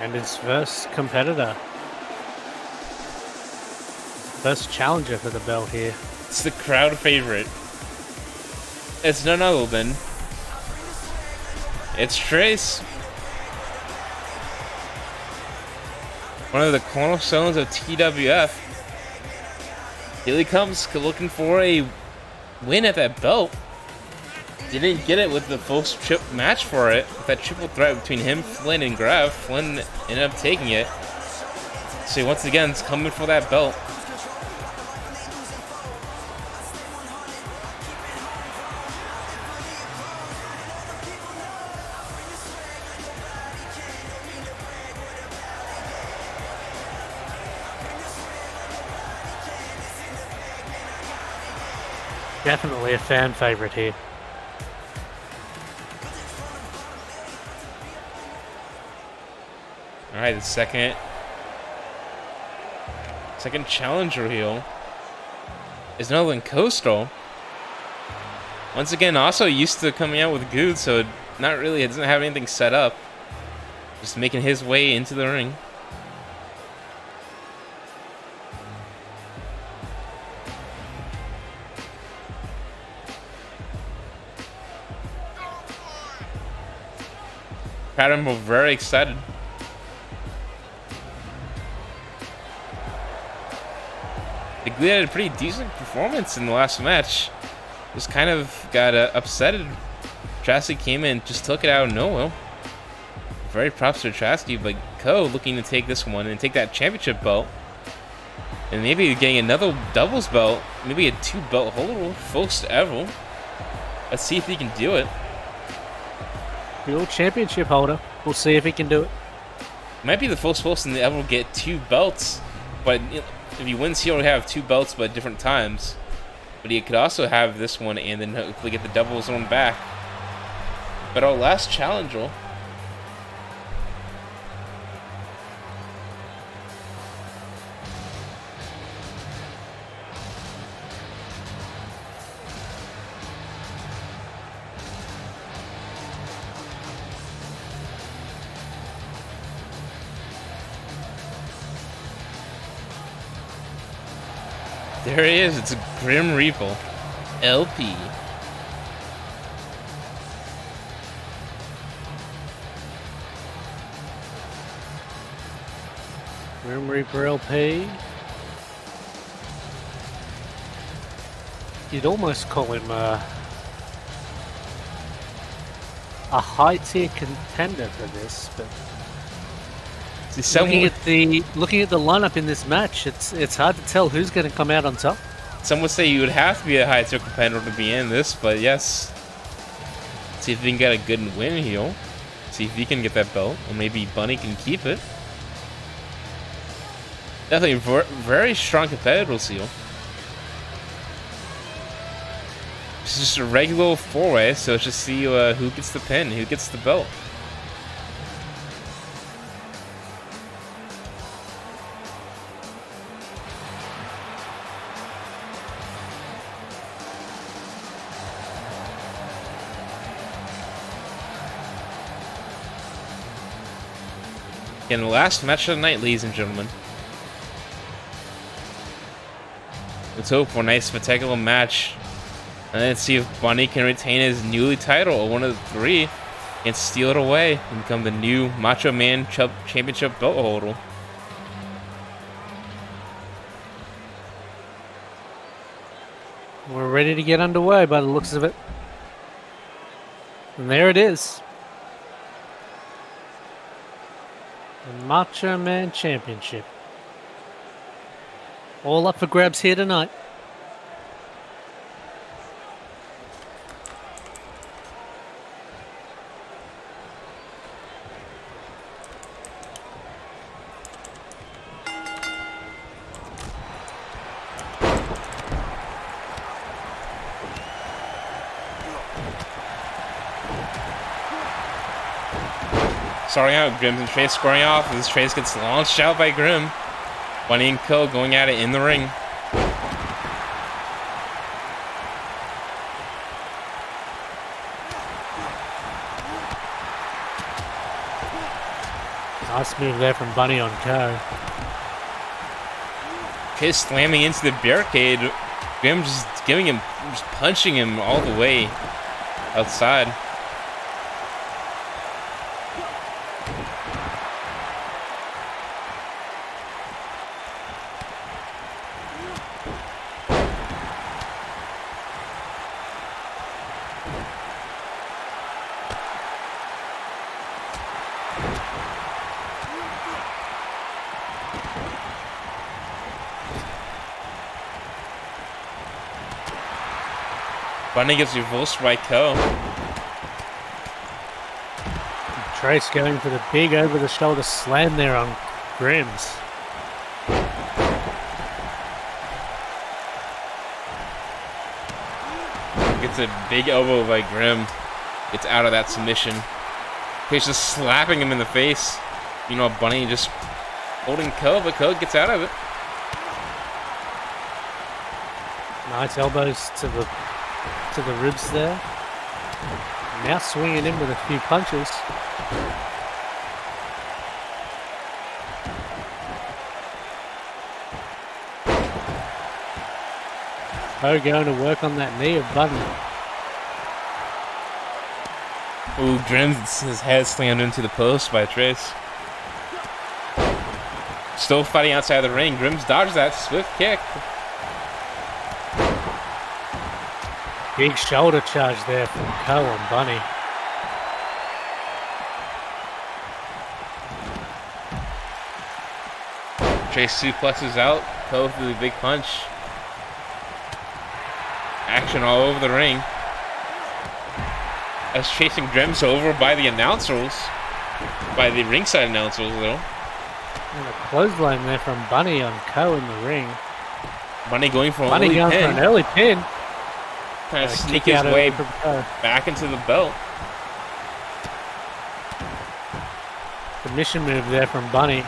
And his first competitor. First challenger for the belt here. It's the crowd favorite. It's none other than... It's Trace. One of the cornerstones of TWF. Here he comes looking for a win at that belt. Didn't get it with the first trip match for it. With that triple threat between him, Flynn, and Grav. Flynn ended up taking it. So once again, it's coming for that belt. Definitely a fan favorite here. Alright, the second challenger heel is none other than Coastal. Once again, also used to coming out with Good, so not really, it doesn't have anything set up. Just making his way into the ring. Crowd and were very excited. The Glee had a pretty decent performance in the last match. Just kind of got upsetted. Traskey came in, just took it out of nowhere. Very props to Traskey, but Ko looking to take this one and take that championship belt. And maybe getting another doubles belt, maybe a 2-belt holder, first ever. Let's see if he can do it. World championship holder. We'll see if he can do it. Might be the first person to ever get 2 belts, but if he wins, he'll have 2 belts, but at different times. But he could also have this one and then hopefully get the doubles one back. But our last challenger. There he is, it's a Grim Reaper. LP. Grim Reaper LP. You'd almost call him a high-tier contender for this, but See, looking at the lineup in this match, it's hard to tell who's going to come out on top. some would say you would have to be a high tier competitor to be in this, but yes. See if he can get a good win here. See if he can get that belt, or maybe Bunny can keep it. Definitely very strong competitor, Seal. It's just a regular 4-way, so let's just see who gets the pin, who gets the belt. In the last match of the night, ladies and gentlemen. Let's hope for a nice spectacular match. And let's see if Bunny can retain his newly title, or one of the three, and steal it away and become the new Macho Man Championship belt holder. We're ready to get underway by the looks of it. And there it is. The Macho Man Championship. All up for grabs here tonight. Starting out, Grimm and Trace scoring off as Trace gets launched out by Grimm. Bunny and Co going at it in the ring. Nice move there from Bunny on Co. Trace slamming into the barricade. Grimm just punching him all the way outside. Bunny gets reversed by Co. Trace going for the big over-the-shoulder slam there on Grimm's. Gets a big elbow by Grimm. Gets out of that submission. Trace just slapping him in the face. You know, Bunny just holding Co, but Co gets out of it. Nice elbows to the ribs there. Now swinging in with a few punches. Co going to work on that knee of Bunny. Ooh, Grimm's his head slammed into the post by Trace. Still fighting outside the ring. Grimm's dodges that swift kick. Big shoulder charge there from Co on Bunny. Trace suplexes out. Co with the big punch. Action all over the ring. As chasing Grimm's over by the announcers. By the ringside announcers, though. And a clothesline there from Bunny on Co in the ring. Bunny going for Bunny going for an early pin. Kind of sneak his way back into the belt. Submission move there from Bunny.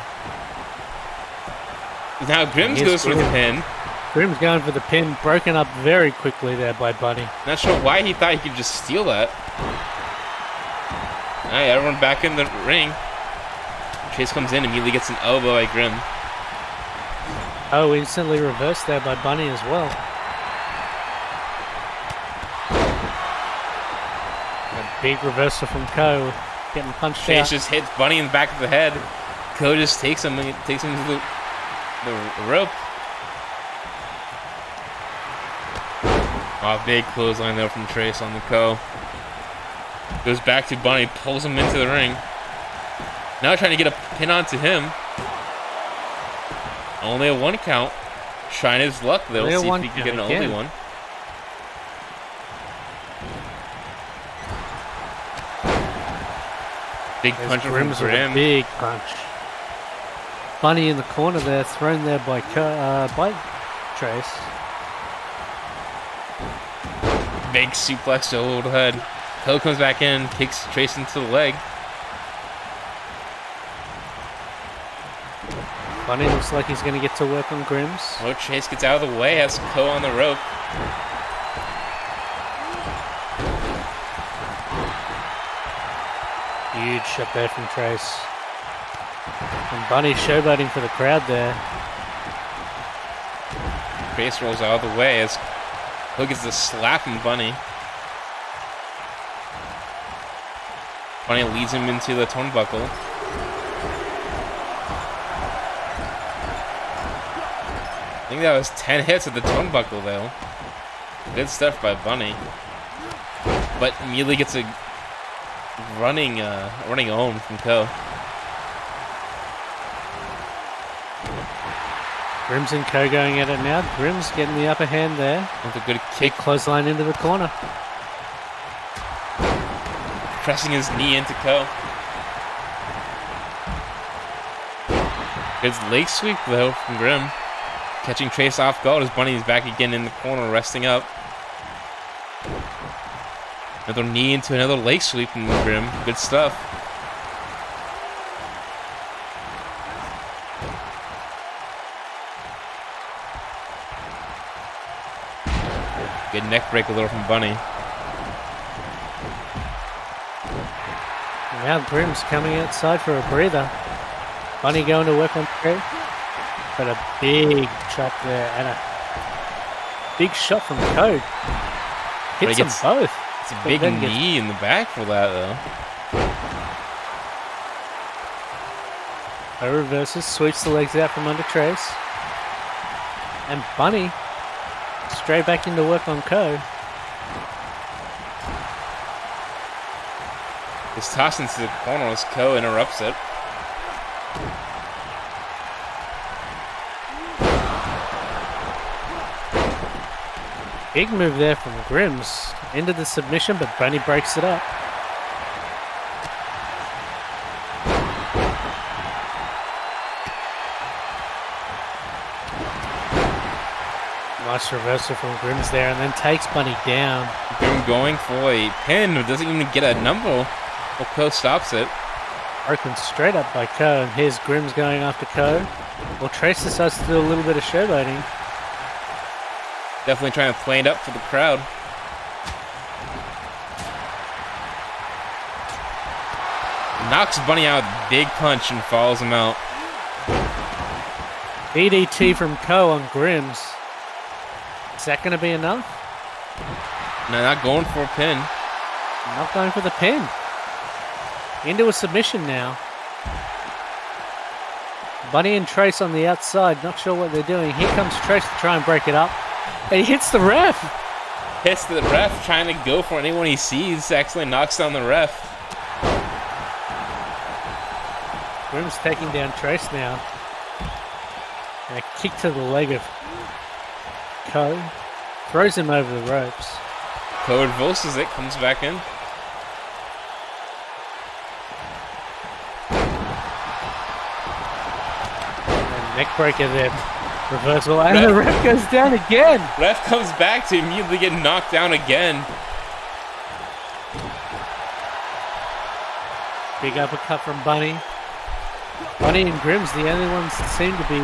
Now Grimm's goes for the pin. Grimm's going for the pin, broken up very quickly there by Bunny. Not sure why he thought he could just steal that. Alright, everyone back in the ring. Chase comes in, immediately gets an elbow by Grimm. Oh, instantly reversed there by Bunny as well. A big reversal from Co, getting punched Chase out. just hits Bunny in the back of the head. Co just takes him into the rope. Oh, big clothesline there from Trace on the Co. Goes back to Bunny, pulls him into the ring. Now trying to get a pin onto him. Only a 1 count. Trying his luck though. See if he can get an only one. Big punch from Grim. Big punch. Bunny in the corner there, thrown there by Trace. Big suplex to overhead. Hill comes back in, kicks Trace into the leg. Bunny looks like he's going to get to work on Grims. Oh, Trace gets out of the way, has Ko on the rope. Huge shot there from Trace. And Bunny showboating for the crowd there. Trace rolls out of the way as Ko gets the slap from Bunny. Bunny leads him into the turnbuckle. I think that was 10 hits at the turnbuckle though. Good stuff by Bunny. But immediately gets a running home from Ko. Grims and Ko going at it now. Grims getting the upper hand there. With a good kick. Clothesline into the corner. Pressing his knee into Ko. Good leg sweep though from Grim. Catching Trace off guard as Bunny is back again in the corner, resting up. Another knee into another leg sweep from Grim. Good stuff. Good neck breaker there from Bunny. Now Grim's coming outside for a breather. Bunny going to work on Trace. But a big chop there and a big shot from Ko. Hits them both. It's a big knee in the back for that though. Ko reverses, sweeps the legs out from under Trace. And Bunny straight back into work on Ko. It's tossed into the corner as Ko interrupts it. Big move there from Grims into the submission, but Bunny breaks it up. Nice reversal from Grims there, and then takes Bunny down. Grim going for a pin, but doesn't even get a number. Well, Ko stops it. Broken straight up by Ko, and here's Grims going after Ko. Well, Trace decides to do a little bit of showboating. Definitely trying to play it up for the crowd. Knocks Bunny out with a big punch and follows him out. DDT from Ko on Grims. Is that going to be enough? No, not going for a pin. Not going for the pin. Into a submission now. Bunny and Trace on the outside, not sure what they're doing. Here comes Trace to try and break it up. And he hits the ref. Hits the ref, trying to go for anyone he sees. Actually knocks down the ref. Grim's taking down Trace now. And a kick to the leg of Ko. Throws him over the ropes. Ko reverses it, comes back in. And neck breaker there. Reversal, and the ref goes down again. Ref comes back to immediately get knocked down again. Big uppercut from Bunny. Bunny and Grim's the only ones that seem to be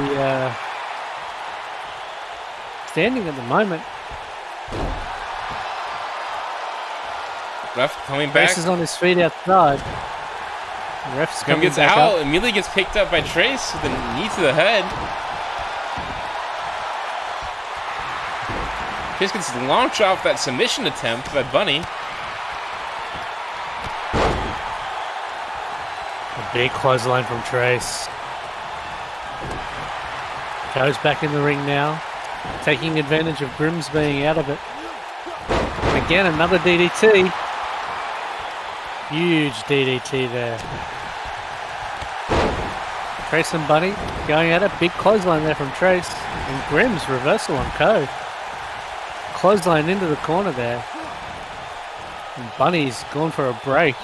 standing at the moment. Ref coming back. Trace is on his feet outside. The ref's Grim coming gets back out, up. immediately gets picked up by Trace with a knee to the head. Trace gets launched off that submission attempt by Bunny. A big clothesline from Trace. Goes back in the ring now, taking advantage of Grims being out of it. And again, another DDT. Huge DDT there. Trace and Bunny going at it. Big clothesline there from Trace. And Grimm's reversal on Co. Clothesline into the corner there. And Bunny's gone for a break.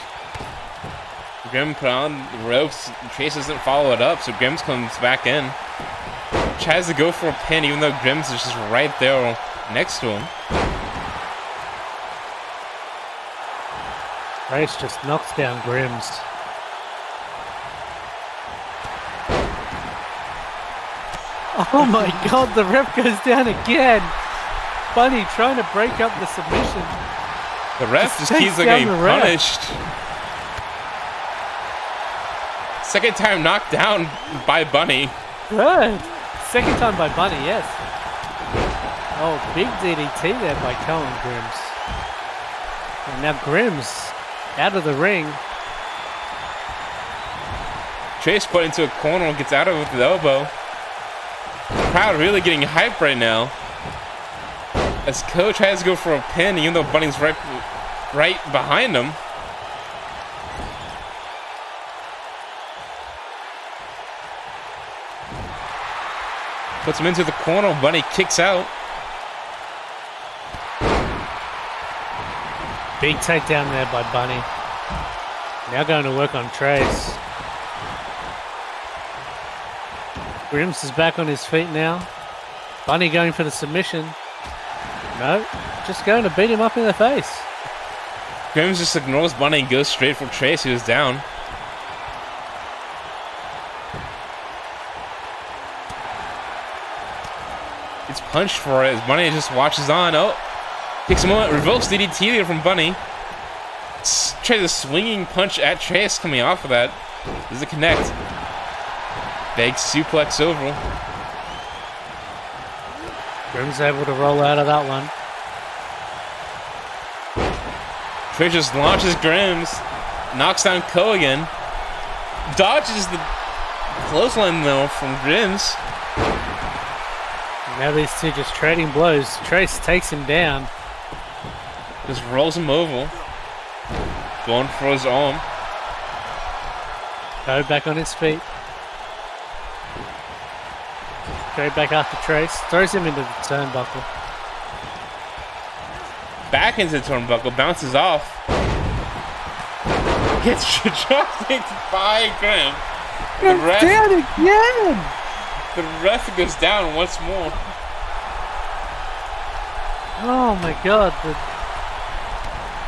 Grimm put on the ropes. Trace doesn't follow it up, so Grimm's comes back in. Tries to go for a pin, even though Grimm's is just right there next to him. Trace just knocks down Grimm's. Oh my god, the ref goes down again. Bunny trying to break up the submission. The ref just keeps getting punished. Second time knocked down by Bunny. Good. Second time by Bunny, yes. Oh, big DDT there by Cohen Grimm's. And now Grimm's out of the ring. Trace put into a corner and gets out of it with the elbow. The crowd really getting hyped right now. As Co tries to go for a pin, even though Bunny's right behind him. Puts him into the corner. Bunny kicks out. Big takedown there by Bunny. Now going to work on Trace. Grimm's is back on his feet now. Bunny going for the submission. No, just going to beat him up in the face. Grimm's just ignores Bunny and goes straight for Trace, who is down. It's punched for it as Bunny just watches on. Oh, takes a moment. Reverse DDT there from Bunny. Tries a swinging punch at Trace coming off of that. Does it connect? Big suplex over. Grimm's able to roll out of that one. Trace just launches Grimm's. Knocks down Co again. Dodges the clothesline though from Grimm's. Now these two just trading blows. Trace takes him down. Just rolls him over. Going for his arm. Co back on his feet. Go back after Trace. Throws him into the turnbuckle. Back into the turnbuckle. Bounces off. Gets dropped by Grimm. The ref down again! The ref goes down once more. Oh my god.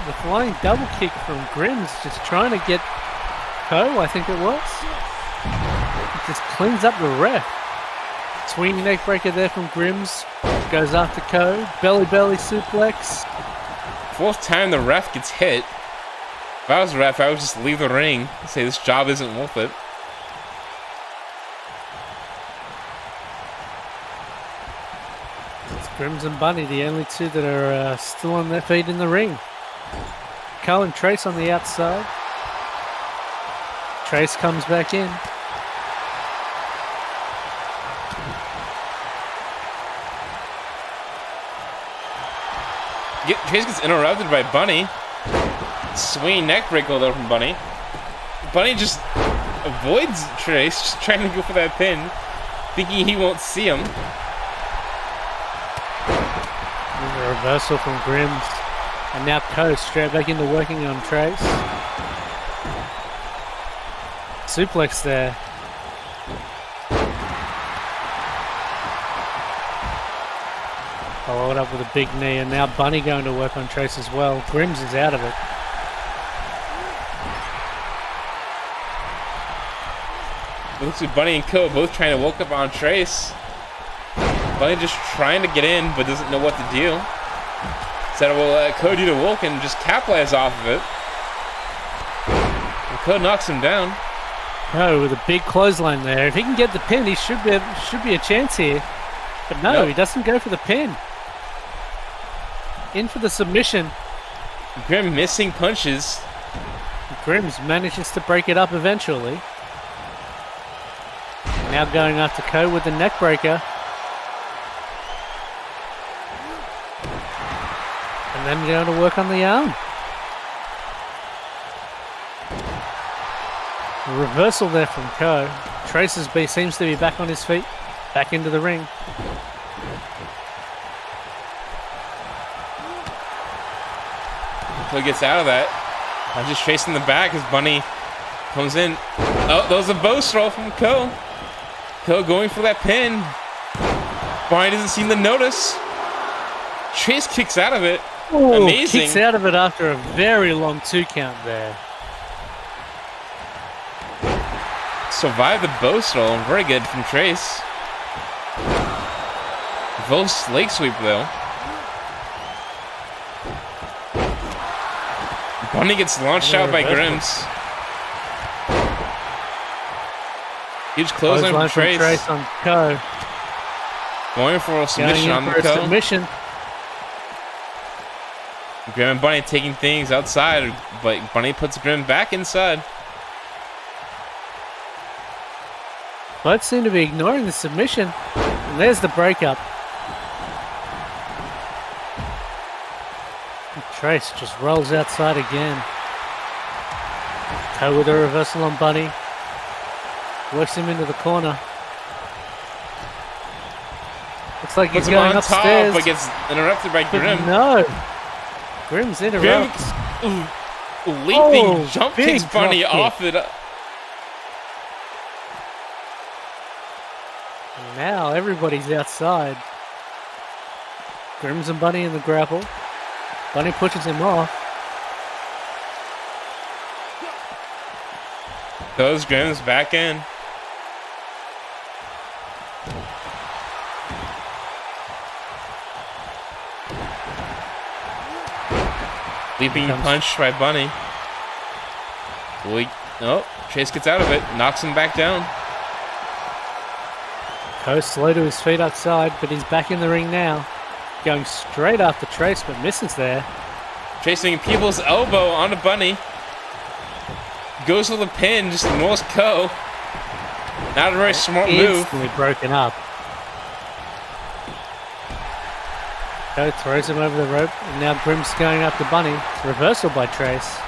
The flying double kick from Grimm's just trying to get Co, I think it was. It just cleans up the ref. Swinging neck breaker there from Grimm's. Goes after Co. Belly suplex. Fourth time the ref gets hit. If I was a ref, I would just leave the ring and say this job isn't worth it. It's Grimm's and Bunny, the only two that are still on their feet in the ring. Co and Trace on the outside. Trace comes back in. Trace gets interrupted by Bunny. Swinging neck breaker though from Bunny. Bunny just avoids Trace, just trying to go for that pin, thinking he won't see him. There's a reversal from Grimm's. And now Co straight back into working on Trace. Suplex there. Followed up with a big knee, and now Bunny going to work on Trace as well. Grimm's is out of it. It looks like Bunny and Co both trying to walk up on Trace. Bunny just trying to get in, but doesn't know what to do. Said we'll let Co do the walk and just capitalize off of it. And Co knocks him down. Oh, with a big clothesline there. If he can get the pin, he should be a chance here. But no, Nope. He doesn't go for the pin. In for the submission. Grimm missing punches. Grimm's manages to break it up eventually. Now going after Co with the neck breaker. And then going to work on the arm. A reversal there from Ko. Traces B seems to be back on his feet. Back into the ring. Ko gets out of that. I'm just chasing the back as Bunny comes in. Oh, that was a bow throw from Ko. Ko going for that pin. Bunny doesn't seem to notice. Trace kicks out of it. Ooh, amazing. Kicks out of it after a very long 2 count there. Survived the bow throw. Very good from Trace. Vol's leg sweep though. Bunny gets launched out by Grims. Huge clothesline from Trace. Trace on Ko. Going for a submission on the Ko. Submission. Grim and Bunny taking things outside, but Bunny puts Grim back inside. Both seem to be ignoring the submission. And there's the breakup. Trace just rolls outside again. Ko with a reversal on Bunny. Works him into the corner. Looks like he's going upstairs. Top, but gets interrupted by Grim. No. Grim's interrupts. Leaping jump kicks Bunny off it. And now everybody's outside. Grims and Bunny in the grapple. Bunny pushes him off. Goes Grims back in. Leaping punch by Bunny. Oh, Chase gets out of it, knocks him back down. Ko slow to his feet outside, but he's back in the ring now. Going straight after Trace, but misses there. Chasing people's elbow onto Bunny. Goes for the pin, just ignores Ko. Not a very smart move. Instantly broken up. Ko throws him over the rope, and now Grim's going after Bunny. Reversal by Trace.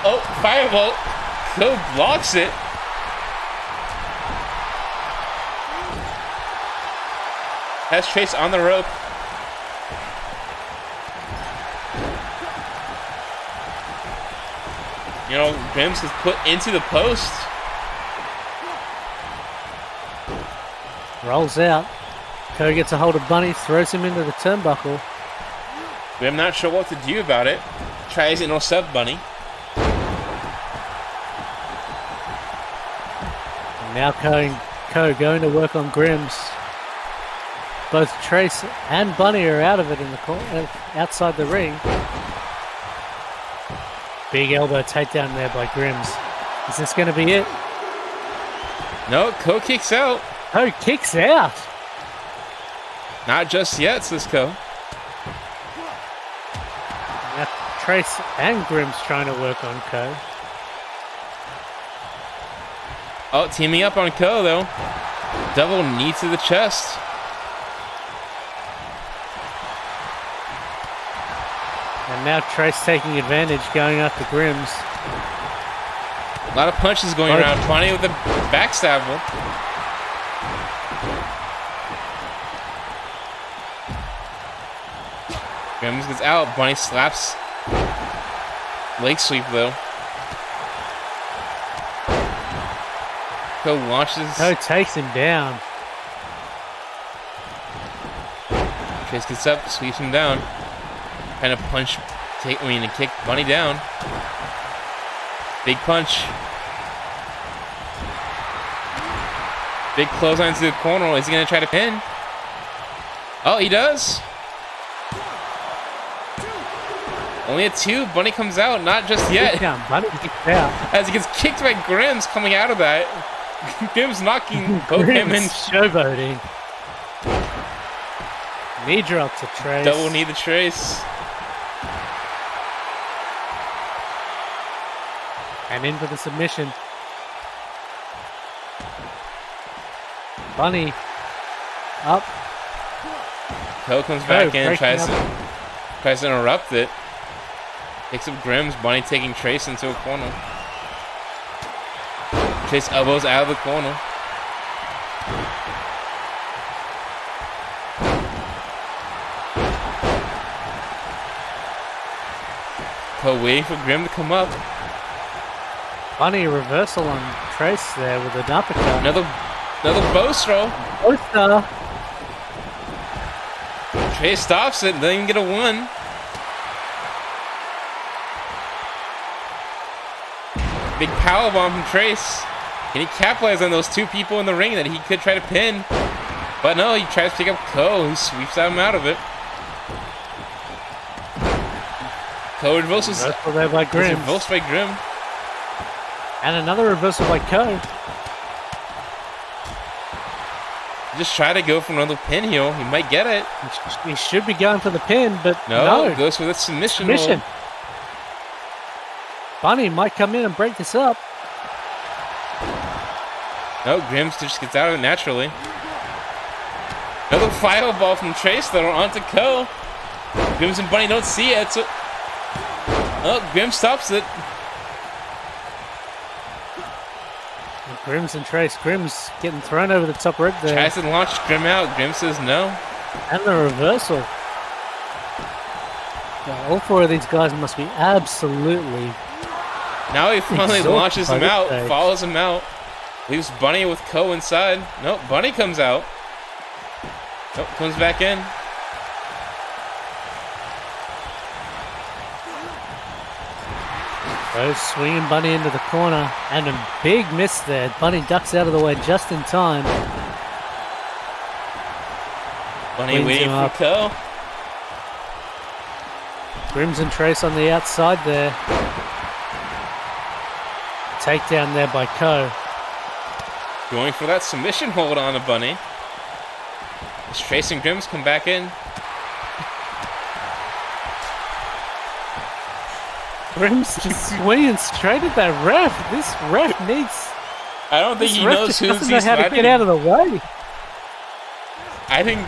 Oh, firebolt. Ko blocks it. Has Trace on the rope. You know, Grims is put into the post. Rolls out. Ko gets a hold of Bunny, throws him into the turnbuckle. I'm not sure what to do about it. Tries to intercept Bunny. And now Ko going to work on Grims. Both Trace and Bunny are out of it in the corner, outside the ring. Big elbow takedown there by Grims. Is this going to be it? No, Ko kicks out. Ko kicks out. Not just yet, says Ko. Now Trace and Grims trying to work on Ko. Oh, teaming up on Ko though. Double knee to the chest. And now Trace taking advantage, going after Grims. A lot of punches going around. Bunny with a backstabber. Grims gets out. Bunny slaps. Leg sweep though. Ko launches. Ko takes him down. Trace gets up, sweeps him down. Kind of punch, kick Bunny down. Big punch. Big clothesline to the corner. Is he going to try to pin? Oh, he does. Only a 2. Bunny comes out. Not just yet. Bunny kicks out. As he gets kicked by Grims coming out of that. Grims knocking both him in. Showboating. Knee drop to Trace. Double knee to Trace. And in for the submission. Bunny up. Ko comes back in, tries to interrupt it. Picks up Grims. Bunny taking Trace into a corner. Trace elbows out of the corner. Cole waiting for Grim to come up. Funny reversal on Trace there with an uppercut. Another bow throw. Oster. Trace stops it, doesn't even get a 1. Big powerbomb from Trace. Can he capitalize on those 2 people in the ring that he could try to pin? But no, he tries to pick up Ko, who sweeps him out of it. Ko reverses. Reversal there by Grim. Reversed by Grim. And another reversal by Ko. Just try to go for another pin heel. He might get it. He should be going for the pin, but no. Goes for the submission. Bunny might come in and break this up. No, Grim just gets out of it naturally. Another fireball from Trace though onto Ko. Grims and Bunny don't see it, so Grim stops it. Grims and Trace. Grim's getting thrown over the top rope there. Tries to launch Grim out. Grim says no. And the reversal. Yeah, all 4 of these guys must be absolutely. Now he finally launches him out, stage. follows him out, leaves Bunny with Ko inside. Nope, Bunny comes out. Nope, comes back in. Goes swinging Bunny into the corner, and a big miss there. Bunny ducks out of the way just in time. Bunny waiting for Ko. Grims and Trace on the outside there. Takedown there by Ko. Going for that submission hold on to Bunny. As Trace and Grims come back in. Grims just swinging straight at that ref. This ref needs. I don't think he knows who's doesn't know how to get out of the way. I think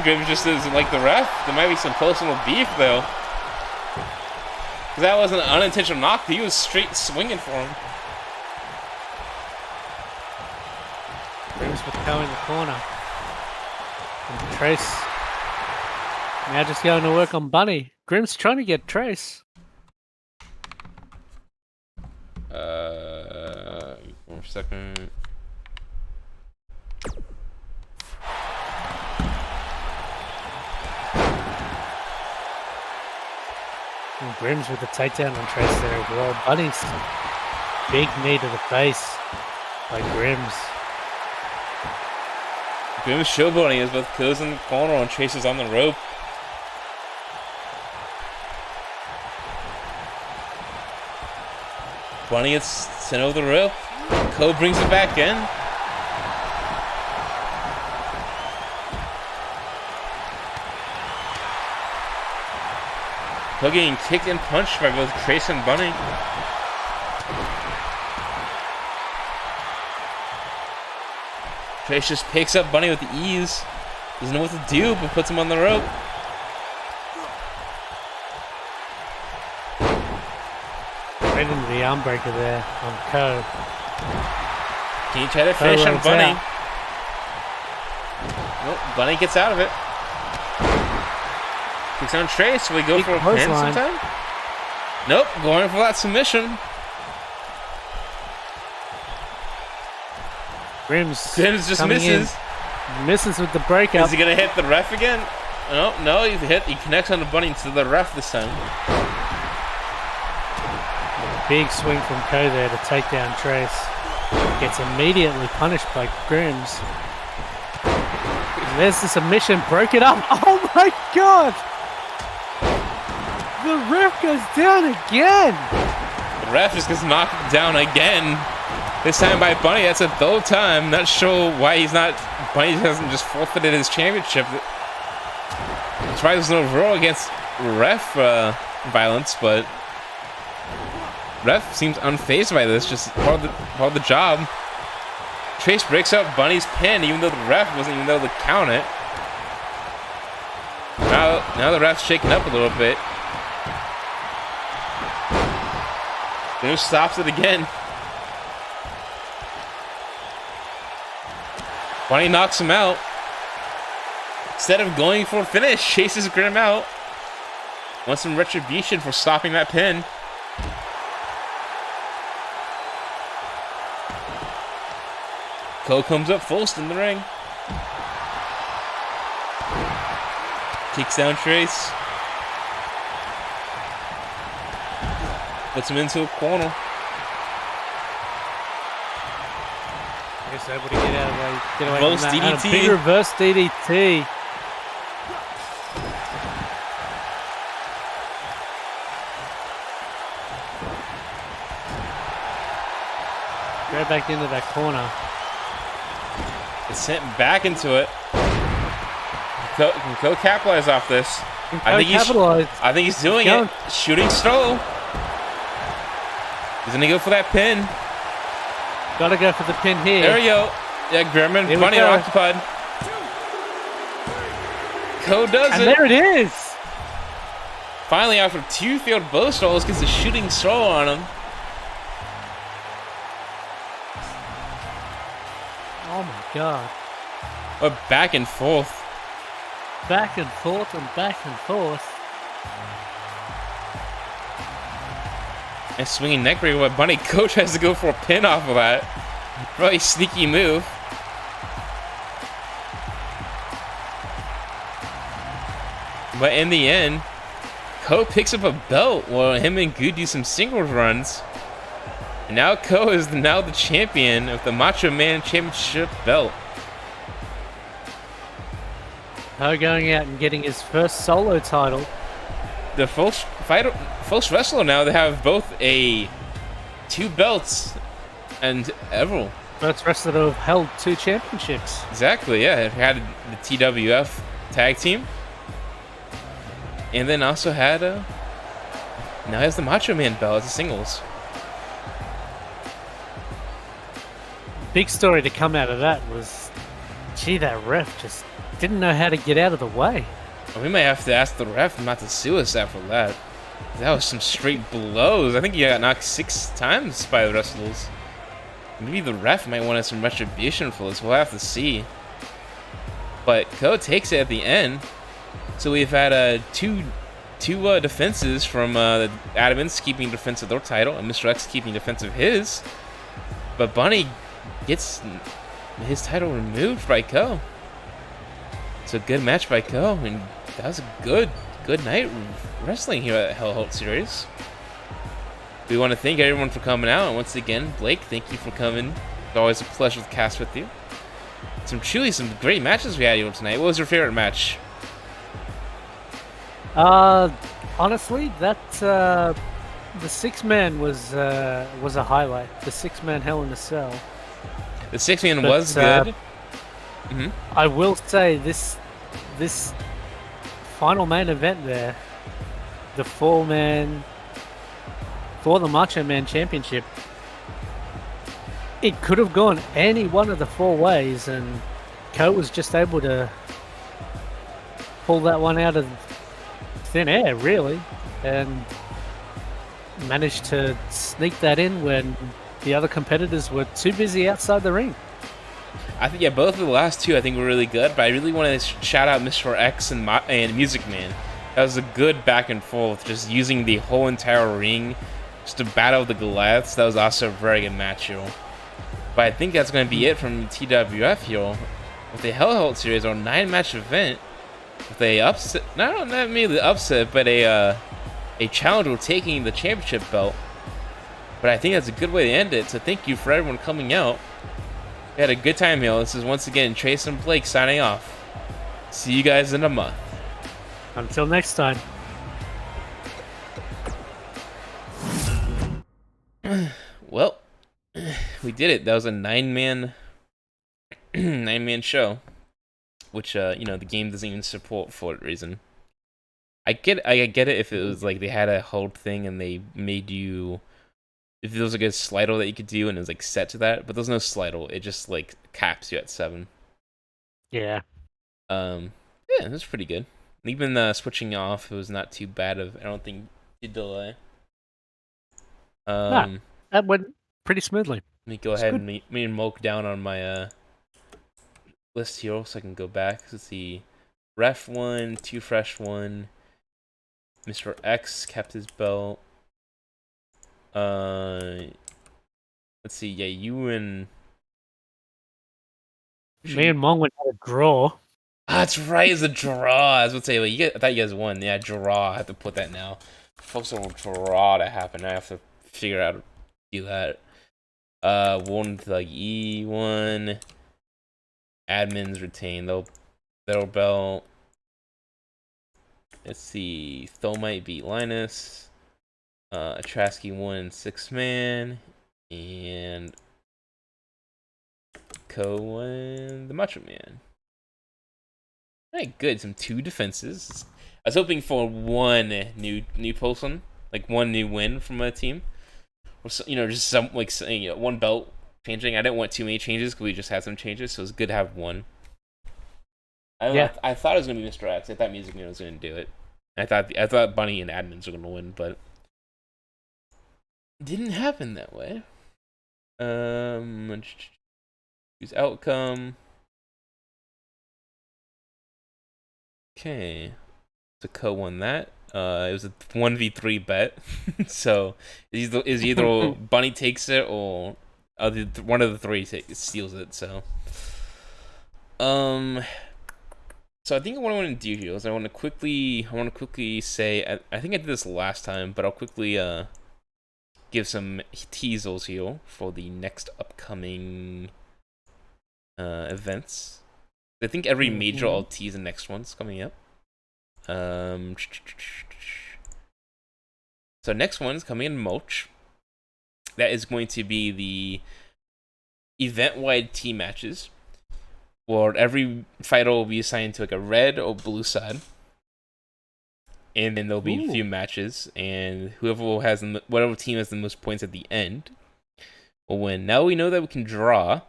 Grims just doesn't like the ref. There might be some personal beef though. Cause that wasn't an unintentional knock. He was straight swinging for him. Grims with Ko in the corner. And Trace now just going to work on Bunny. Grims trying to get Trace. 1 second. And Grims with the takedown on Trace there as well. Bunny's big knee to the face by Grims. Grims showboating as both Ko's in the corner and Trace is on the rope. Bunny gets sent over the rope. Ko brings it back in. Ko getting kicked and punched by both Trace and Bunny. Trace just picks up Bunny with ease. Doesn't know what to do, but puts him on the rope. Right into the arm breaker there on Ko. Can you try to finish on Bunny? Out. Nope, Bunny gets out of it. Kicks on Trace. Will we go for a pin sometime? Nope, going for that submission. Grims just misses. Misses with the breakup. Is he gonna hit the ref again? No, he connects on the Bunny to the ref this time. Big swing from Ko there to take down Trace. Gets immediately punished by Grims. And there's the submission, broke it up. Oh my god! The ref goes down again! The ref just gets knocked down again. This time by Bunny, that's a third time. Not sure why Bunny hasn't just forfeited his championship. I'm surprised there's no rule against ref violence, but ref seems unfazed by this, just part of the job. Trace breaks up Bunny's pin, even though the ref wasn't even able to count it. Now the ref's shaking up a little bit. Then he stops it again. Bunny knocks him out. Instead of going for a finish, chases Grim out. Wants some retribution for stopping that pin. Cole comes up full in the ring. Kicks down Trace. Puts him into a corner. I guess able to get out of the way. Get away Reverse from that. And a DDT. big reverse DDT. Go back into that corner. It's sent back into it. Can Cole capitalize off this? I think he's doing it. Shooting stroll. He's gonna go for that pin. Gotta go for the pin here. There we go. Yeah, Grim and Bunny are occupied. Cole does it. And there it is. Finally, after 2 failed bow strolls, gets a shooting stroll on him. Oh my god. But back and forth. Back and forth and back and forth. And swinging neckbreaker, but Bunny Cole tries to go for a pin off of that. Really sneaky move. But in the end, Cole picks up a belt while him and Good do some singles runs. And now Cole is now the champion of the Macho Man Championship belt. Cole going out and getting his first solo title. The first wrestler now to have both 2 belts and ever. First wrestler to have held 2 championships. Exactly, yeah. It had the TWF tag team. And then also had now he has the Macho Man belt as a singles. Big story to come out of that was, gee, that ref just didn't know how to get out of the way. We might have to ask the ref not to sue us after that. That was some straight blows. I think he got knocked 6 times by the wrestlers. Maybe the ref might want some retribution for this. We'll have to see. But Cole takes it at the end. So we've had two defenses from the Adamants keeping defense of their title and Mr. X keeping defense of his. But Bunny gets his title removed by Cole. It's a good match by Cole, and that was a good night wrestling here at Hellheart Series. We want to thank everyone for coming out, and once again, Blake, thank you for coming. It's always a pleasure to cast with you. Some great matches we had here tonight. What was your favorite match? Honestly, that the 6-man was a highlight. The 6-man Hell in a Cell. The 6-man was good. I will say this final main event there, the 4-man for the Macho Man Championship, it could have gone any one of the 4 ways, and Cole was just able to pull that one out of thin air, really, and managed to sneak that in when the other competitors were too busy outside the ring. I think, yeah, both of the last 2 I think were really good, but I really want to shout out Mr. X and Music Man. That was a good back and forth, just using the whole entire ring just to battle the Goliaths. That was also a very good match here. But I think that's going to be it from TWF here with the Hellheart Series, our 9-match event with a upset, not merely upset, but a challenger taking the championship belt. But I think that's a good way to end it, so thank you for everyone coming out. We had a good time here. This is once again Trace and Blake signing off. See you guys in a month. Until next time. Well, we did it. That was a 9-man show, which the game doesn't even support for that reason. I get it if it was like they had a hold thing and they made you, if there was like a slidle that you could do and it was like set to that, but there's no slidle. It just like caps you at 7. Yeah. Yeah, it was pretty good. Even switching off, it was not too bad of, I don't think, the delay. That went pretty smoothly. Let me go ahead and me and Moke down on my list here so I can go back. Let's see. Ref won, Too Fresh won. Mr. X kept his belt. Uh, let's see. Yeah, you and Me and Mongwin had a draw. that's right. It's a draw. I was gonna say, I thought you guys won. Yeah, draw. I have to put that now. Folks, a draw to happen. I have to figure out how to do that. Won like E1. Admins retain their belt. Let's see. Thomite beat Linus. Atrasky won 6-man. And Co won the Macho Man. Alright, good. Some 2 defenses. I was hoping for one new person, like one new win from a team, or so, just some one belt changing. I didn't want too many changes because we just had some changes, so it was good to have one. Yeah. I thought it was gonna be Mr. X. I thought Music Man was gonna do it. I thought Bunny and Admins were gonna win, but it didn't happen that way. Choose outcome. Okay, so Co won that. It was a 1v3 bet, so is either Bunny takes it or one of the three steals it. Um, so I think what I want to do here is I want to quickly say I think I did this last time, but I'll quickly give some teasers here for the next upcoming events. I think every major I'll tease the next one's coming up. So next one is coming in March. That is going to be the event-wide team matches, where every fighter will be assigned to like a red or blue side, and then there'll be a few matches, and whatever team has the most points at the end will win. Now we know that we can draw.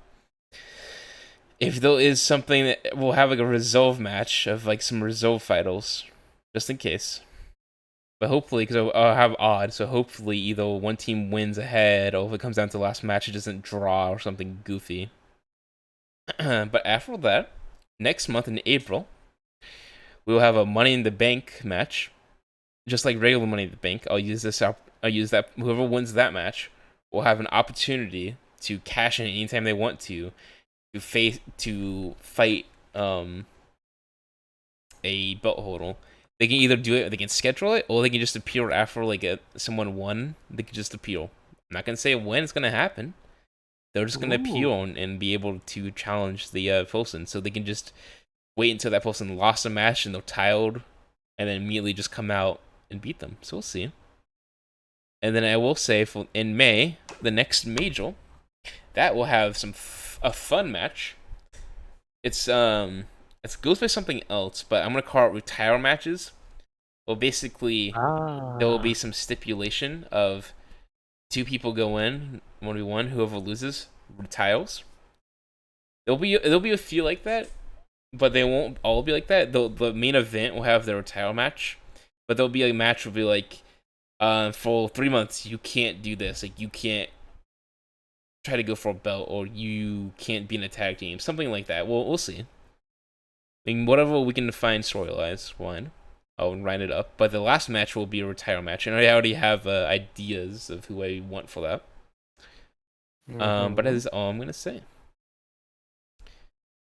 If there is something that we'll have like a resolve match of like some resolve fighters, just in case. But hopefully, because I'll have odds, so hopefully either one team wins ahead, or if it comes down to the last match, it doesn't draw or something goofy. But after that, next month in April, we will have a Money in the Bank match, just like regular Money in the Bank. I'll use that. Whoever wins that match will have an opportunity to cash in anytime they want to fight a belt holder. They can either do it, they can schedule it, or they can just appear after someone won. They can just appeal. I'm not gonna say when it's gonna happen. They're just gonna appeal and be able to challenge the person. So they can just wait until that person lost a match and they're tired, and then immediately just come out and beat them. So we'll see. And then I will say in May, the next major, that will have a fun match. It goes by something else, but I'm gonna call it retire matches. Well, basically, there will be some stipulation of 2 people go in, 1v1. Whoever loses retires. There'll be a few like that, but they won't all be like that. The main event will have the retire match, but there'll be a match will be like, for 3 months you can't do this. Like you can't try to go for a belt, or you can't be in a tag team, something like that. We'll see. I mean, whatever we can find story-wise, fine. I'll write it up. But the last match will be a retire match, and I already have ideas of who I want for that. But that is all I'm gonna say.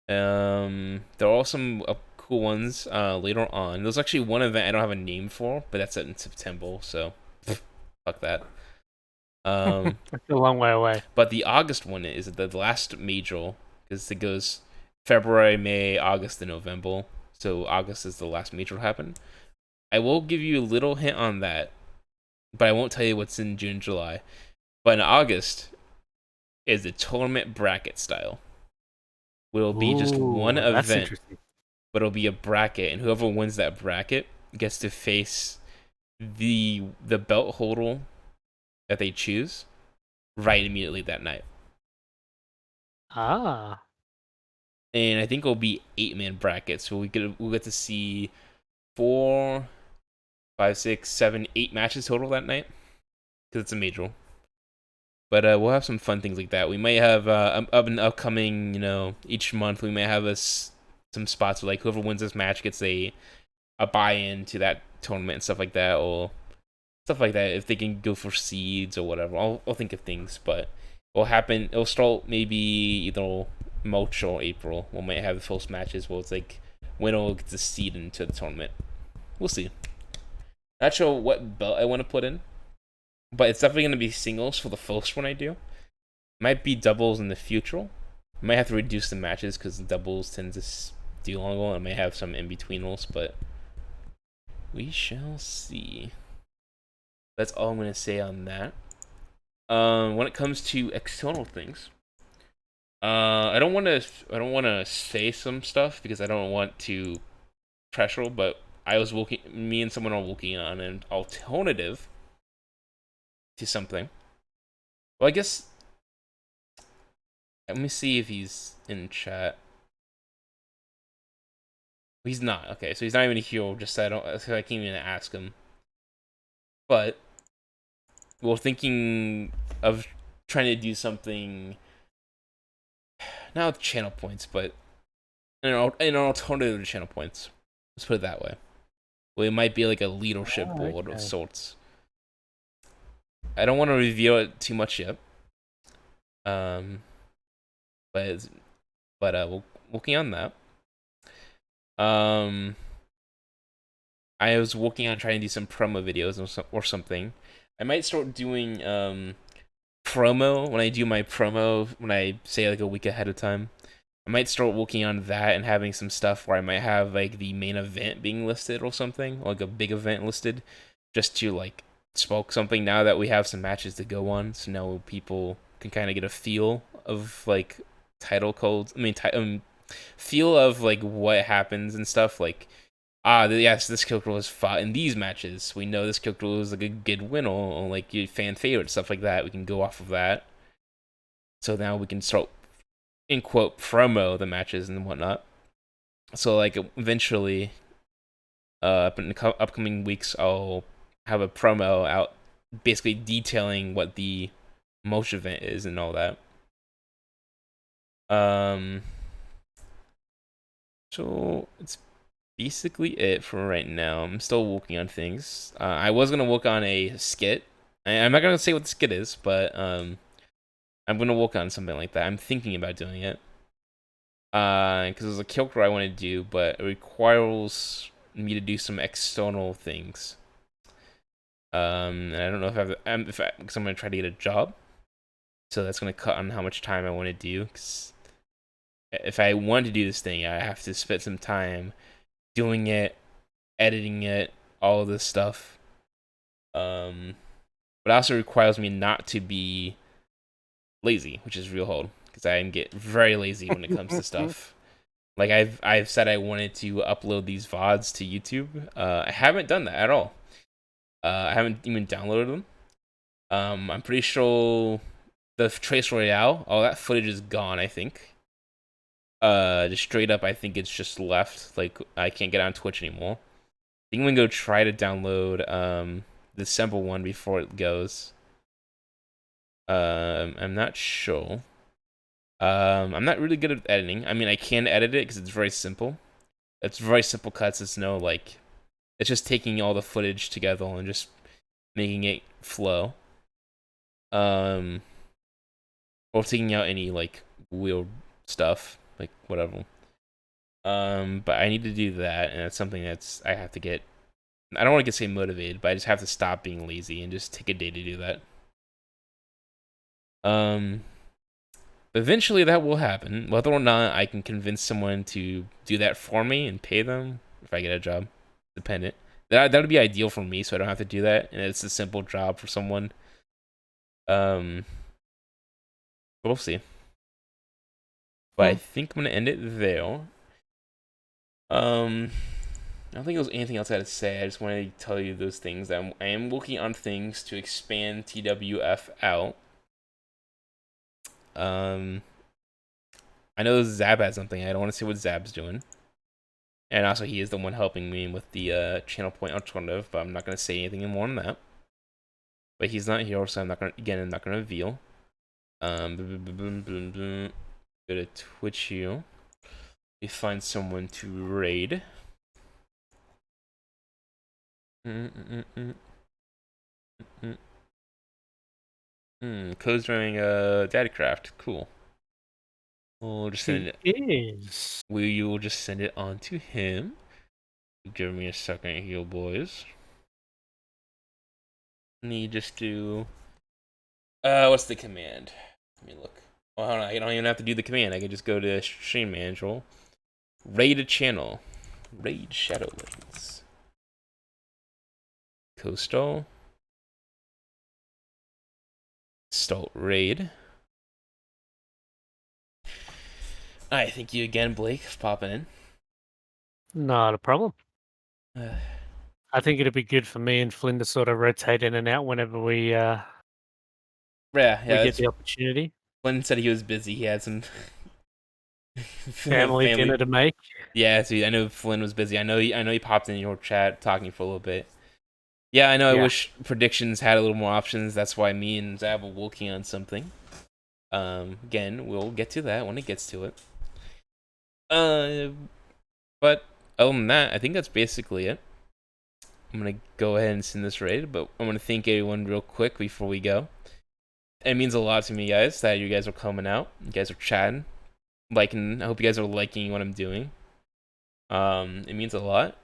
There are some cool ones later on. There's actually one event I don't have a name for, but that's in September, so fuck that. It's a long way away. But the August one is the last major, because it goes February, May, August, and November. So August is the last major to happen. I will give you a little hint on that, but I won't tell you what's in June, July. But in August is the tournament bracket style. Will be just one event, but it'll be a bracket, and whoever wins that bracket gets to face the belt holder that they choose right immediately that night. And I think it'll be 8-man brackets, so we'll get to see 4, 5, 6, 7, 8 matches total that night, because it's a major. But we'll have some fun things like that. We might have an upcoming, each month we may have some spots where, like, whoever wins this match gets a buy-in to that tournament and stuff like that, or stuff like that. If they can go for seeds or whatever, I'll think of things. But it'll happen. It'll start maybe either March or April. We might have the first matches where it's like winner gets a seed into the tournament. We'll see. Not sure what belt I want to put in, but it's definitely going to be singles for the first one I do. Might be doubles in the future. I might have to reduce the matches because the doubles tend to do longer. I may have some in betweeners, but we shall see. That's all I'm going to say on that. When it comes to external things, I don't want to say some stuff because I don't want to pressure. But me and someone are working on an alternative to something. Well, I guess. Let me see if he's in chat. He's not. Okay, so he's not even here. Just so I can't even ask him. But we're thinking of trying to do something. Not with channel points, but an alternative to channel points. Let's put it that way. Well, it might be like a leadership board of sorts. I don't want to reveal it too much yet. But we're working on that. I was working on trying to do some promo videos or something. I might start doing promo when I do my promo when I say like a week ahead of time. I might start working on that and having some stuff where I might have like the main event being listed or something, or like a big event listed, just to like smoke something now that we have some matches to go on. So now people can kind of get a feel of like title codes. Feel of like what happens and stuff. Like, yes, this character was fought in these matches. We know this character was like a good winner or like your fan favorite, stuff like that. We can go off of that. So now we can start, in quote, promo the matches and whatnot. So like eventually, in the upcoming weeks, I'll have a promo out, basically detailing what the Mosh event is and all that. So it's basically it for right now. I'm still working on things. I was gonna work on a skit. I'm not gonna say what the skit is, but I'm gonna work on something like that. I'm thinking about doing it. Because there's a character I want to do, but it requires me to do some external things. And I don't know because I'm gonna try to get a job, so that's gonna cut on how much time I want to do. Because if I want to do this thing, I have to spend some time doing it, editing it, all of this stuff. But it also requires me not to be lazy, which is real hard because I get very lazy when it comes to stuff. Like I've said I wanted to upload these VODs to YouTube. I haven't done that at all. I haven't even downloaded them. I'm pretty sure the Trace Royale, all that footage is gone, I think. Just straight up, I think it's just left. Like, I can't get on Twitch anymore. I think I'm gonna go try to download the sample one before it goes. I'm not sure. I'm not really good at editing. I mean, I can edit it because it's very simple. It's very simple cuts. It's no like, it's just taking all the footage together and just making it flow. Or taking out any like weird stuff, like whatever. But I need to do that, and it's something I have to get. I don't want to say motivated, but I just have to stop being lazy and just take a day to do that. Eventually that will happen. Whether or not I can convince someone to do that for me and pay them if I get a job, dependent. That would be ideal for me, so I don't have to do that, and it's a simple job for someone. But we'll see. But I think I'm gonna end it there. I don't think there was anything else I had to say. I just wanted to tell you those things. I am working on things to expand TWF out. I know Zab has something. I don't want to see what Zab's doing. And also, he is the one helping me with the channel point alternative, but I'm not going to say anything more on that. But he's not here, so I'm not going to reveal. Boom, boom, boom, boom, boom. Go to Twitch you. We find someone to raid. Code's running Daddycraft. Cool. We'll just send He it. is. We will just send it on to him. Give me a second, heal boys. Need just do. What's the command? Let me look. Well, hold on. I don't even have to do the command. I can just go to stream manual. Raid a channel. Raid Shadow Lanes. Coastal. Start raid. I thank you again, Blake, for popping in. Not a problem. Uh, I think it'd be good for me and Flynn to sort of rotate in and out whenever we yeah, get that's. the opportunity. Flynn said he was busy. He had some Family dinner family. to make. Yeah, so I know Flynn was busy. I know he popped in your chat talking for a little bit. Yeah, I know. I Yeah. wish predictions had a little more options. That's why me and Zab were working on something. Again, we'll get to that when it gets to it. Uh, but other than that, I think that's basically it. I'm gonna go ahead and send this raid, but I'm gonna thank everyone real quick before we go. It means a lot to me, guys, that you guys are coming out. You guys are chatting, liking. I hope you guys are liking what I'm doing. It means a lot.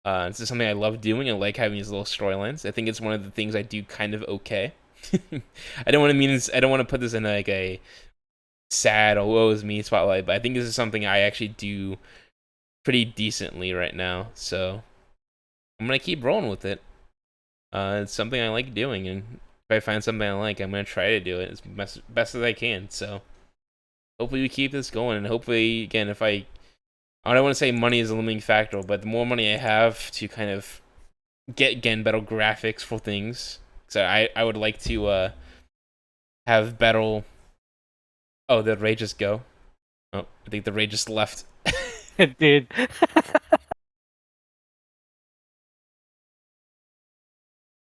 This is something I love doing. I like having these little storylines. I think it's one of the things I do kind of okay. I don't want to mean this. I don't want to put this in like a sad or woe is me spotlight, but I think this is something I actually do pretty decently right now. So I'm gonna keep rolling with it. It's something I like doing, and if I find something I like, I'm gonna try to do it as best as I can. So hopefully we keep this going, and hopefully again, if I don't want to say money is a limiting factor, but the more money I have to kind of get again better graphics for things, so I would like to have better. Oh, did Ray just go? Oh, I think the Ray just left. It did.